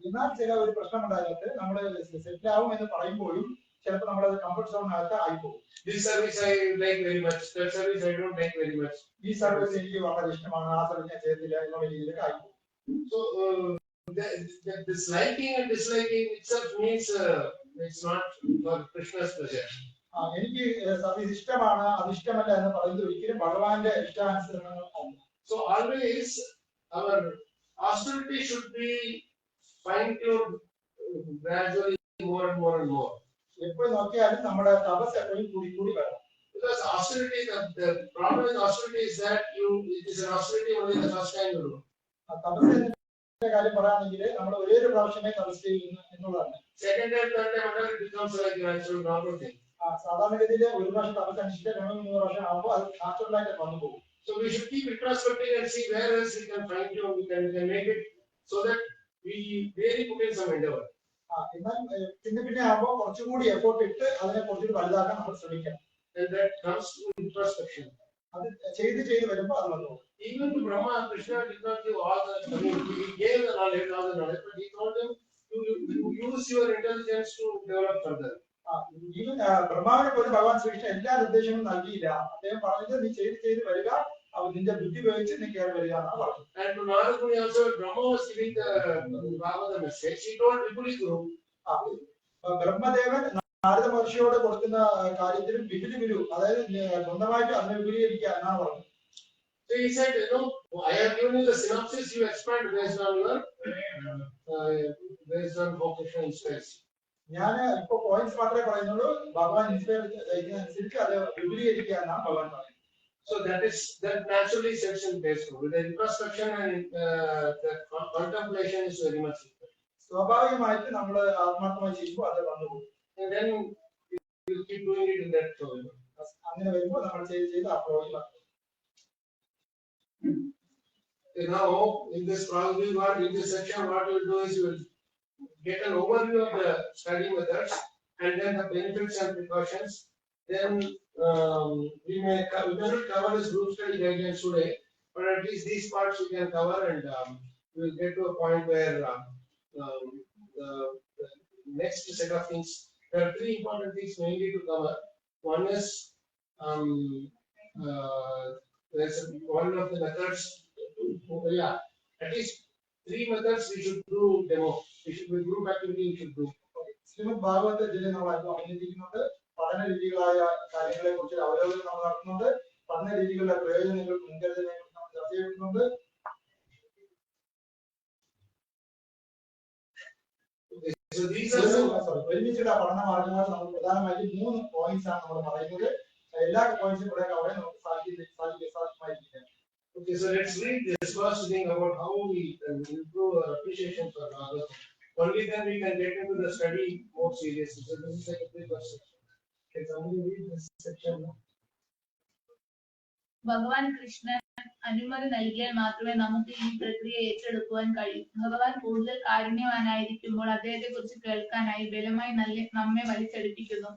എന്നാൽ ചില ഒരു പ്രശ്നം ഉണ്ടായിട്ട് നമ്മൾ സെറ്റിൽ ആവും എന്ന് പറയുമ്പോഴും ചിലപ്പോൾ നമ്മളത് comfort സോണിനകത്ത് ആയിപ്പോകും. This service I like very much, that service I don't like very much. ഈ സർവീസ് എനിക്ക് വളരെ ഇഷ്ടമാണ്, ആ സർവീസ് ഞാൻ ചെയ്തില്ല എന്നുള്ള രീതിയിലൊക്കെ ആയിപ്പോകും. So this liking and disliking itself means it's not for Krishna's pleasure. എനിക്ക് സർവീസ് ഇഷ്ടമാണ് അത് ഇഷ്ടമല്ല എന്ന് പറയുന്നത് ഒരിക്കലും ഭഗവാന്റെ ഇഷ്ടാനുസരണം അല്ല. So always our austerity should be fine-tuned gradually more and more and more. എപ്പോൾ നോക്കിയാലും നമ്മുടെ തപസ് എപ്പോഴും കൂടി കൂടി വരണം. Because austerity, the problem with austerity is that it is an austerity only the first time you do. തപസ്സിന്റെ കാര്യം പറയുകയാണെങ്കിൽ നമ്മൾ ഒരേ ഒരു പ്രാവശ്യമേ തപസ് ചെയ്യുന്നു എന്നുള്ളതാണ്. Second and third time it becomes like a natural normal thing. സാധാരണഗതിയിൽ ഒരു പ്രാവശ്യം തപസ് അനുഷ്ഠിച്ചാൽ 2-3 പ്രാവശ്യം ആകുമ്പോൾ അത് നാച്ചുറലായിട്ട് വന്നു പോകും. So we should keep introspecting and see where else we can find you, we can make it so that we really put in some endeavor. എന്നാൽ പിന്നെ ആകുമ്പോൾ കുറച്ചുകൂടി എഫോർട്ട് ഇട്ട് അതിനെ കുറച്ചുകൂടി വലുതാക്കാൻ നമ്മൾ ശ്രമിക്കണം. And that comes to introspection. അത് ചെയ്ത് വരുമ്പോൾ അത് വന്നു. Even to Brahma, Krishna did not give all the, he gave the knowledge, but he told him to use your intelligence to develop further. Even ബ്രഹ്മാവിനെ പോലും ഭഗവാൻ ശ്രീകൃഷ്ണൻ എല്ലാ നിർദ്ദേശങ്ങളും നൽകിയില്ല. അദ്ദേഹം പറഞ്ഞത് നീ ചെയ്ത് വരിക, നിന്റെ ബുദ്ധി ഉപയോഗിച്ച് നീ കയറി വരിക എന്നാണ് പറഞ്ഞത്. And to Narada Muni also, Brahma was giving the Bhagavata message. He told Vipuli Guru. Brahmadevan Narada മഹർഷിയോട് കൊടുക്കുന്ന കാര്യത്തിലും വിപുലി ഗുരു, അതായത് സ്വന്തമായിട്ട് അതിനെ വിപുലീകരിക്കുക എന്നാണ് പറഞ്ഞത്. So he said, I have given you the synopsis, you expand based on how Krishna inspires. ഞാൻ ഇപ്പൊ points മാത്രമേ പറയുന്നുള്ളൂ, ഭഗവാൻ ഇൻസ്പയർ ചെയ്യുന്നതനുസരിച്ച് അത് വിപുലീകരിക്കുക എന്നാണ് ഭഗവാൻ പറയുന്നത്. So that naturally sets in place. With the introspection and the contemplation is very much important. സ്വാഭാവികമായിട്ട് നമ്മൾ ആത്മാർത്ഥമായി ചെയ്യുമ്പോൾ അത് വന്നുപോകും. And then you keep doing it in that flow. അങ്ങനെ വരുമ്പോൾ നമ്മൾ ചെയ്ത് ആ ഫ്ലോയിൽ വന്നു. Now in this section, what you will do is you will get an overview of the study methods and then the benefits and precautions. Then we may not cover this group study guidelines today, but at least these parts we can cover, and we will get to a point where the next set of things. There are 3 important things mainly to cover. One is there's one of the methods. At least 3 methods we should do demo. We should do group activity. We should do. Shrimad ഭാഗവതത്തിൽ നമ്മൾ അറിഞ്ഞിരിക്കുന്നുണ്ട് പഠന രീതികളായ കാര്യങ്ങളെ കുറിച്ച് അവലോകനം നമ്മൾ നടത്തുന്നുണ്ട്. പഠന രീതികളുടെ പ്രയോജനങ്ങൾ മുൻകരുതലുകൾ നമ്മൾ ചർച്ച ചെയ്യുന്നുണ്ട്. ഒരുമിച്ചുള്ള പഠന മാർഗങ്ങൾ നമ്മൾ പ്രധാനമായിട്ടും 3 പോയിന്റ്സ് ആണ് നമ്മൾ പറയുന്നത്. എല്ലാ പോയിന്റ്സും കൂടെ കവർ നമുക്ക് സാധിക്കുമായിരിക്കും. Okay, so let's read this first thing about how we improve our appreciation for Bhagavatam. Only then we can get into the study more seriously. So this is like a big section. Can somebody read this section now? ഭഗവാൻ കൃഷ്ണൻ അനുമതി നൽകിയാൽ മാത്രമേ നമുക്ക് ഈ പ്രക്രിയ ഏറ്റെടുക്കുവാൻ കഴിയൂ. ഭഗവാൻ കൂടുതൽ കാരുണ്യവാനായിരിക്കുമ്പോൾ അദ്ദേഹത്തെ കുറിച്ച് കേൾക്കാനായി ബലമായി നമ്മെ വലിച്ചെടുപ്പിക്കുന്നു.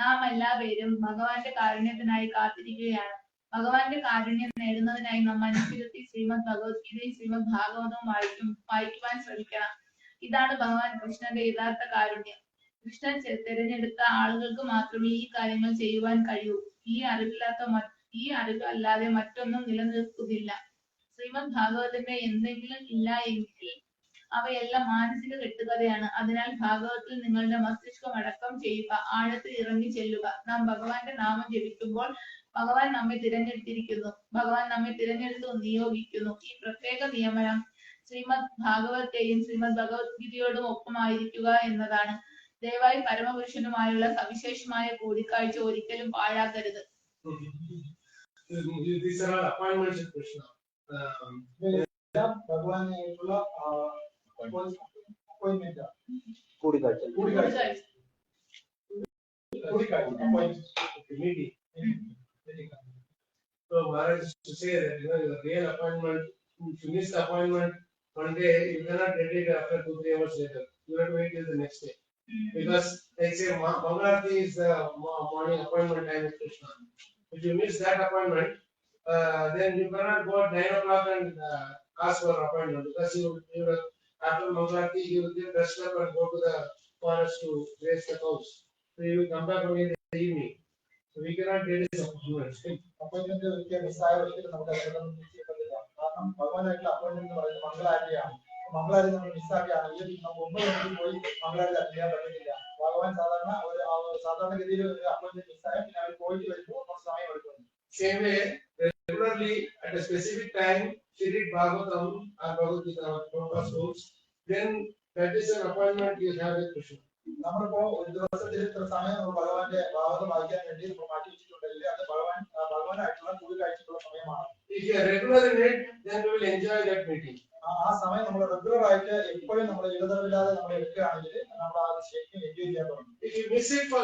നാം എല്ലാവരും ഭഗവാന്റെ കാരുണ്യത്തിനായി കാത്തിരിക്കുകയാണ്. ഭഗവാന്റെ കാരുണ്യം നേടുന്നതിനായി നാം മനസ്സിലെത്തി ശ്രീമദ് ഭഗവത്ഗീതയും ശ്രീമദ് ഭാഗവതവും വായിക്കുവാൻ ശ്രമിക്കണം. ഇതാണ് ഭഗവാൻ കൃഷ്ണന്റെ യഥാർത്ഥ കാരുണ്യം. കൃഷ്ണൻ തിരഞ്ഞെടുത്ത ആളുകൾക്ക് മാത്രമേ ഈ കാര്യങ്ങൾ ചെയ്യുവാൻ കഴിയൂ. ഈ അറിവ് അല്ലാതെ മറ്റൊന്നും നിലനിൽക്കുന്നില്ല. ശ്രീമദ് ഭാഗവതന്റെ എന്തെങ്കിലും ഇല്ല എങ്കിൽ അവയെല്ലാം മാനസിക കെട്ടുകഥയാണ്. അതിനാൽ ഭാഗവതത്തിൽ നിങ്ങളുടെ മസ്തിഷ്കം അടക്കം ചെയ്യുക, ആഴത്തിൽ ഇറങ്ങി ചെല്ലുക. നാം ഭഗവാന്റെ നാമം ജപിക്കുമ്പോൾ ഭഗവാൻ നമ്മെ തിരഞ്ഞെടുത്തിരിക്കുന്നു. ഭഗവാൻ നമ്മെ തിരഞ്ഞെടുത്ത് നിയോഗിക്കുന്നു. ഈ പ്രത്യേക നിയമനം ശ്രീമദ് ഭാഗവത്തെയും ശ്രീമദ് ഭഗവത്ഗീതയോടും ഒപ്പമായിരിക്കുക എന്നതാണ്. ദയവായി പരമപുരുഷനുമായുള്ള സവിശേഷമായ കൂടിക്കാഴ്ച ഒരിക്കലും പാഴാക്കരുത്. These are all appointments with Krishna. ഭഗവാനായിട്ടുള്ള അപ്പോയിന്റ്മെന്റ് കൂടിക്കാഴ്ച. Meeting. So Maharaj used to say that the real appointment, if you miss the appointment one day, you cannot get it after 2-3 hours later. You have to wait till the next day. Because they say Mangalarti is the morning appointment time with Krishna. If you miss that appointment, then you cannot go at 9 o'clock and ask for an appointment, because you after Mangalarti you will get dressed up and go to the forest to raise the cows. So you will come back only in the evening. So we cannot get this appointment. Appointment ഒരിക്കലും മിസ്സായ ഒരിക്കലും നമുക്ക് അതിനൊന്നും miss ചെയ്യാൻ പറ്റില്ല. കാരണം ഭഗവാനായിട്ടുള്ള appointment എന്ന് പറയുന്നത് മംഗളാരതിയാണ്. മംഗളാരതി നമ്മൾ മിസ്സാക്കുകയാണെങ്കിൽ നമുക്ക് 9 മണിക്ക് പോയി മംഗളാരതി അറ്റൻഡ് ചെയ്യാൻ പറ്റത്തില്ല. ഭഗവാൻ സാധാരണഗതിയിൽ ഒരു അപ്പോയിന്റ്മെന്റ് മിസ്സായ പിന്നെ അവർ പോയിട്ട് വരുമ്പോൾ കുറച്ച് സമയം എടുക്കുന്നു. Same way, regularly at a specific time, she read Bhagavatam or Bhagavad Gita or Prabhupada books, then that is an appointment you have with Krishna. നമ്മളിപ്പോ ഒരു ദിവസത്തിൽ ഇത്ര സമയം നമ്മൾ ഭഗവാന്റെ ഭാഗവതം വായിക്കാൻ വേണ്ടി നമ്മൾ മാറ്റി വെച്ചിട്ടുണ്ടെങ്കിൽ അത് ഭഗവാനായിട്ടുള്ള കൂടിക്കാഴ്ചക്കുള്ള സമയമാണ്. If you are regular in it, then you will enjoy that meeting. ആ സമയം നമ്മൾ റെഗുലർ ആയിട്ട് എപ്പോഴും നമ്മൾ ഇടതടവില്ലാതെ നമ്മൾ എടുക്കുകയാണെങ്കിൽ നമ്മൾ ആ ശരിക്കും എൻജോയ് ചെയ്യാൻ തുടങ്ങും. If you miss it for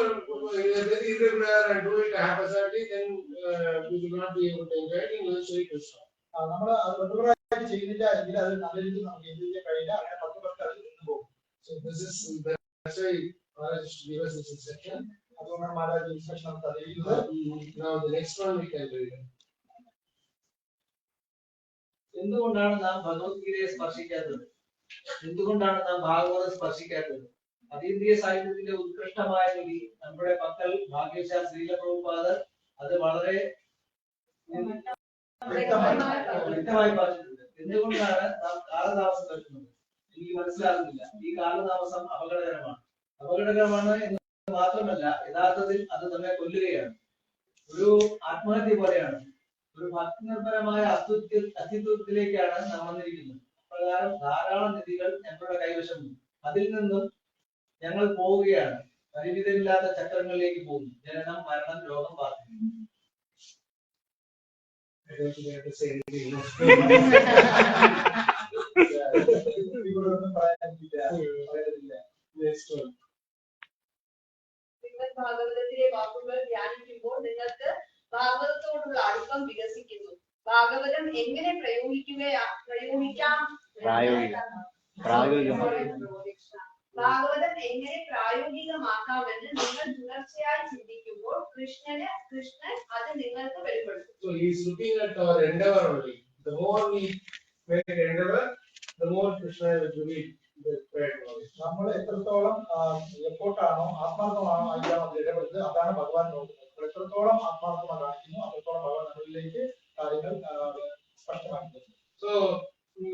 very irregular and do it haphazardly, then you will not be able to enjoy it and you will say Krishna. നമ്മൾ അത് റെഗുലർ ആയിട്ട് ചെയ്യുന്നില്ല എങ്കിൽ അത് നല്ല രീതിയിൽ നമുക്ക് എൻജോയ് ചെയ്യാൻ കഴിയില്ല. അങ്ങനെ 10 പേർക്ക് അത് നിന്ന് പോകും. So that's why Maharaj gave us this instruction. അതുകൊണ്ടാണ് മഹാരാജ് ഇൻസ്ട്രക്ഷൻ നമുക്ക് അറിയിക്കുന്നത്. Now the next one we can read. എന്തുകൊണ്ടാണ് നാം ഭഗവത്ഗീതയെ സ്പർശിക്കാത്തത്? എന്തുകൊണ്ടാണ് നാം ഭാഗവതം സ്പർശിക്കാത്തത്? അതീന്ദ്രിയ സാഹിത്യത്തിന്റെ ഉത്കൃഷ്ടമായ നിധി നമ്മുടെ പക്കൽ ഭാഗ്യവശാൽ ശ്രീല പ്രഭുപാദർ അത് വളരെ വ്യക്തമായി പറഞ്ഞിട്ടുണ്ട്. എന്തുകൊണ്ടാണ് നാം കാലതാമസം വരുത്തുന്നത്? എനിക്ക് മനസ്സിലാകുന്നില്ല. ഈ കാലതാമസം അപകടകരമാണ് എന്ന് മാത്രമല്ല, യഥാർത്ഥത്തിൽ അത് നമ്മെ കൊല്ലുകയാണ്. ഒരു ആത്മഹത്യ പോലെയാണ്. ഒരു ഭക്തിനിർഭരമായ അസ്തിത്വത്തിലേക്കാണ് നാം വന്നിരിക്കുന്നത്. പ്രകാരം ധാരാളം നിധികൾ ഞങ്ങളുടെ കൈവശമുണ്ട്. അതിൽ നിന്നും ഞങ്ങൾ പോവുകയാണ്. പരിമിതമില്ലാത്ത ചക്രങ്ങളിലേക്ക് പോകുന്നു. ജനനം, മരണം, രോഗം, വാർദ്ധക്യം. ഭാഗവതത്തിലെ വാക്കുകൾ ധ്യാനിക്കുമ്പോൾ നിങ്ങൾക്ക് ഭാഗവതത്തോടുള്ള അടുപ്പം വികസിക്കുന്നു. ഭാഗവതം എങ്ങനെ ഭാഗവതം എങ്ങനെ പ്രായോഗികമാക്കാമെന്ന് നിങ്ങൾ തുടർച്ചയായി ചിന്തിക്കുമ്പോൾ കൃഷ്ണൻ അത് നിങ്ങൾക്ക് വെളിപ്പെടുത്തും. So he is looking at our endeavor only. The more we make an endeavor, the more Krishna will reveal the prayer knowledge. നമ്മൾ എത്രത്തോളം എഫോർട്ടാണോ ആത്മാർത്ഥമാണോ അയ്യാൻ ഇടപെടുന്നത് അതാണ് ഭഗവാൻ നോക്കുന്നത്. എത്രത്തോളം ആത്മാർത്ഥമായി കാണിക്കുന്നു അത്രത്തോളം ഭഗവാൻ നമ്മളിലേക്ക് കാര്യങ്ങൾ സ്പഷ്ടമാക്കി. So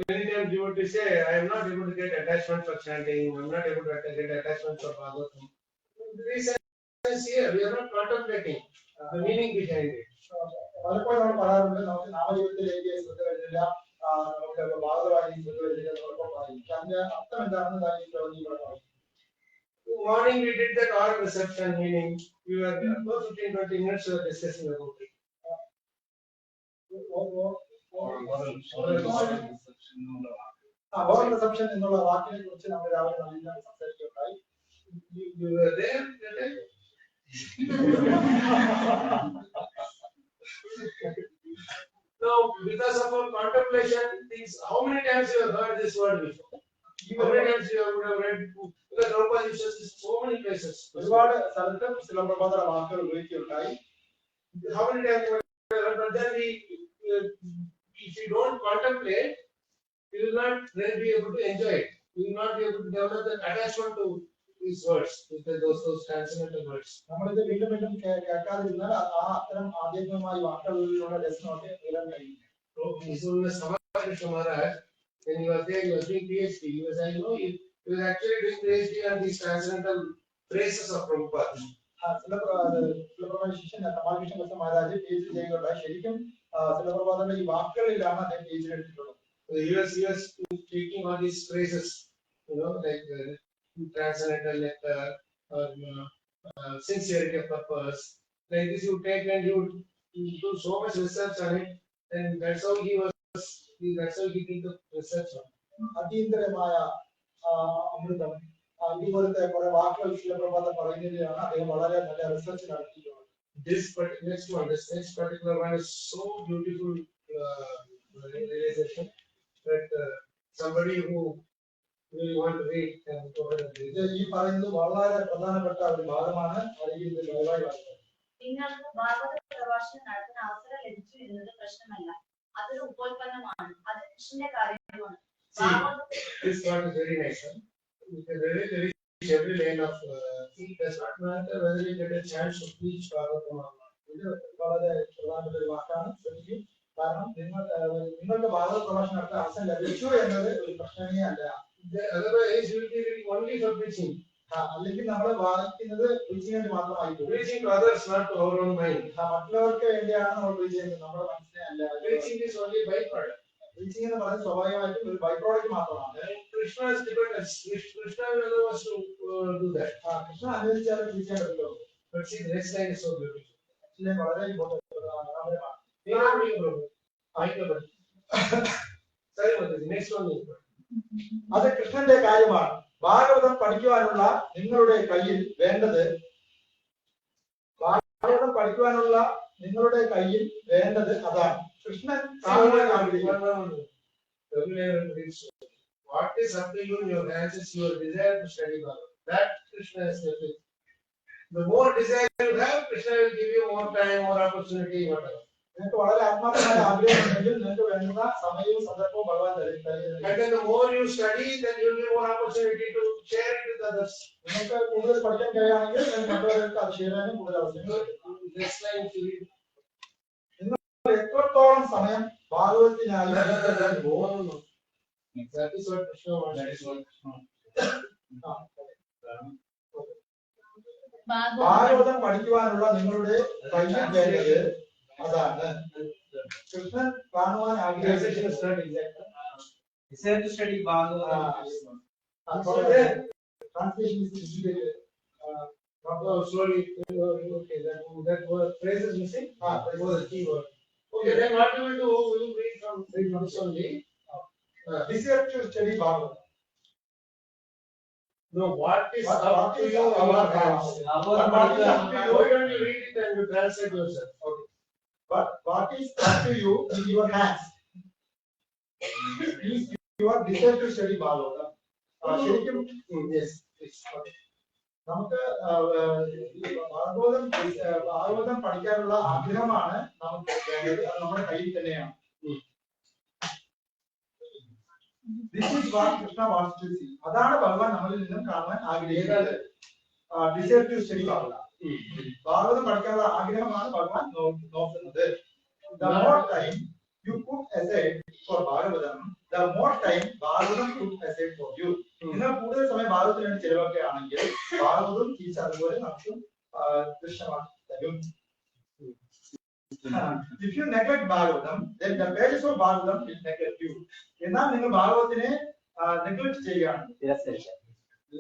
many times you would say, I am not able to get attachment for chanting, I am not able to get attachment for Bhagavatam. The reason is here, we are not contemplating the meaning behind it. പലപ്പോഴും നമ്മൾ പറയാറുണ്ട് നമുക്ക് നാമജപത്തിലേക്ക് ശ്രദ്ധ വരുന്നില്ല, നമുക്ക് ഭാഗവതമായി ശ്രദ്ധ വരുന്നില്ല എന്നൊക്കെ പറയും. അതിന്റെ അർത്ഥം എന്താണെന്ന് പറയും. Morning we did that oral reception, meaning we were for 15-20 minutes we were discussing about it. Oral reception എന്നുള്ള വാക്കിനെ കുറിച്ച് നമ്മൾ രാവിലെ നല്ല സംസാരിക്കുകയുണ്ടായി. You were there that time? because of our contemplation, things. How many times you have heard this word before? How many times you would have read? Because Prabhupada uses this so many places. ഒരുപാട് സ്ഥലത്ത് Srila Prabhupada വാക്കുകൾ ഉപയോഗിക്കുകയുണ്ടായി. How many times you have heard? But then if you don't contemplate, you will not then be able to enjoy it. You will not be able to develop an attachment to these words, those transcendental words. നമ്മളിത് വീണ്ടും വീണ്ടും കേൾക്കാതിരുന്നാൽ ആ അത്തരം ആധ്യാത്മികമായ വാക്കുകളിലുള്ള രസമൊക്കെ നേടാൻ കഴിയില്ല. So Krishna Maharaj, when he was there, he was doing PhD. He was, he was actually doing PhD on these transcendental phrases of Prabhupada. ശിഷ്യൻ കമാൽകൃഷ്ണ Maharaj PhD ചെയ്യുകയുണ്ടായി. ശരിക്കും Srila Prabhupada ഈ വാക്കുകളിലാണ് അദ്ദേഹം PhD എടുത്തിട്ടുള്ളത്. He was taking all these phrases, like transcendental nectar or sincerity of purpose. Like this, you take and you do so much research on it, and that's how he did the research on. അതീന്ദ്രമായ അമൃതം ഇതുപോലത്തെ കുറെ വാക്കുകൾ Srila Prabhupada പറയുന്നതിലാണ് അദ്ദേഹം വളരെ നല്ല research നടത്തിയിട്ടുള്ളത്. This next particular one is so beautiful realization that somebody who really want to read can go ahead and read. ഈ പറയുന്നത് വളരെ പ്രധാനപ്പെട്ട ഒരു ഭാഗമാണ്. അല്ലെങ്കിൽ ഇത് ദയവായി വായിക്കുക. നിങ്ങൾക്ക് ഭാഗവത പ്രഭാഷണം നടത്താൻ അവസരം ലഭിച്ചു എന്നത് പ്രശ്നമല്ല, അതൊരു ഉപോൽപ്പന്നമാണ്, അത് കൃഷ്ണന്റെ കാര്യമാണ്. This one is very nice. You can really reach every lane of it does not matter whether you get a chance to preach Bhagavatam or not. ഇത് വളരെ പ്രധാനപ്പെട്ട ഒരു വാക്കാണ്. ശ്രദ്ധിക്കും. കാരണം നിങ്ങൾക്ക് ഭാഗവത പ്രഭാഷണം നടത്താൻ അവസരം ലഭിച്ചു എന്നത് ഒരു പ്രശ്നമേ അല്ല. Otherwise, you will be reading only for preaching. അല്ലെങ്കിൽ നമ്മൾ വായിക്കുന്നത് preaching വേണ്ടി മാത്രമായി. Preaching to others, not to our own mind. മറ്റുള്ളവർക്ക് വേണ്ടിയാണ് നമ്മൾ preach ചെയ്യുന്നത്, നമ്മുടെ മനസ്സിനെ അല്ല. Preaching is only byproduct. Preaching എന്ന് പറയുന്നത് സ്വാഭാവികമായിട്ടും ഒരു ബൈ പ്രോഡക്റ്റ് മാത്രമാണ്. Krishna is dependent. Krishna will allow us to do that. Krishna അനുവദിച്ചാൽ preach ചെയ്യാൻ പറ്റുമോ? But see, the next line is so beautiful. വളരെ next one is അത് കൃഷ്ണന്റെ കാര്യമാണ്. ഭാഗവതം പഠിക്കുവാനുള്ള നിങ്ങളുടെ കയ്യിൽ വേണ്ടത് അതാണ്. Krishnan what is up to you in your hands is your desire to study Bhagavad. That Krishna is the The more desire you have, Krishna will give you more time, more opportunity, whatever. നിങ്ങൾക്ക് വളരെ ആത്മാർത്ഥമായ ആഗ്രഹമുണ്ടെങ്കിൽ നിങ്ങൾക്ക് വേണ്ടുന്ന സമയവും സന്ദർഭവും ഭഗവാൻ തരുന്നു. And then the more you study, then you will get more opportunity to share it with others. നിങ്ങൾക്ക് കൂടുതൽ പഠിക്കാൻ കഴിയുകയാണെങ്കിൽ മറ്റുള്ളവർക്ക് അത് ഷെയർ ചെയ്യാനും കൂടുതൽ അവസരം. Next line to read. നിങ്ങൾ എത്രത്തോളം സമയം ഭാഗവതത്തിനായി That is what Krishna wants. That is what Krishna Bhagavatam പഠിക്കുവാനുള്ള നിങ്ങളുടെ കയ്യിൽ വേണ്ടത് അതാണ്. കൃഷ്ണൻ കാണുവാൻ ആഗ്രഹിക്കുന്ന translation is difficult. Slowly. Okay, that word phrase is missing. That was the key word. Okay, then what we will do? We will read from this only. Desire to study Bhagavatam. No, what is up to you in your hands? Why don't you read it and you translate yourself? Okay. But what is up to you in your hands? Is your desire to study Bhagavatam. ശരിക്കും Yes. നമുക്ക് ഭാഗവതം പഠിക്കാനുള്ള ആഗ്രഹമാണ് നമുക്ക് വേണ്ടത്. അത് നമ്മുടെ കയ്യിൽ തന്നെയാണ്. This is what Krishna wants to see. അതാണ് ഭഗവാൻ നമ്മളിൽ നിന്നും കാണാൻ ആഗ്രഹിക്കുന്നത്. Desire to study Bhagavatam. Bhagavatam പഠിക്കാനുള്ള ആഗ്രഹമാണ് ഭഗവാൻ നോക്കുന്നത്. The more time you put aside for Bhagavatam, the more time Bhagavatam put aside for you. നിങ്ങൾ കൂടുതൽ സമയം ഭാഗവതത്തിന് വേണ്ടി ചെലവാക്കുകയാണെങ്കിൽ ഭാഗവതം അതുപോലെ നമുക്ക് കൃഷ്ണമാണ് തരും. If you neglect Bhagavatam, then the pages of Bhagavatam will neglect you. എന്നാൽ നിങ്ങൾ ഭാഗവതത്തിനെ നെഗ്ലക്ട് ചെയ്യുകയാണ്,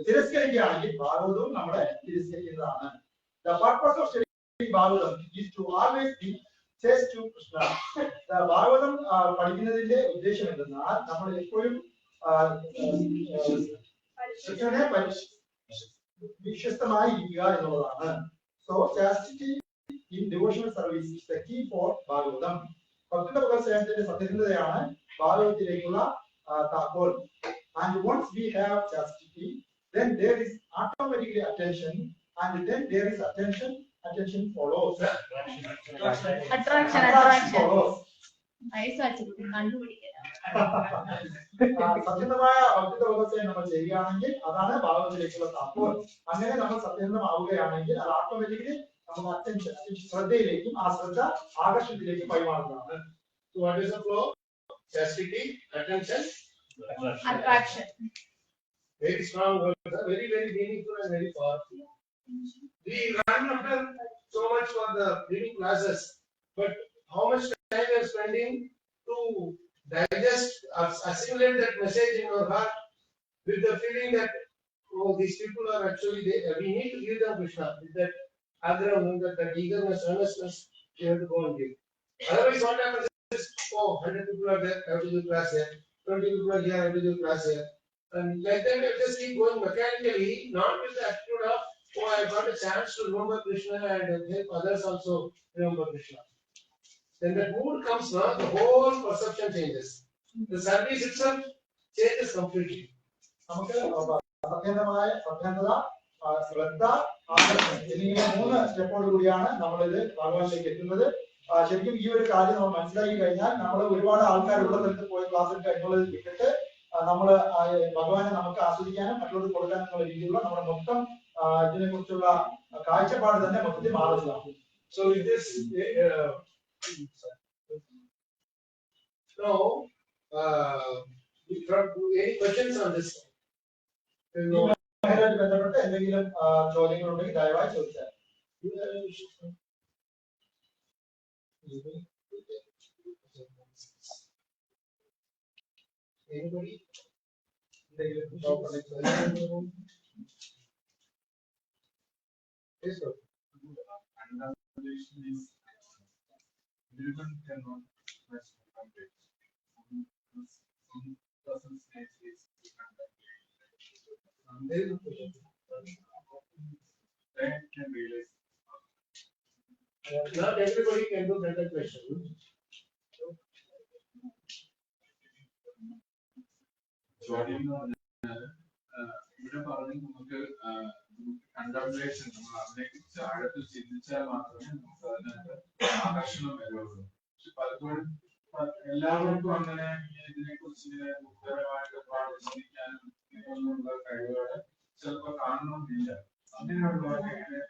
തിരസ്കരിക്കുകയാണെങ്കിൽ ഭാഗവതവും നമ്മളെ തിരസ്കരിക്കുന്നതാണ്. The purpose of studying Bhagavatam is to always be chaste to Krishna. Bhagavatam പഠിക്കുന്നതിന്റെ ഉദ്ദേശം എന്തെന്നാൽ നമ്മൾ എപ്പോഴും കൃഷ്ണനെ വിശ്വസ്തമായി ഇരിക്കുക എന്നുള്ളതാണ്. So chastity in devotional service is the key for Bhagavatam. ഭക്തിയുടെ ഭഗവത്സേനത്തിന്റെ സത്യസന്ധതയാണ് ഭാഗവത്തിലേക്കുള്ള താക്കോൽ. And once we have chastity, then there is automatically attention, and then there is attention follows. Attraction follows. സത്യസന്ധമായ ഭക്തിയുടെ ഭഗവത്സേന നമ്മൾ ചെയ്യുകയാണെങ്കിൽ അതാണ് ഭാഗവത്തിലേക്കുള്ള താക്കോൽ. അങ്ങനെ നമ്മൾ സത്യസന്ധമാവുകയാണെങ്കിൽ അത് ഓട്ടോമാറ്റിക്കലി നമ്മുടെ അറ്റൻഷൻ ശ്രദ്ധയിലേക്കും ആ ശ്രദ്ധ ആകർഷണത്തിലേക്കും കൈമാറുന്നതാണ്. So what is the flow? Chastity, attention, attraction. Very strong words, very meaningful and very powerful. We run after so much for the reading classes, but how much time we are spending to digest or assimilate that message in our heart with the feeling that oh, these people are actually we need to give them Krishna with that agra, that eagerness, earnestness, we have to go and give. Otherwise, what happens is, oh, 100 people are there, I have to do class here, 20 people are here, I have to do class here. And like that, we just keep going mechanically, not with the attitude of, oh, I got a chance to remember Krishna and help others also remember Krishna. Then that mood comes now, the whole perception changes. The service itself changes completely. നമുക്ക് സത്യസന്ധമായ സത്യസന്ധത, ശ്രദ്ധ, ആകർഷണം എന്നിങ്ങനെ 3 സ്റ്റെപ്പോട് കൂടിയാണ് നമ്മളിത് ഭഗവാനിലേക്ക് എത്തുന്നത്. ശരിക്കും ഈ ഒരു കാര്യം നമ്മൾ മനസ്സിലാക്കി കഴിഞ്ഞാൽ നമ്മൾ ഒരുപാട് ആൾക്കാരുള്ള സ്ഥലത്ത് പോയി ക്ലാസ് എടുക്കുക എന്നുള്ളത് വിട്ടിട്ട് നമ്മൾ ഭഗവാനെ നമുക്ക് ആസ്വദിക്കാനും മറ്റുള്ളവർക്ക് കൊടുക്കാനും എന്നുള്ള രീതിയിലുള്ള നമ്മുടെ മൊത്തം ഇതിനെ കുറിച്ചുള്ള കാഴ്ചപ്പാട് തന്നെ മൊത്തത്തിൽ മാറുന്നതാണ്. So with this, now, any questions on this? ബന്ധപ്പെട്ട് എന്തെങ്കിലും ചോദ്യങ്ങളുണ്ടെങ്കിൽ ദയവായി ചോദിച്ചാൽ. Anybody? Yes, sir. Understanding is everyone cannot rest from it. Some persons is they can realize. Not everybody can do better question. ഇവിടെ പറഞ്ഞു നമുക്ക് കണ്ടംപ്ലേഷൻ നമ്മൾ അതിനെക്കുറിച്ച് ആഴത്തിൽ ചിന്തിച്ചാൽ മാത്രമേ നമുക്ക് അതിനകത്ത് ആകർഷണം വരുള്ളൂ. പക്ഷെ പലപ്പോഴും എല്ലാവർക്കും അങ്ങനെ ഇതിനെ കുറിച്ച് ഇങ്ങനെ ബുദ്ധിപരമായിട്ട് ഒരുപാട് ചിന്തിക്കാനും ഇതിനുള്ള കഴിവുകൾ ചിലപ്പോൾ കാണണമെന്നില്ല. അങ്ങനെയുള്ളവർക്ക് എങ്ങനെ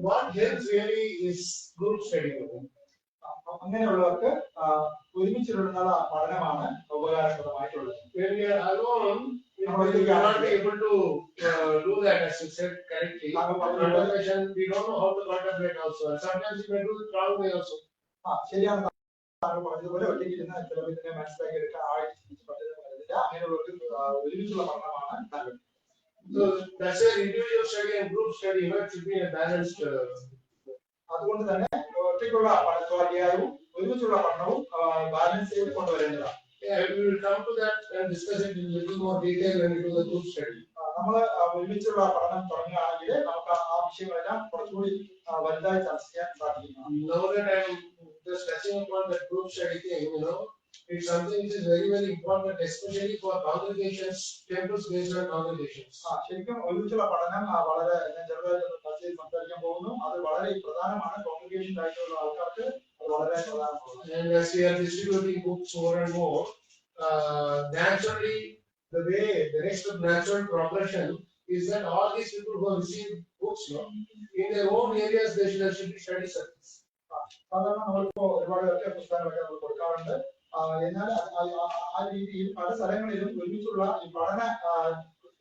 What helps really is group study. അങ്ങനെയുള്ളവർക്ക് ഒരുമിച്ചിട്ടുള്ള പഠനമാണ് ഉപകാരപ്രദമായിട്ടുള്ളത്. When we are alone, we will not be able to do that, as you said correctly. Contemplation, we don't know how to contemplate also. Sometimes we may do it wrong way also. ശരിയാണ് പറഞ്ഞതുപോലെ ഒറ്റയ്ക്ക് ഇരുന്ന് ചിലതിനെ മനസ്സിലാക്കി എടുക്കാൻ ആഴ്ച പറ്റുന്നില്ല. അങ്ങനെയുള്ളവർക്ക് ഒരുമിച്ചുള്ള പഠനമാണ് നല്ലത്. So that's why individual study and group study should be a balanced. അതുകൊണ്ട് തന്നെ ഒറ്റയ്ക്കുള്ള സ്വാധ്യായവും ഒരുമിച്ചുള്ള പഠനവും ബാലൻസ് ചെയ്ത് കൊണ്ടുവരേണ്ടതാണ്. We will come to that and discuss it in a little more detail when we do the group study. നമ്മൾ ഒരുമിച്ചുള്ള പഠനം തുടങ്ങുകയാണെങ്കിൽ നമുക്ക് ആ വിഷയങ്ങളെല്ലാം കുറച്ചുകൂടി വലുതായി ചർച്ച ചെയ്യാൻ സാധിക്കും. Now that I am just touching upon that group study thing, it's something which is very important, especially for congregations, temples based on congregations. ശരിക്കും ഒരുമിച്ചുള്ള പഠനം വളരെ ഞാൻ ചെറുതായി സംസാരിക്കാൻ പോകുന്നു. അത് വളരെ പ്രധാനമാണ്. കോൺഗ്രിഗേഷൻ ആയിട്ടുള്ള ആൾക്കാർക്ക് അത് വളരെ പ്രധാനമാണ്. And as we are distributing books more and more, naturally the next natural progression is that all these people who have received books, in their own areas there should be study circles. സാധാരണ നമ്മളിപ്പോ ഒരുപാട് പുസ്തകങ്ങളൊക്കെ നമ്മൾ കൊടുക്കാറുണ്ട്. എന്നാൽ ആ രീതിയിൽ പല സ്ഥലങ്ങളിലും ഒരുമിച്ചുള്ള ഈ പഠന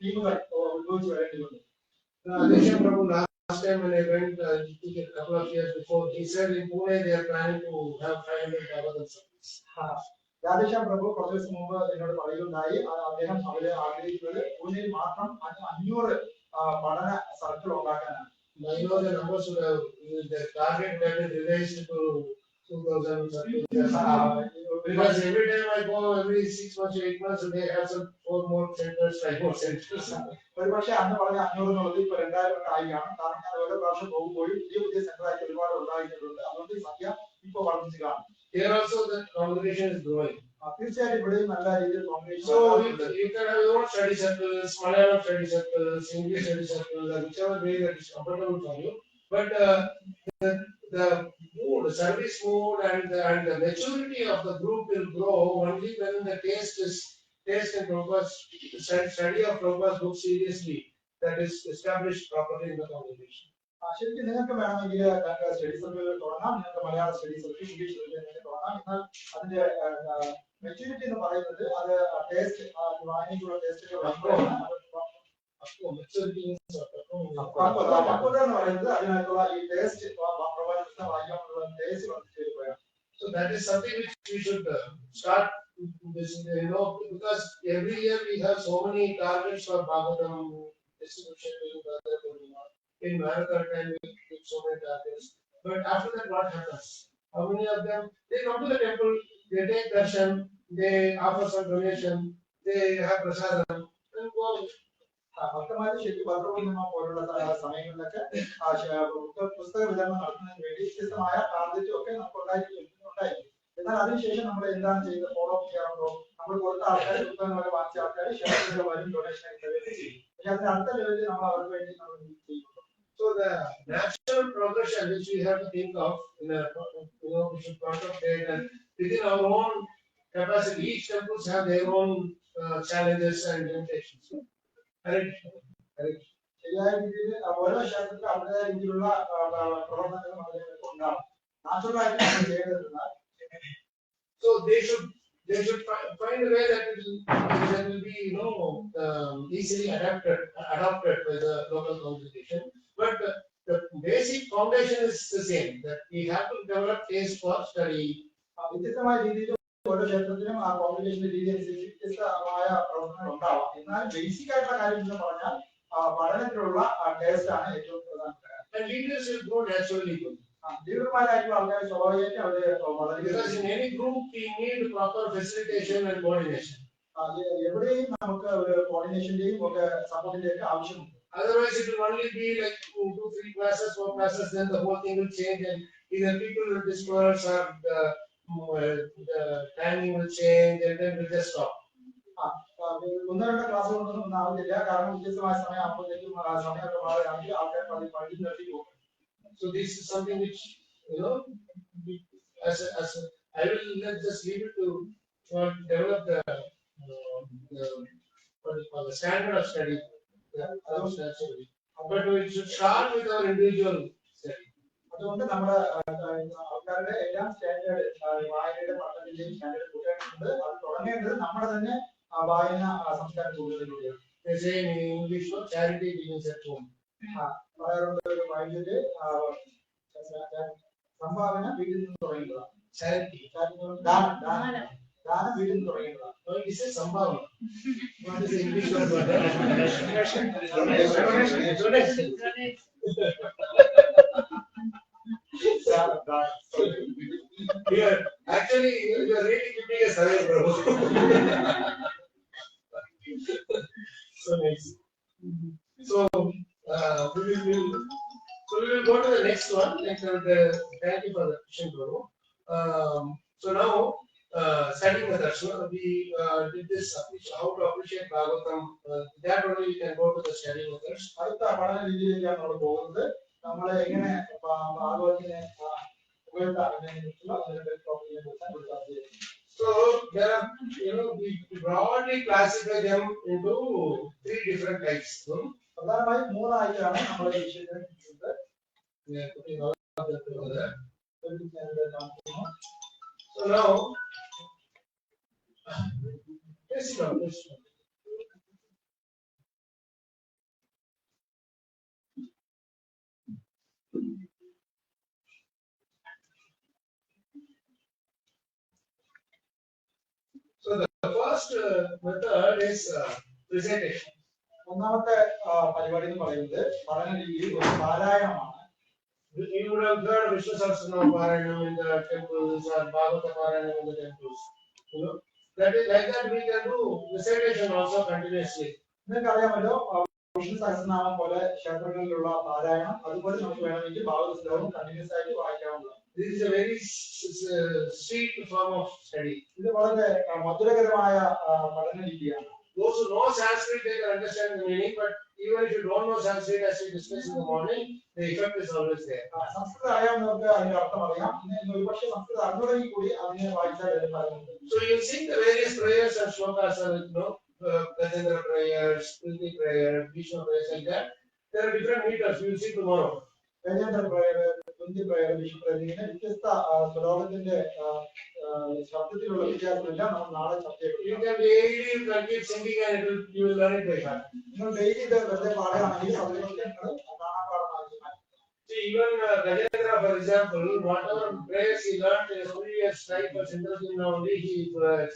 ടീമുകൾ ഉത്ഭവിച്ചു വരേണ്ടതുണ്ട്. Prabhu, last time when I went a couple of years before, he said in Pune they are planning to have 500 Bhagavatam circles. Radheshyam പ്രഭു കുറച്ചു ദിവസം മുമ്പ് എന്നോട് പറയുകയുണ്ടായി. അദ്ദേഹം അവര് ആഗ്രഹിക്കുന്നത് പൂനെയിൽ മാത്രം 500 പഠന സർക്കിൾ ഉണ്ടാക്കാനാണ്. I know the numbers would have the target that is revised to 2000. Because every time I go, every 6 months or 8 months, they have some 4 more centers, 5 more centers. ഒരുപക്ഷെ അന്ന് പറഞ്ഞ 500 എന്നുള്ളത് ഇപ്പൊ 2000 ആയിക്കാണ്. കാരണം ഞാൻ ഓരോ പ്രാവശ്യം പോകുമ്പോഴും പുതിയ പുതിയ സെന്ററായിട്ട് ഒരുപാട് ഉണ്ടായിട്ടുണ്ട്. അതുകൊണ്ട് ഈ സംഖ്യ ഇപ്പൊ വർദ്ധിച്ചു കാണും. Here also the congregation is growing. തീർച്ചയായിട്ടും ഇവിടെയും നല്ല രീതിയിൽ congregation. So you can have your own study circles, Malayalam study circles, English study circles, whichever way that is comfortable for you. But the mood, service mood, and the maturity of the group will grow only when the taste and Prabhupada's study of Prabhupada's book seriously, that is established properly in the congregation. ശരിക്കും നിങ്ങൾക്ക് വേണമെങ്കിൽ study സർക്കിളുകൾ തുടങ്ങാം. നിങ്ങൾക്ക് Malayalam study circle, English circle തുടങ്ങാം. എന്നാൽ അതിന്റെ maturity എന്ന് പറയുന്നത് അത് ടേസ്റ്റ് വായനയ്ക്കുള്ള ടേസ്റ്റുകൾ പക്വത എന്ന് പറയുന്നത് അതിനകത്തുള്ള ഈ ടേസ്റ്റ് പ്രപഞ്ചത്തെ വായിക്കാനുള്ള ടേസ്റ്റ് വർദ്ധിച്ചു വരികയാണ്. So that is something which we should start this, because every year we have so many targets for Bhagavatam distribution in Marathon time we keep so many targets. But after that, what happens? How many of them, they come to the temple, they take darshan, they offer some donation, they have prasadam and go. ഭക്തന്മാര് ശരിക്കും ഭദ്രപൂർണിമ പോലുള്ള സമയങ്ങളിലൊക്കെ പുസ്തക വിതരണം നടത്തുന്നതിന് വേണ്ടി വ്യത്യസ്തമായ ടാർഗറ്റും ഒക്കെ നമുക്ക് ഉണ്ടായിരിക്കും. എന്നാൽ അതിനുശേഷം നമ്മൾ എന്താണ് ചെയ്ത് ഫോളോ അപ്പ് ചെയ്യാറുണ്ടോ? നമ്മൾ കൊടുത്ത ആൾക്കാർ പുസ്തകങ്ങളെ വാങ്ങിച്ച ആൾക്കാർ ക്ഷേത്രത്തിലൊക്കെ വരും, ഡൊണേഷൻ ചെയ്യും. പക്ഷെ അതിന്റെ അടുത്ത ലെവലിൽ നമ്മൾ അവർക്ക് വേണ്ടി നമ്മൾ ചെയ്യുന്നു. So the natural progression which we have to think of, we should contemplate, and within our own capacity, each temples have their own challenges and limitations. ശരിയായ രീതിയിൽ ഓരോ ക്ഷേത്രത്തിലും അവരുടേതായ രീതിയിലുള്ള പ്രവർത്തനങ്ങളും അതിലേക്ക് ഉണ്ടാവും. നാച്ചുറലായിട്ട് നമ്മൾ ചെയ്യേണ്ടതെന്നാൽ so they should find a way that will be easily adopted by the local congregation. But the basic foundation is the same, that we have to develop taste for study. വ്യത്യസ്തമായ രീതിയിൽ ഓരോ ക്ഷേത്രത്തിലും ആ കോൺഗ്രിഗേഷന്റെ രീതി അനുസരിച്ച് വ്യത്യസ്തമായ പ്രവർത്തനങ്ങൾ ഉണ്ടാവാം. എന്നാൽ ബേസിക് ആയിട്ടുള്ള കാര്യം എന്ന് പറഞ്ഞാൽ പഠനത്തിലുള്ള ടേസ്റ്റ് ആണ് ഏറ്റവും പ്രധാനപ്പെട്ട കാര്യം. And leaders will grow naturally good. ലീഡർമാരായിട്ടുള്ള ആൾക്കാർ സ്വാഭാവികമായിട്ട് അവര് വളരെ because in any group we need proper facilitation and coordination. എവിടെയും നമുക്ക് ഒരു കോർഡിനേഷന്റെയും ഒക്കെ സപ്പോർട്ടിന്റെയും ഒക്കെ ആവശ്യമുണ്ട്. Otherwise it will only be like 2, 3 classes, 4 classes, then the whole thing will change, and either people will disperse or the timing will change, and then we'll just stop. ഒന്നോ രണ്ടോ class കൊണ്ടൊന്നും ആവുന്നില്ല. കാരണം വ്യത്യസ്തമായ സമയം ആകുമ്പോഴത്തേക്കും സമയമൊക്കെ മാറുകയാണെങ്കിൽ ആൾക്കാർ പഠിച്ചു നിർത്തി പോകും. So this is something which as I will just leave it to develop the what you call the standard of study. But we should start with our individual study. അതുകൊണ്ട് നമ്മുടെ ആൾക്കാരുടെ എല്ലാം സ്റ്റാൻഡേർഡ് വായനയുടെ പഠനത്തിന്റെയും സ്റ്റാൻഡേർഡ് കൂട്ടേണ്ടതുണ്ട്. അത് തുടങ്ങേണ്ടത് നമ്മുടെ തന്നെ വായന സംസ്കാരം കൂടുതലിലൂടെയാണ്. They say in English, charity begins at home. പറയാറുണ്ട് ഒരു വൈദ്യുതി സംഭാവന വീട്ടിൽ നിന്ന് തുടങ്ങേണ്ടതാണ്. ദാനം വീട്ടിൽ നിന്ന് തുടങ്ങേണ്ടതാണ്. സംഭാവന actually you are really giving a survey, Prabhu. So nice. So we will go to the next one. Thank you for the question, Prabhu. So now study methods. We did this how to appreciate Bhagavatam. That only we can go to the study methods. അടുത്ത പഠന രീതിയിലേക്കാണ് നമ്മൾ പോകുന്നത്. നമ്മൾ എങ്ങനെ ഭാഗവതത്തിനെ So there are, we broadly classify them into 3 different types. പ്രധാനമായും 3 ആയിട്ടാണ് നമ്മൾ ഈ വിഷയത്തെ തിരിക്കുന്നത്. So now, let's see now. So the first method is presentation. ഒന്നാമത്തെ പരിപാടി എന്ന് പറയുന്നത് പഠന രീതിയിൽ ഒരു പാരായണമാണ്. You would have heard Vishnu Sahasranam Paranam in the temples or Bhagavata Paranam in the temples. You know, that is like that we can do recitation also continuously. നിങ്ങൾക്കറിയാമല്ലോ വിഷ്ണു സഹസ്രനാമം പോലെ ക്ഷേത്രങ്ങളിലുള്ള പാരായണം അതുപോലെ നമുക്ക് വേണമെങ്കിൽ ഭാഗവത ശ്ലോകം കണ്ടിന്യൂസ് ആയിട്ട് വായിക്കാവുന്നതാണ്. This is a very sweet form of study. ഇത് വളരെ മധുരകരമായ പഠന രീതിയാണ്. Those who know Sanskrit, they can understand the meaning, but even if you don't know Sanskrit, as we discussed in the morning, the effect is always there. സംസ്കൃതം അറിയാവുന്നവർക്ക് അതിന്റെ അർത്ഥം അറിയാം. ഒരുപക്ഷെ സംസ്കൃതം അറിഞ്ഞുണ്ടെങ്കിൽ കൂടി അതിനെ വായിച്ചാൽ So you see the various prayers and shlokas are, you know, Gajendra prayers, Priti prayer, Vishnu prayers, like that. There are different meters. We will see tomorrow. Gajendra prayer, Priti prayer, Vishnu prayer, ഇങ്ങനെ വ്യത്യസ്ത ശ്ലോകത്തിന്റെ ശബ്ദത്തിലുള്ള വ്യത്യാസമെല്ലാം നമ്മൾ നാളെ ചർച്ച ചെയ്യും. You can daily keep singing and you will learn it by heart. നിങ്ങൾ daily ഇത് വെറുതെ പാടുകയാണെങ്കിൽ അതിലൊക്കെ നിങ്ങൾ കാണാപ്പാടമാക്കി. See, even Gajendra, for example, whatever prayers he learned in his previous life for Indrajit only, he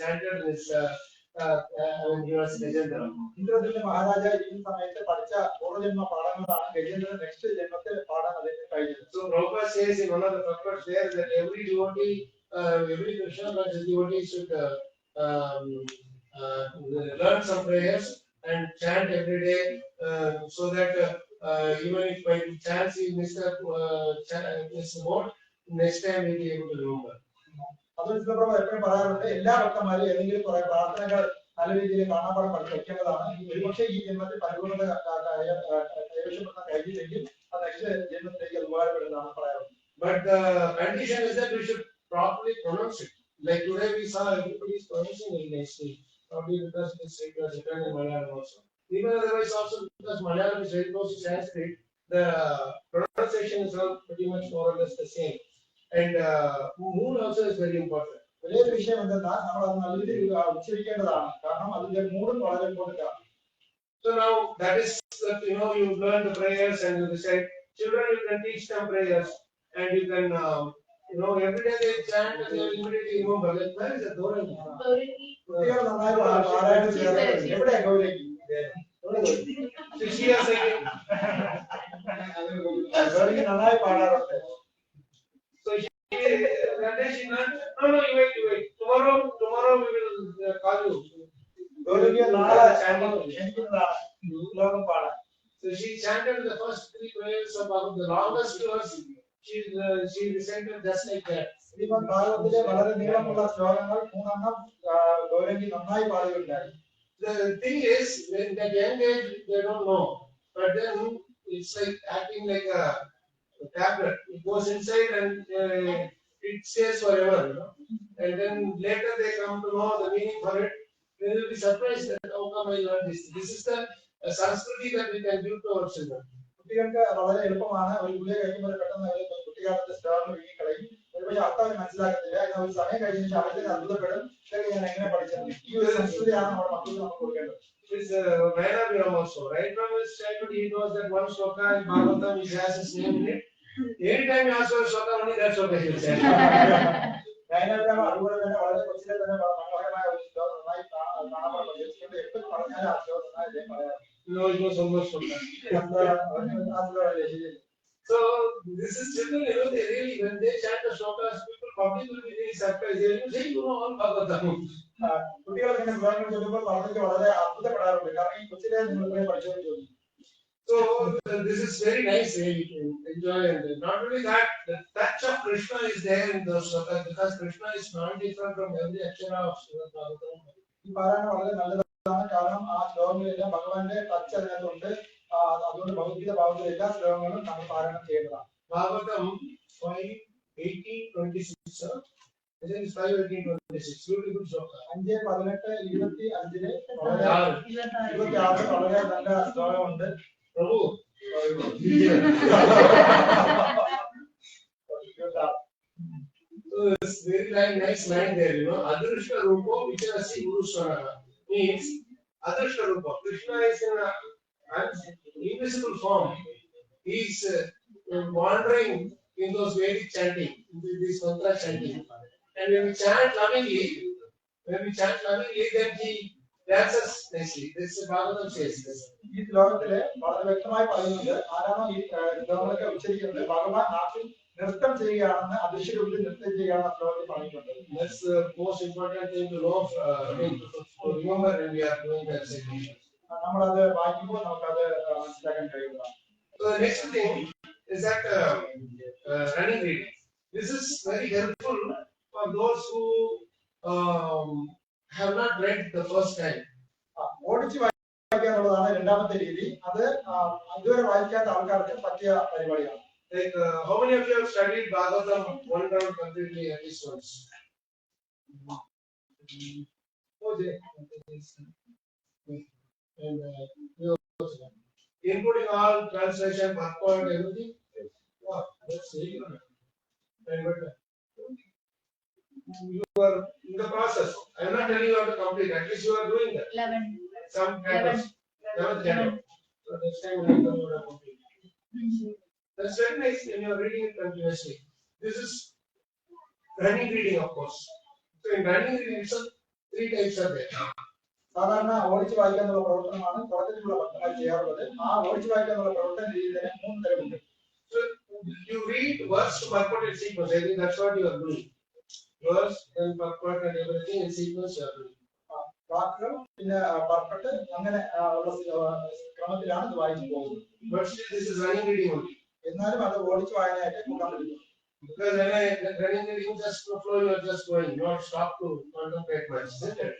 chanted this. Indrajith Maharaja ഈ സമയത്ത് പഠിച്ച പൂർവ്വജന്മ പാഠങ്ങളാണ് Gajendran next ജന്മത്തിൽ പാടാൻ അദ്ദേഹത്തിന് കഴിഞ്ഞത്. So Prabhupada says in one of the purports there that every devotee, every Krishna conscious devotee should learn some prayers and chant every day, so that even if by chance he missed the mode, next time he will be able to remember. അതുകൊണ്ട് പ്രഭു എപ്പോഴും പറയാറുണ്ട് എല്ലാ ഭക്തന്മാരും ഏതെങ്കിലും കുറെ പ്രാർത്ഥനകൾ നല്ല രീതിയിൽ കാണാപ്പാടം പഠിച്ച് വെക്കേണ്ടതാണ്. ഒരുപക്ഷെ ഈ ജന്മത്തിൽ പരിപൂർണത കൈവശപ്പെടുത്താൻ കഴിഞ്ഞില്ലെങ്കിൽ അത് നെക്സ്റ്റ് ജന്മത്തിലേക്ക് ഉപകാരപ്പെടുന്നതാണ് പറയാറുള്ളത്. But the condition is that we should properly pronounce it. Like today we saw everybody is pronouncing it nicely. Probably because it's written in Malayalam also. Even otherwise also because Malayalam is very close to Sanskrit, the pronunciation is all pretty much more or less the same. And mood also is very important. വലിയൊരു വിഷയം എന്തെന്നാൽ നമ്മൾ അത് നല്ല രീതിയിൽ ഉച്ചരിക്കേണ്ടതാണ്. കാരണം അതിന്റെ മൂഡും വളരെ ഇമ്പോർട്ടന്റ് ആണ്. So now that is that, you know, you learn the prayers and you decide. Children, you can teach them prayers and you can you know, every day they chant and they will immediately remember. Like, where is the Dhoran? കുട്ടികൾ നന്നായി പാരായണം ചെയ്യാറുണ്ട്. എവിടെയാ ഗൗരവി? ഗൗരവി നന്നായി പാടാറുണ്ട്. So she learned. No, you wait. Tomorrow we will call you. ഗൗരവിക്ക് നാളെ ക്ഷണിക്കുന്നതാണ് ശ്ലോകം പാടാൻ. So she chanted the first 3 prayers about the longest verse. She recited just like that. Shrimad ഭാഗവതത്തിലെ വളരെ നീളമുള്ള ശ്ലോകങ്ങൾ 3 എണ്ണം ഗൗരവി നന്നായി പാടുകയുണ്ടായി. The thing is, in that young age, they don't know. But then it's like acting like a tablet. It goes inside and it stays forever, you know. And then later they come to know the meaning for it. They will be surprised that how come I learned this. This is the Sanskriti that we can give to our children. കുട്ടികൾക്ക് വളരെ എളുപ്പമാണ്. ഒരു ഗുളിക കഴിക്കുമ്പോൾ പെട്ടെന്ന് കുട്ടികാലത്തെ സ്റ്റാറിന് വീങ്ങി കളയും. ഒരുപക്ഷെ അർത്ഥം മനസ്സിലാക്കത്തില്ല. എന്നാൽ ഒരു സമയം കഴിഞ്ഞാൽ അവർക്ക് അത്ഭുതപ്പെടും. ഇതൊക്കെ ഞാൻ എങ്ങനെ പഠിച്ചത്? ഈ ഒരു സംസ്കൃതിയാണ് നമ്മുടെ മക്കൾക്ക് നമുക്ക് കൊടുക്കേണ്ടത്. It's Vairavyam also. Right from his childhood, he knows that one sloka in Bhagavatam which has his name in it. Anytime you ask for a sloka, only that sloka he will say. Vairavyam അതുപോലെ തന്നെ വളരെ കൊച്ചിലെ തന്നെ മനോഹരമായ ഒരു ശ്ലോകം നന്നായി കാണാപ്പാടം പഠിച്ചിട്ടുണ്ട്. എപ്പോഴും പറഞ്ഞാൽ ആ ശ്ലോകം നന്നായി അദ്ദേഹം പറയാറ്. No, it was almost sloka. So this is children, you know, they really, when they chant the slokas, people public will be really surprised. They will say, you know, all Bhagavatam. കുട്ടികൾ ഇങ്ങനെ ശ്ലോകങ്ങൾ ചൊല്ലുമ്പോൾ അവർക്ക് വളരെ അത്ഭുതപ്പെടാറുണ്ട്. കാരണം ഈ കൊച്ചിലെ നിങ്ങൾ പഠിച്ചതെന്ന് ചോദിക്കും. So this is very nice, really, to enjoy. And not only that, the touch of Krishna is there in those slokas because Krishna is not different from every akshara of Srimad Bhagavatam. ഈ പാരായണം വളരെ നല്ലതാണ്. കാരണം ആ ശ്ലോകങ്ങളിലെല്ലാം ഭഗവാന്റെ touch അതിനകത്തുണ്ട്. അതുകൊണ്ട് ഭൗതിക ഭാവത്തിലെ എല്ലാ ശ്ലോകങ്ങളും നമ്മൾ പാരായണം ചെയ്യേണ്ടതാണ്. Bhagavatam 5:18-26. I think it's 5:18-26. Beautiful sloka. 5:18-25 വളരെ നല്ല ശ്ലോകമുണ്ട്. Prabhu. So it's very nice line there, you know. Adrishta Rupa Vicharasi Guru Swarana means Adrishta Rupa. Krishna is in an invisible form. He is wandering in those Vedic chanting, in this mantra chanting. And when we chant lovingly, then he answers nicely. This is Bhagavatam says this. ഈ ശ്ലോകത്തില് വളരെ വ്യക്തമായി പറയുന്നുണ്ട് ആരാണോ ഈ ശ്ലോകങ്ങളൊക്കെ ഉച്ചരിക്കുന്നത് ഭഗവാൻ നാട്ടിൽ നൃത്തം ചെയ്യുകയാണെന്ന് അദൃശ്യരൂപത്തിൽ നൃത്തം ചെയ്യുകയാണെന്ന് ശ്ലോകത്തിൽ പറഞ്ഞിട്ടുണ്ട്. That's the most important thing to know. To remember when we are doing that meditation. നമ്മളത് വായിക്കുമ്പോൾ നമുക്കത് മനസ്സിലാക്കാൻ കഴിയുന്നതാണ്. So the next thing is that running reading. This is very helpful for those who have not read the first time. ഓടിച്ച് വായിക്കാനുള്ളതാണ് രണ്ടാമത്തെ രീതി. അത് ഇതുവരെ വായിക്കാത്ത ആൾക്കാർക്ക് പറ്റിയ പരിപാടിയാണ്. Like how many of you have studied Bhagavatam one round completely at least once? And including all translation, purport, everything. Wow, that's very good. Very good. You are in the process. I am not telling you how to complete. At least you are doing that. 11. Some cantos. 11th canto. So next time when you come, you will complete. That's very nice when you are reading it continuously. This is running reading, of course. So in running reading, itself, 3 types are there. സാധാരണ ഓടിച്ച് വായിക്കാനുള്ള പ്രവർത്തനമാണ് തുടക്കത്തിലുള്ള ഭക്തന്മാർ ചെയ്യാറുള്ളത്. ആ ഓടിച്ച് വായിക്കാനുള്ള പ്രവർത്തന രീതിയിൽ തന്നെ 3 തരമുണ്ട്. So you read verse to purport in sequence. I think that's what you are doing. Verse and purport and everything in sequence you are doing. വാക്കുകൾ പിന്നെ പർപ്പട്ട് അങ്ങനെ ഉള്ള ക്രമത്തിലാണ് ഇത് വായിച്ചു പോകുന്നത്. But still this is running reading only. എന്നാലും അത് ഓടിച്ച് വായനയായിട്ട് കൂട്ടാൻ പറ്റും. Because when I running reading just flow, you are just going, not stop to contemplate much.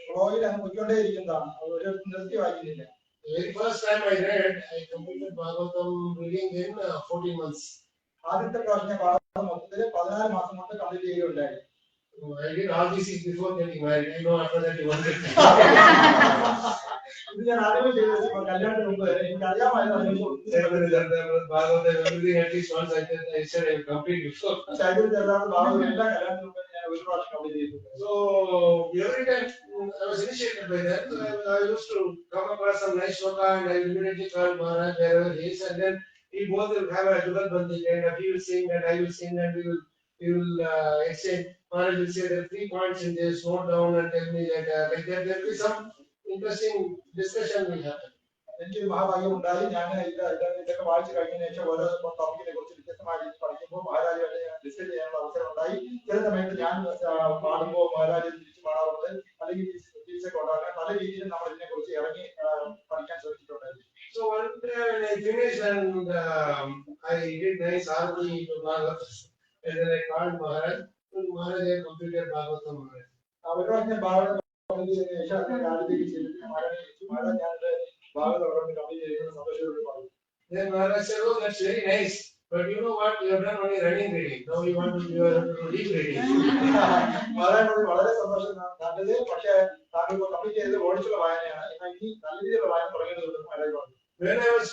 ഫ്ലോയിൽ അങ്ങ് പോയിക്കൊണ്ടേ ഇരിക്കുന്നതാണ്, ഒരു നിർത്തി വായിക്കുന്നില്ല. The very first time I read, I completed Bhagavatam reading in 14 months. ആദ്യത്തെ പ്രാവശ്യം ഞാൻ ഭാഗവതം മൊത്തത്തിൽ 14 മാസം കൊണ്ട് കംപ്ലീറ്റ് ചെയ്യുകയുണ്ടായി. I did all these things before getting married. I know after that you want it. ഇത് ഞാൻ ആദ്യമേ ചെയ്തത് കല്യാണത്തിന് മുമ്പ് എനിക്ക് അറിയാമായിരുന്നു. Bhagavatam everything at least once I said I will complete before. ശൈലിയിൽ ചെറുതാണ് ഭാഗവതം എല്ലാം കല്യാണത്തിന് മുമ്പ് ഞാൻ ഒരു പ്രാവശ്യം കംപ്ലീറ്റ് ചെയ്തു. So every time I was initiated by that, I used to come across some nice shloka and I will immediately call Maharaj wherever he is, and then we both will have a Jugalbandi kind of, he will sing and I will sing and we will exchange. Maharaj will say there are 3 points in this, note down and tell me that like that there will be some interesting discussion will happen. എനിക്കൊരു മഹാഭാഗ്യം ഉണ്ടായി. ഞാൻ ഇതൊക്കെ വായിച്ചു കഴിഞ്ഞതിന് ശേഷം ഓരോ ടോപ്പിക്കിനെ കുറിച്ച് വ്യത്യസ്തമായ രീതിയിൽ പഠിക്കുമ്പോൾ മഹാരാജുമായിട്ട് ഞാൻ ഡിസ്കസ് ചെയ്യാനുള്ള അവസരം ഉണ്ടായി. ചില സമയത്ത് ഞാൻ പാടുമ്പോൾ മഹാരാജ് തിരിച്ചു പാടാറുണ്ട്, അല്ലെങ്കിൽ തിരിച്ചൊക്കെ ഉണ്ടാകാൻ പല രീതിയിലും നമ്മൾ ഇതിനെ കുറിച്ച് ഇറങ്ങി പഠിക്കാൻ ശ്രമിച്ചിട്ടുണ്ടായിരുന്നു. So one day when I finished and I did nice harmony to Bhagavatam, and then I called Maharaj, and Maharaj had completed Bhagavatam. ഒരു പ്രാവശ്യം ഭാഗവതം കംപ്ലീറ്റ് ചെയ്തതിനു ശേഷം ആദ്യത്തേക്ക് ചെയ്തിട്ട് മഹാരാജ് ഞാനത് ഭാഗവതം കംപ്ലീറ്റ് ചെയ്യുന്നത് സന്തോഷത്തോടെ പറഞ്ഞു. Then Maharaj said, "Oh, that's very nice. But you know what? You have done only running reading. Now you want to do deep reading." Maharaj വളരെ സന്തോഷം നല്ലത്, പക്ഷേ താങ്കൾ ഇപ്പോൾ കംപ്ലീറ്റ് ചെയ്തത് ഓടിച്ചുള്ള വായനയാണ്, എന്നാൽ ഇനി നല്ല രീതിയിലുള്ള വായന തുടങ്ങേണ്ടതുണ്ട് മഹാരാജ് പറഞ്ഞു. When I was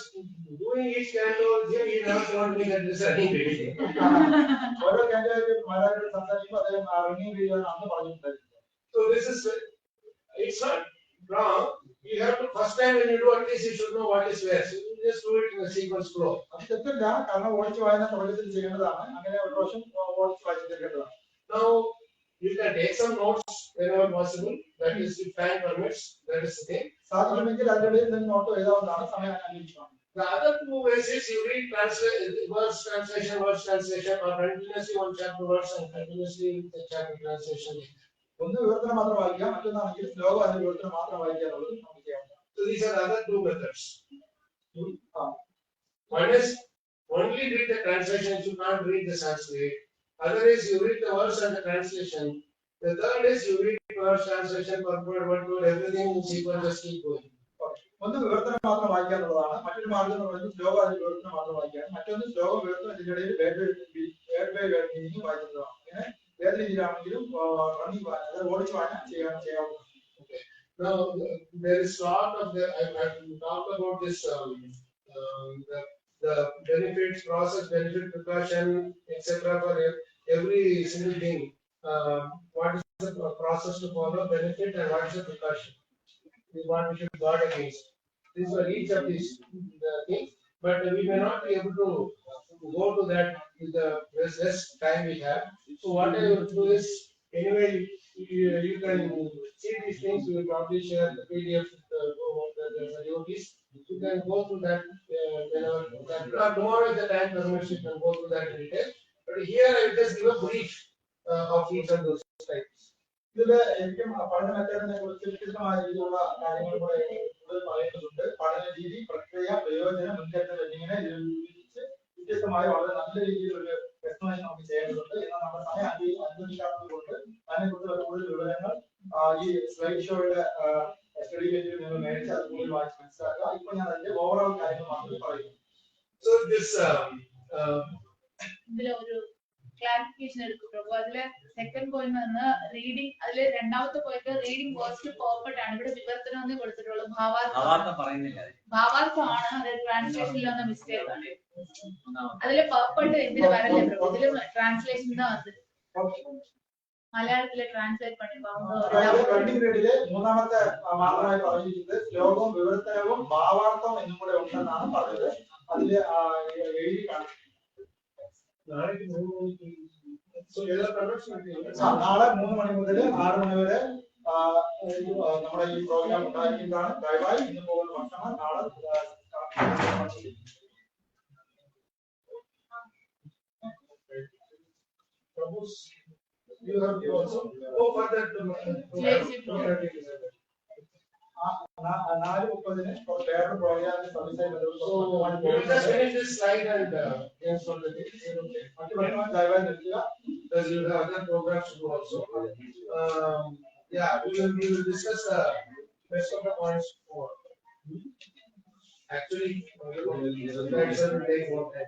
doing each canto, he never told me that this is running reading. ഓരോ കാൻഡിഡേറ്റ് മഹാരാജോട് സംസാരിക്കുമ്പോൾ അദ്ദേഹം റണ്ണിംഗ് രീതിയാണ് അന്ന് പറഞ്ഞിട്ടുണ്ടായിരുന്നു. So this is, it's not wrong. You have to, first time when you do at least you should know what is where. So you just do it in a sequence flow. അത് തെറ്റില്ല, കാരണം ഓടിച്ച് വായന തുടക്കത്തിൽ ചെയ്യേണ്ടതാണ്. അങ്ങനെ ഒരു പ്രാവശ്യം ഓടിച്ച് വായിച്ചു തീർക്കേണ്ടതാണ്. Now you can take some notes whenever possible. That is, if time permits. That is the thing. സാധിക്കുമെങ്കിൽ അതിനിടയിൽ നിന്ന് നോട്ട് എഴുതാവുന്നതാണ്, സമയം അനുവദിക്കണം. The other 2 ways is you read verse translation, or continuously one chapter verse and continuously the chapter translation. ഒന്ന് വിവർത്തനം മാത്രം വായിക്കാം, മറ്റൊന്നാണെങ്കിൽ ശ്ലോകം അതിന്റെ വിവർത്തനം മാത്രം വായിക്കാനുള്ളത് നമുക്ക് ചെയ്യാം. So these are the other 2 methods. One is only read the translation, you can't read the Sanskrit. Other is you read the verse and the translation. The third is you read verse, translation, purport, everything in sequence, just keep going. ഒന്ന് വിവർത്തനം മാത്രം വായിക്കാനുള്ളതാണ്, മറ്റൊരു മാർഗം എന്ന് പറയുന്നത് ശ്ലോകം അതിന്റെ വിവർത്തനം മാത്രം വായിക്കാം, മറ്റൊന്ന് ശ്ലോകം വിവർത്തനം ഇതിനിടയിൽ വേർഡ് ബൈ വേർഡ് മീനിങ് വായിക്കുന്നതാണ്. അങ്ങനെ ഏത് രീതിയിലാണെങ്കിലും റണ്ണിംഗ് വായന, അതായത് ഓടിച്ച് വായന ചെയ്യാവുന്നതാണ്. Okay. Now there is lot of the I talked about this the benefits, process, benefit, precaution, etc. for every single thing. What is the process to follow, benefit, and what is the precaution? This one we should guard against. These are each of these things, but we may not be able to go to that with the less time we have. So what I will do is, anyway, you can see these things. We will probably share the PDF with the yogis. You can go through that tomorrow is the time permits, you can go through that in detail. But here I will just give a brief of each of those types. ഇതില് എനിക്കും പഠന മെത്തേഡിനെ കുറിച്ച് വ്യത്യസ്തമായ രീതിയിലുള്ള കാര്യങ്ങൾ കൂടെ കൂടുതൽ പറയുന്നുണ്ട്. പഠന രീതി, പ്രക്രിയ, പ്രയോജനം, മുൻകരുതൽ എന്നിങ്ങനെ ഇതിൽ വിവരിച്ച് വ്യത്യസ്തമായ വളരെ നല്ല രീതിയിൽ ഒരു എക്സ്പ്ലനേഷൻ നമുക്ക് ചെയ്യേണ്ടതുണ്ട്. എന്നാൽ നമ്മുടെ സമയം അനുവദിക്കാത്തത് കൊണ്ട് അതിനെക്കുറിച്ചുള്ള കൂടുതൽ വിവരങ്ങൾ ഈ സ്ലൈഡ് ഷോയുടെ സ്റ്റഡി പേജിൽ നിങ്ങൾ മേടിച്ച് അത് കൂടുതൽ വായിച്ച് മനസ്സിലാക്കുക. ഇപ്പൊ ഞാൻ അതിന്റെ ഓവറോൾ കാര്യങ്ങൾ മാത്രമേ പറയുന്നു. So this ഇതിലൊരു ക്ലാരിഫിക്കേഷൻ എടുക്കും പ്രഭു. അതിലെ സെക്കൻഡ് പോയിന്റ് വന്ന് റീഡിംഗ്, അതില് രണ്ടാമത്തെ പോയിന്റ് റീഡിംഗ് വേർസ്റ്റ് പെർഫെക്റ്റ് ആണ്. ഇവിടെ വിവർത്തനം എന്നേ കൊടുത്തിട്ടുള്ളൂ. ഭാവാർത്ഥമാണ്, അത് ട്രാൻസ്ലേഷനിൽ വന്ന മിസ്റ്റേക്ക് ആണ്. അതില് പെർഫെക്റ്റ് ഇതില് വരല്ലേ പ്രഭു, ഇതില് ട്രാൻസ്ലേഷൻ വന്നത് മലയാളത്തില് ട്രാൻസ്ലേറ്റ് പണിപ്പാകുമ്പോൾ മൂന്നാമത്തെ മാത്രമായി പറഞ്ഞിരിക്കുന്നത് ശ്ലോകവും വിവർത്തനവും ഭാവാർത്ഥവും എന്നും കൂടെ ഉണ്ടെന്നാണ് പറഞ്ഞത്. അതില് എഴുതി കാണിച്ചു. നാളെ 3 മണി മുതൽ 6 മണി വരെ നമ്മുടെ ഈ പ്രോഗ്രാം ഉണ്ടായിരിക്കുന്നതാണ്. ദയവായി ഇന്ന് പോകുന്ന ഭക്ഷണം നാളെ you have to also go for that. 4:30 വേറെ പ്രോഗ്രാമിൽ just finish this slide and for the day. ദയവായി നിർത്തുക. Because you have other programs to do also. Yeah, we will discuss the rest of the points for. Actually,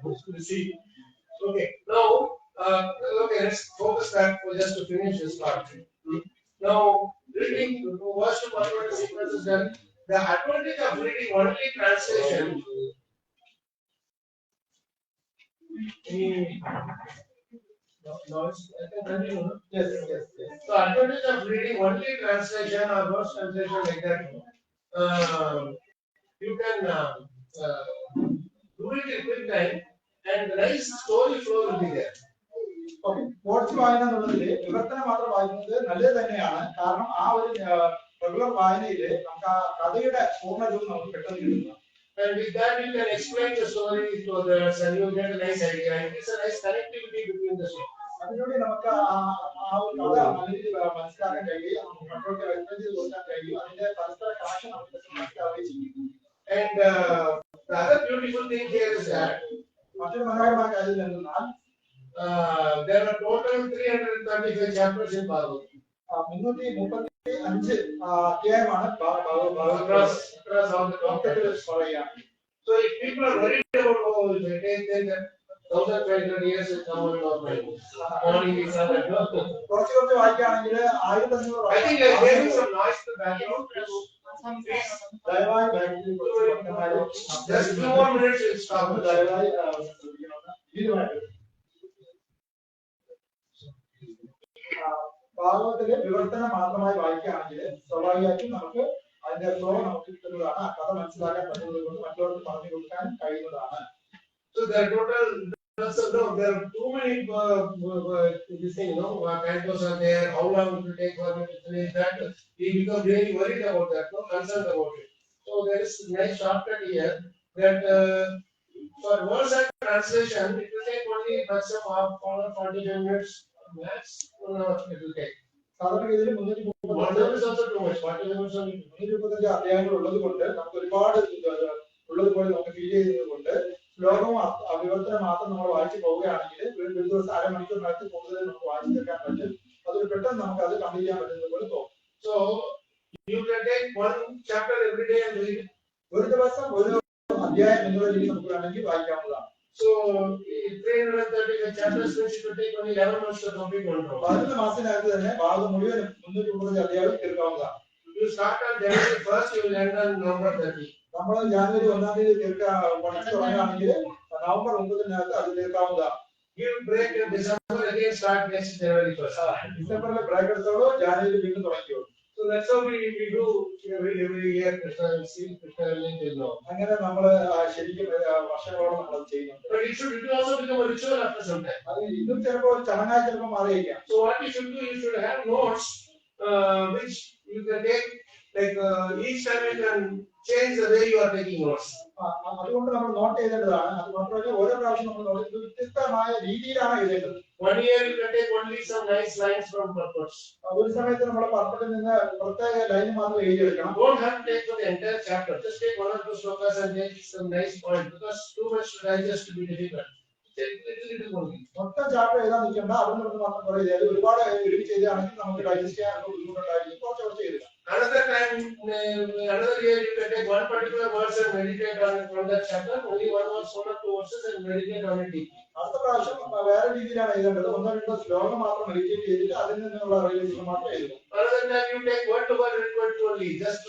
we'll see. Okay, now okay, let's focus that for just to finish this part. Now, reading verse to verse sequence is done. The advantage of reading only translation. Yes. So, advantage of reading only translation or verse translation like that. You can do it in quick time, and the nice story flow will be there. Coats വായന എന്നുള്ളതില് വിവർത്തനം മാത്രം വായിക്കുന്നത് നല്ലത് തന്നെയാണ്. കാരണം ആ ഒരു regular വായനയില് നമുക്ക് ആ കഥയുടെ പൂർണ്ണരൂപം നമുക്ക് പെട്ടെന്ന് കിട്ടുന്നു. And with that you can explain the story to others and you get a nice idea. It's a nice connectivity between the stories. അതിലൂടെ നമുക്ക് ആ ഒരു കഥ നല്ല രീതിയിൽ മനസ്സിലാക്കാൻ കഴിയും, മറ്റുള്ളവർക്ക് എക്സ്പ്ലെയിൻ ചെയ്ത് കൊടുക്കാൻ കഴിയും. അതിന്റെ പരസ്പര കണക്ഷൻ നമുക്ക് മനസ്സിലാവുകയും ചെയ്യും. And the other beautiful thing here is that മറ്റൊരു മനോഹരമായ കാര്യം എന്തെന്നാൽ there are total 335 chapters in Bhagavad. 335 അധ്യായമാണ് across all the topics. So if people are worried about it may take 1500 years to come on our mind. Morning is not that. കുറച്ച് വായിക്കുകയാണെങ്കിൽ 1500. I think I gave you some noise in the background. ദയവായി just 2 more minutes to stop. ദയവായി ഭാഗവത്തിലെ വിവർത്തനം മാത്രമായി വായിക്കുകയാണെങ്കിൽ സ്വാഭാവികമായിട്ടും നമുക്ക് അതിന്റെ ഫ്ലോ നമുക്ക് കിട്ടുന്നതാണ്. ആ കഥ മനസ്സിലാക്കാൻ പറ്റുന്നത് കൊണ്ട് മറ്റുള്ളവർക്ക് പറഞ്ഞു കൊടുക്കാൻ കഴിയുന്നതാണ്. So there are total, there are too many this thing, cantos are there. How long it will take for me to finish that? We become really worried about that, concerned about it. So there is a nice shortcut here that for words and translation, it will take only maximum 45 minutes. Max, it will take. സാധാരണഗതിയിൽ 335 അധ്യായങ്ങൾ ഉള്ളത് കൊണ്ട് നമുക്ക് ഒരുപാട് ഉള്ളതുപോലെ നമുക്ക് feel ചെയ്യുന്നത് കൊണ്ട് ശ്ലോകവും വിവർത്തനം മാത്രം നമ്മൾ വായിച്ചു പോവുകയാണെങ്കിൽ ഒരു ദിവസം അരമണിക്കൂറിനകത്ത് കൂടുതൽ നമുക്ക് വായിച്ചു തീർക്കാൻ പറ്റും. അതൊരു പെട്ടെന്ന് നമുക്ക് അത് കംപ്ലീറ്റ് ചെയ്യാൻ പറ്റുന്നത് പോലെ തോന്നും. So you can take one chapter every day and read. ഒരു ദിവസം ഒരു അധ്യായം എന്നുള്ള രീതി നമുക്ക് വേണമെങ്കിൽ വായിക്കാവുന്നതാണ്. So 335 chapters which will take only 11 months to complete one. 11 മാസത്തിനകത്ത് തന്നെ ഭാഗം മുഴുവൻ 335 അധ്യായം തീർക്കാവുന്നതാണ്. You start on January 1st, you will end on November 30. നമ്മൾ ജാനുവരി 1-ാം തീയതി പഠിച്ചു തുടങ്ങുകയാണെങ്കിൽ നവംബർ 9-നകത്ത് അത് തീർക്കാവുന്നതാണ്. You break in December, again start next January 1st. ഡിസംബറിൽ ബ്രേക്ക് എടുത്തോളൂ, ജാനുവരി വീണ്ടും തുടങ്ങിയോളൂ. So that's how we do every year. Krishna will know. അങ്ങനെ നമ്മൾ ശരിക്കും വർഷങ്ങളോളം നമ്മൾ ചെയ്യുന്നുണ്ട്. But it will also become a ritual after some time. അത് ഇന്നും ചിലപ്പോൾ ഒരു ചടങ്ങായി ചിലപ്പോൾ മാറിയേക്കാം. So what you should do, you should have notes which you can take like each time you can change the way you are taking notes. അതുകൊണ്ട് നമ്മൾ not ചെയ്തതാണ്. അത് മാത്രമല്ല ഓരോ പ്രാവശ്യം നമ്മൾ നോട്ട് വ്യത്യസ്തമായ രീതിയിലാണ് എഴുതേണ്ടത്. 1 year you can take only some nice lines from purpose. ഒരു സമയത്ത് നമ്മൾ പർപ്പസിൽ നിന്ന് പ്രത്യേക ലൈൻ മാത്രം എഴുതിയെടുക്കണം. Don't have to take for the entire chapter. Just take 1 or 2 slokas and take some nice points, because too much to digest to be difficult. മൊത്തം chapter എഴുതാൻ നിൽക്കേണ്ട. അവിടെ നിന്ന് മാത്രം കുറെ ചെയ്താൽ ഒരുപാട് ഒരുമിച്ച് ചെയ്താണെങ്കിൽ നമുക്ക് ഡൈജസ്റ്റ് ചെയ്യാനൊക്കെ ബുദ്ധിമുട്ടുണ്ടായിരിക്കും. കുറച്ച് കുറച്ച് എഴുതുക. Another time, another year you can take one particular verse and meditate on it from that chapter. Only one verse, 1 or 2 verses, and meditate on it deeply. അടുത്ത പ്രാവശ്യം വേറെ രീതിയിലാണ് എഴുതേണ്ടത്. 1 or 2 ശ്ലോകം മാത്രം മെഡിറ്റേറ്റ് ചെയ്തിട്ട് അതിൽ നിന്നുള്ള റിയലൈസേഷൻ മാത്രം എഴുതുക. Another time you take word to word only, just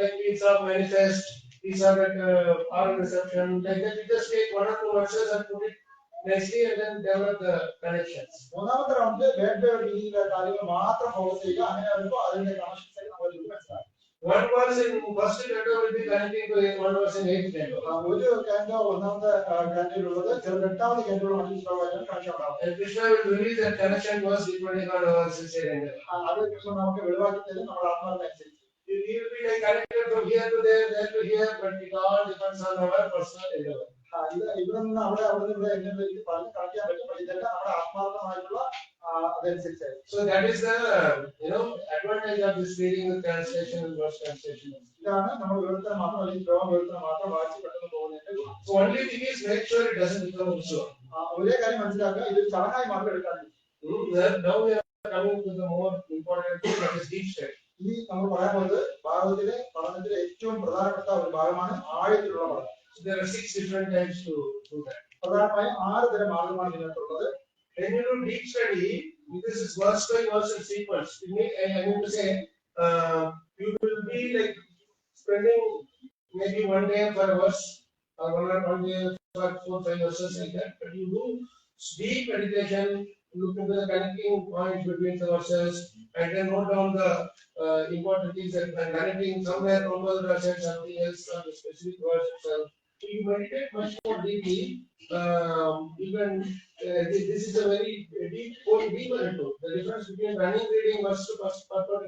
like these are manifest, these are like our reception, like that. You just take 1 or 2 verses and put it nicely and then develop the connections. മൂന്നാമത്തെ റൗണ്ടിൽ വേണ്ട രീതിയിലുള്ള കാര്യങ്ങൾ മാത്രം focus ചെയ്യുക. അങ്ങനെ വരുമ്പോൾ അതിന്റെ കണക്ഷൻസ് നമ്മൾ മനസ്സിലാക്കും. One verse in first canto will be connecting to one verse in 8th canto. ഒരു കാൻഡോ ഒന്നാമത്തെ കാൻഡോയിലുള്ളത് ചിലപ്പോൾ 8ാമത്തെ കാൻഡോയിൽ മറ്റൊരു ശ്ലോകമായിട്ട് കണക്ഷൻ ഉണ്ടാവും. And Krishna will release that connection to us depending on our sincere intent. അത് കൃഷ്ണൻ നമുക്ക് വെളിവാക്കി തരും നമ്മുടെ ആത്മാവിനനുസരിച്ച്. He will be like connected from here to there, there to here, but it all depends on our personal endeavor. ഇവിടെ നിന്ന് അവിടെ നിന്ന് ഇവിടെ എങ്ങനെ പറഞ്ഞ് കളിക്കാൻ പറ്റും. ഇതെല്ലാം നമ്മുടെ ആത്മാർത്ഥമായിട്ടുള്ള അതനുസരിച്ചായിരിക്കും. So that is the advantage of this reading with translation and verse translation. ഇതാണ് നമ്മൾ വിവർത്തനം മാത്രം അല്ലെങ്കിൽ ശ്ലോകം വിവർത്തനം മാത്രം വായിച്ച് പെട്ടെന്ന് പോകുന്നതിന്റെ ഗുണം. So only thing is make sure it doesn't become so. ഒരേ കാര്യം മനസ്സിലാക്കുക, ഇത് ചടങ്ങായി മാത്രം എടുക്കാൻ. Now we are coming to the more important thing, that is deep study. ഇനി നമ്മൾ പറയാൻ പോകുന്നത് ഭാഗവതത്തിലെ പഠനത്തിലെ ഏറ്റവും പ്രധാനപ്പെട്ട ഒരു ഭാഗമാണ് ആഴത്തിലുള്ള പഠനം. There are 6 different types to do that. പ്രധാനമായും 6 തരം മാർഗമാണ് ഇതിനകത്തുള്ളത്. When you do deep study, this is verse by verse in sequence. I mean to say, you will be like spending maybe 1 day for a verse, or 1 day for 4-5 verses like that. But you do deep meditation, look into the connecting points between the verses, and then note down the important things and connecting somewhere. Prabhupada has said something else on the specific verse itself. So you meditate much more deeply. Even this is a very deep, going deeper into the difference between running reading verse to verse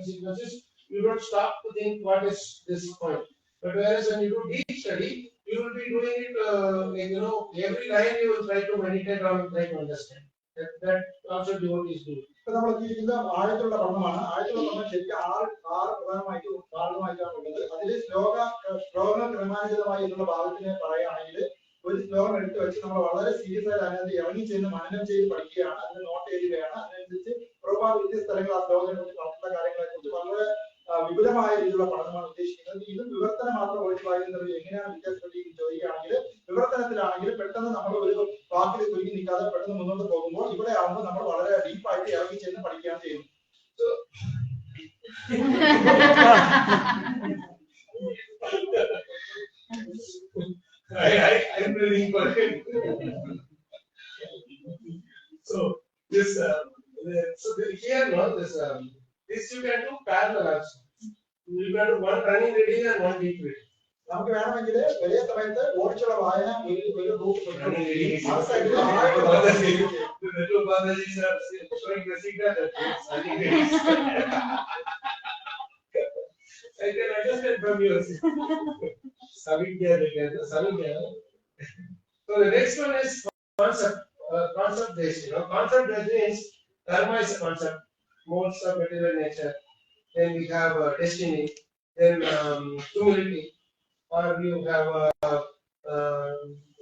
sequences. You don't stop to think what is this point. But whereas when you do deep study, you will be doing it, every line you will try to meditate on, try to understand. That also devotees do. ഇപ്പൊ നമ്മൾ ഇത് ആഴത്തിലുള്ള പഠനമാണ്. ആഴത്തിലുള്ള പഠനം ശരിക്കും 6 പ്രധാനമായിട്ട് ഭാഗമായിട്ടാണ് ഉള്ളത്. അതിൽ ശ്ലോകങ്ങൾ ക്രമാനുഗതമായിട്ടുള്ള ഭാഗത്തിനെ പറയുകയാണെങ്കിൽ ഒരു ശ്ലോകം എടുത്ത് വെച്ച് നമ്മൾ വളരെ സീരിയസ് ആയിട്ട് അതിനകത്ത് ഇറങ്ങി ചെന്ന് മനനം ചെയ്ത് പഠിക്കുകയാണ്, അതിന് നോട്ട് എഴുതുകയാണ്. അതിനനുസരിച്ച് പ്രഭുപാദ വ്യത്യസ്ത സ്ഥലങ്ങൾ ആ ശ്ലോകങ്ങളെ കുറിച്ച് നടത്തുന്ന കാര്യങ്ങളെ കുറിച്ച് വളരെ വിപുലമായ രീതിയിലുള്ള പഠനമാണ് ഉദ്ദേശിക്കുന്നത്. ഇത് വിവർത്തനം മാത്രം ഒഴിച്ച് വായിക്കുന്നത് എങ്ങനെയാണ് വ്യത്യാസപ്പെട്ട് ചോദിക്കുകയാണെങ്കിൽ, വിവർത്തനത്തിലാണെങ്കിൽ പെട്ടെന്ന് നമ്മൾ ഒരു വാക്കിൽ കുരുങ്ങി നിൽക്കാതെ പെട്ടെന്ന് മുന്നോട്ട് പോകുമ്പോൾ, ഇവിടെ ആകുമ്പോൾ നമ്മൾ വളരെ ഡീപ്പായിട്ട് ഇറങ്ങി ചെന്ന് പഠിക്കുകയാണ് ചെയ്യുന്നത്. I'm reading for him. So this, here no, this you can do parallel also. You can do one running reading and one deep reading. നമുക്ക് വേണമെങ്കിൽ വലിയ സമയത്ത് ഓടിച്ചുള്ള വായന ഒരു group I can understand from yours. So the next one is concept based. Concept based means karma is a concept, modes of material nature. Then we have destiny. Then humility, or you have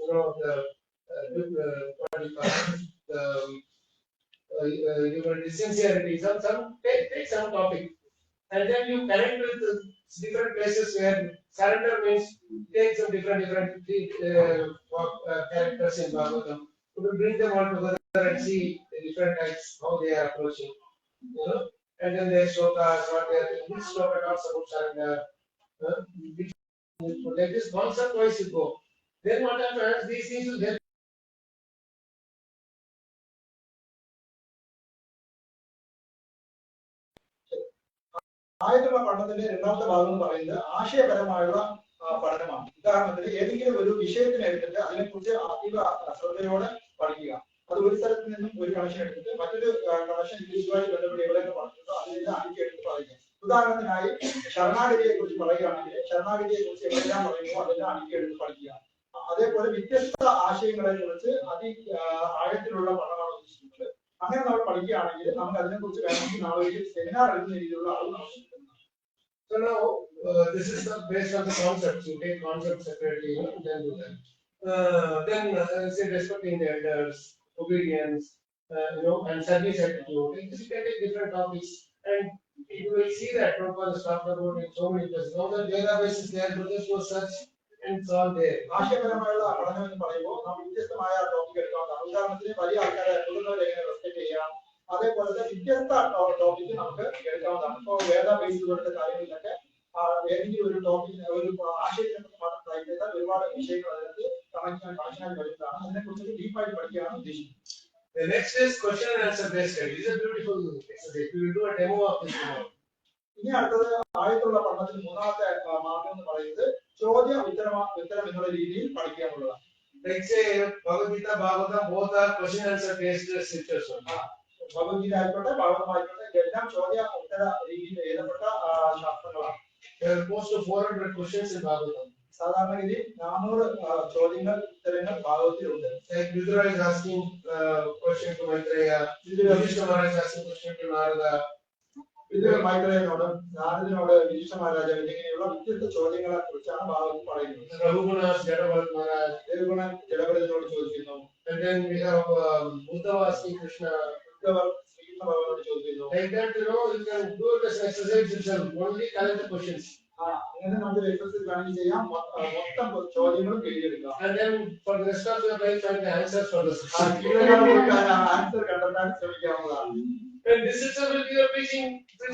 your sincerity. Take some topic, and then you connect with different places where surrender means take some different characters in Bhagavatam. You will bring them all together and see the different types, how they are approaching. And then their shlokas, what they are doing. This shloka talks about surrender. Like this concept wise you go. Then what happens, these things will help. ആയിട്ടുള്ള പഠനത്തിന്റെ രണ്ടാമത്തെ ഭാഗം എന്ന് പറയുന്നത് ആശയപരമായുള്ള പഠനമാണ്. ഉദാഹരണത്തിന് ഏതെങ്കിലും ഒരു വിഷയത്തിനെ എടുത്തിട്ട് അതിനെക്കുറിച്ച് അതീവ ശ്രദ്ധയോടെ പഠിക്കുക. അത് ഒരു സ്ഥലത്ത് നിന്നും ഒരു കണക്ഷൻ എടുത്തിട്ട് മറ്റൊരു കണക്ഷൻ ഇംഗ്ലീഷുമായിട്ട് ബന്ധപ്പെട്ട് എവിടെയൊക്കെ പറഞ്ഞിട്ടുണ്ടോ അതിനെല്ലാം അടുക്കി എടുത്ത് പറയുക. ഉദാഹരണത്തിനായി ശരണാഗതിയെ കുറിച്ച് പറയുകയാണെങ്കിൽ ശരണാഗതിയെ കുറിച്ച് എവിടെയെല്ലാം പറയുമ്പോൾ അതെല്ലാം അടുക്കി എടുത്ത് പഠിക്കുക. അതേപോലെ വ്യത്യസ്ത ആശയങ്ങളെ കുറിച്ച് ആഴത്തിലുള്ള പഠനമാണ് ഉദ്ദേശിക്കുന്നത്. അങ്ങനെ നമ്മൾ പഠിക്കുകയാണെങ്കിൽ നമുക്ക് അതിനെ കുറിച്ച് വേണമെങ്കിൽ നാളെ ഒരു സെമിനാർ എടുക്കുന്ന രീതിയിലുള്ള അറിവ് നമുക്ക് കിട്ടുന്നതാണ്. So now this is based on the concepts. You take concepts separately, and then do that. Say respecting the elders, obedience, and service attitude. You can take different topics, and you will see that Prabhupada has talked about in so many places. Now the database is there, brothers will search, and it's all there. ആശയപരമായുള്ള പഠനം എന്ന് പറയുമ്പോൾ നാം വ്യത്യസ്തമായ topic എടുക്കാവുന്നതാണ്. ഉദാഹരണത്തിന് വലിയ ആൾക്കാരെ മുതിർന്നവരെ എങ്ങനെ റെസ്പെക്ട് ചെയ്യാം, അതേപോലത്തെ വ്യത്യസ്ത ടോപ്പിക്ക് നമുക്ക് എടുക്കാവുന്നതാണ്. ഇപ്പോൾ വേദ ബേസ് പോലത്തെ കാര്യങ്ങളിലൊക്കെ ഏതെങ്കിലും ഒരു ടോപ്പിക് ഒരു ആശയത്തിനെ കുറിച്ച് മാത്രം ട്രൈ ചെയ്താൽ ഒരുപാട് വിഷയങ്ങൾ അതിനകത്ത് കണക്ഷനായി വരുന്നതാണ്. അതിനെക്കുറിച്ച് ഡീപ്പായിട്ട് പഠിക്കുകയാണ് ഉദ്ദേശിക്കുന്നത്. The next is question and answer based study. This is a beautiful exercise. We will do a demo of this tomorrow. ഇനി അടുത്തത് ആഴത്തിലുള്ള പഠനത്തിന് മൂന്നാമത്തെ മാർഗം എന്ന് പറയുന്നത് ചോദ്യം ഉത്തരം എന്നുള്ള രീതിയിൽ പഠിക്കുക എന്നുള്ളതാണ്. Like say Bhagavad Gita, Bhagavatam, both are question answer based scriptures. Bhagavad Gita ആയിക്കോട്ടെ ഭാഗവതം ആയിക്കോട്ടെ ഇതെല്ലാം ചോദ്യ ഉത്തര രീതിയിൽ എഴുതപ്പെട്ട ശാസ്ത്രങ്ങളാണ്. There are close to 400 questions in Bhagavatam. സാധാരണഗതി 400 ചോദ്യങ്ങൾ ഉത്തരങ്ങൾ ഭാഗവതത്തിലുണ്ട്. Like Vidura is asking question to Maitreya, Yudhishthira is asking question to Narada. വിദുര മൈത്രേയനോടും നാരദനോട് Yudhishthira മഹാരാജാവിന്റെ ഇങ്ങനെയുള്ള വ്യത്യസ്ത ചോദ്യങ്ങളെ കുറിച്ചാണ് ഭാഗവതം പറയുന്നത്. Raghunath, Jadavath Maharaj, രഘുഗുണൻ ജഡഭരതനോട് ചോദിക്കുന്നു. and then we have Uddhava asking Krishna. Uddhavar Sreekrishna ഭഗവാനോട് ചോദിക്കുന്നു. Like that, you can do this exercise itself. Only collect the questions. അങ്ങനെ നമുക്ക് എക്സസൈസ് വേണമെങ്കിൽ ചെയ്യാം. മൊത്തം ചോദ്യങ്ങളും എഴുതിയെടുക്കാം. And then for the rest of your life, find the answers for this. Answer കണ്ടെത്താൻ ശ്രമിക്കാവുന്നതാണ്. And this itself will be your preaching to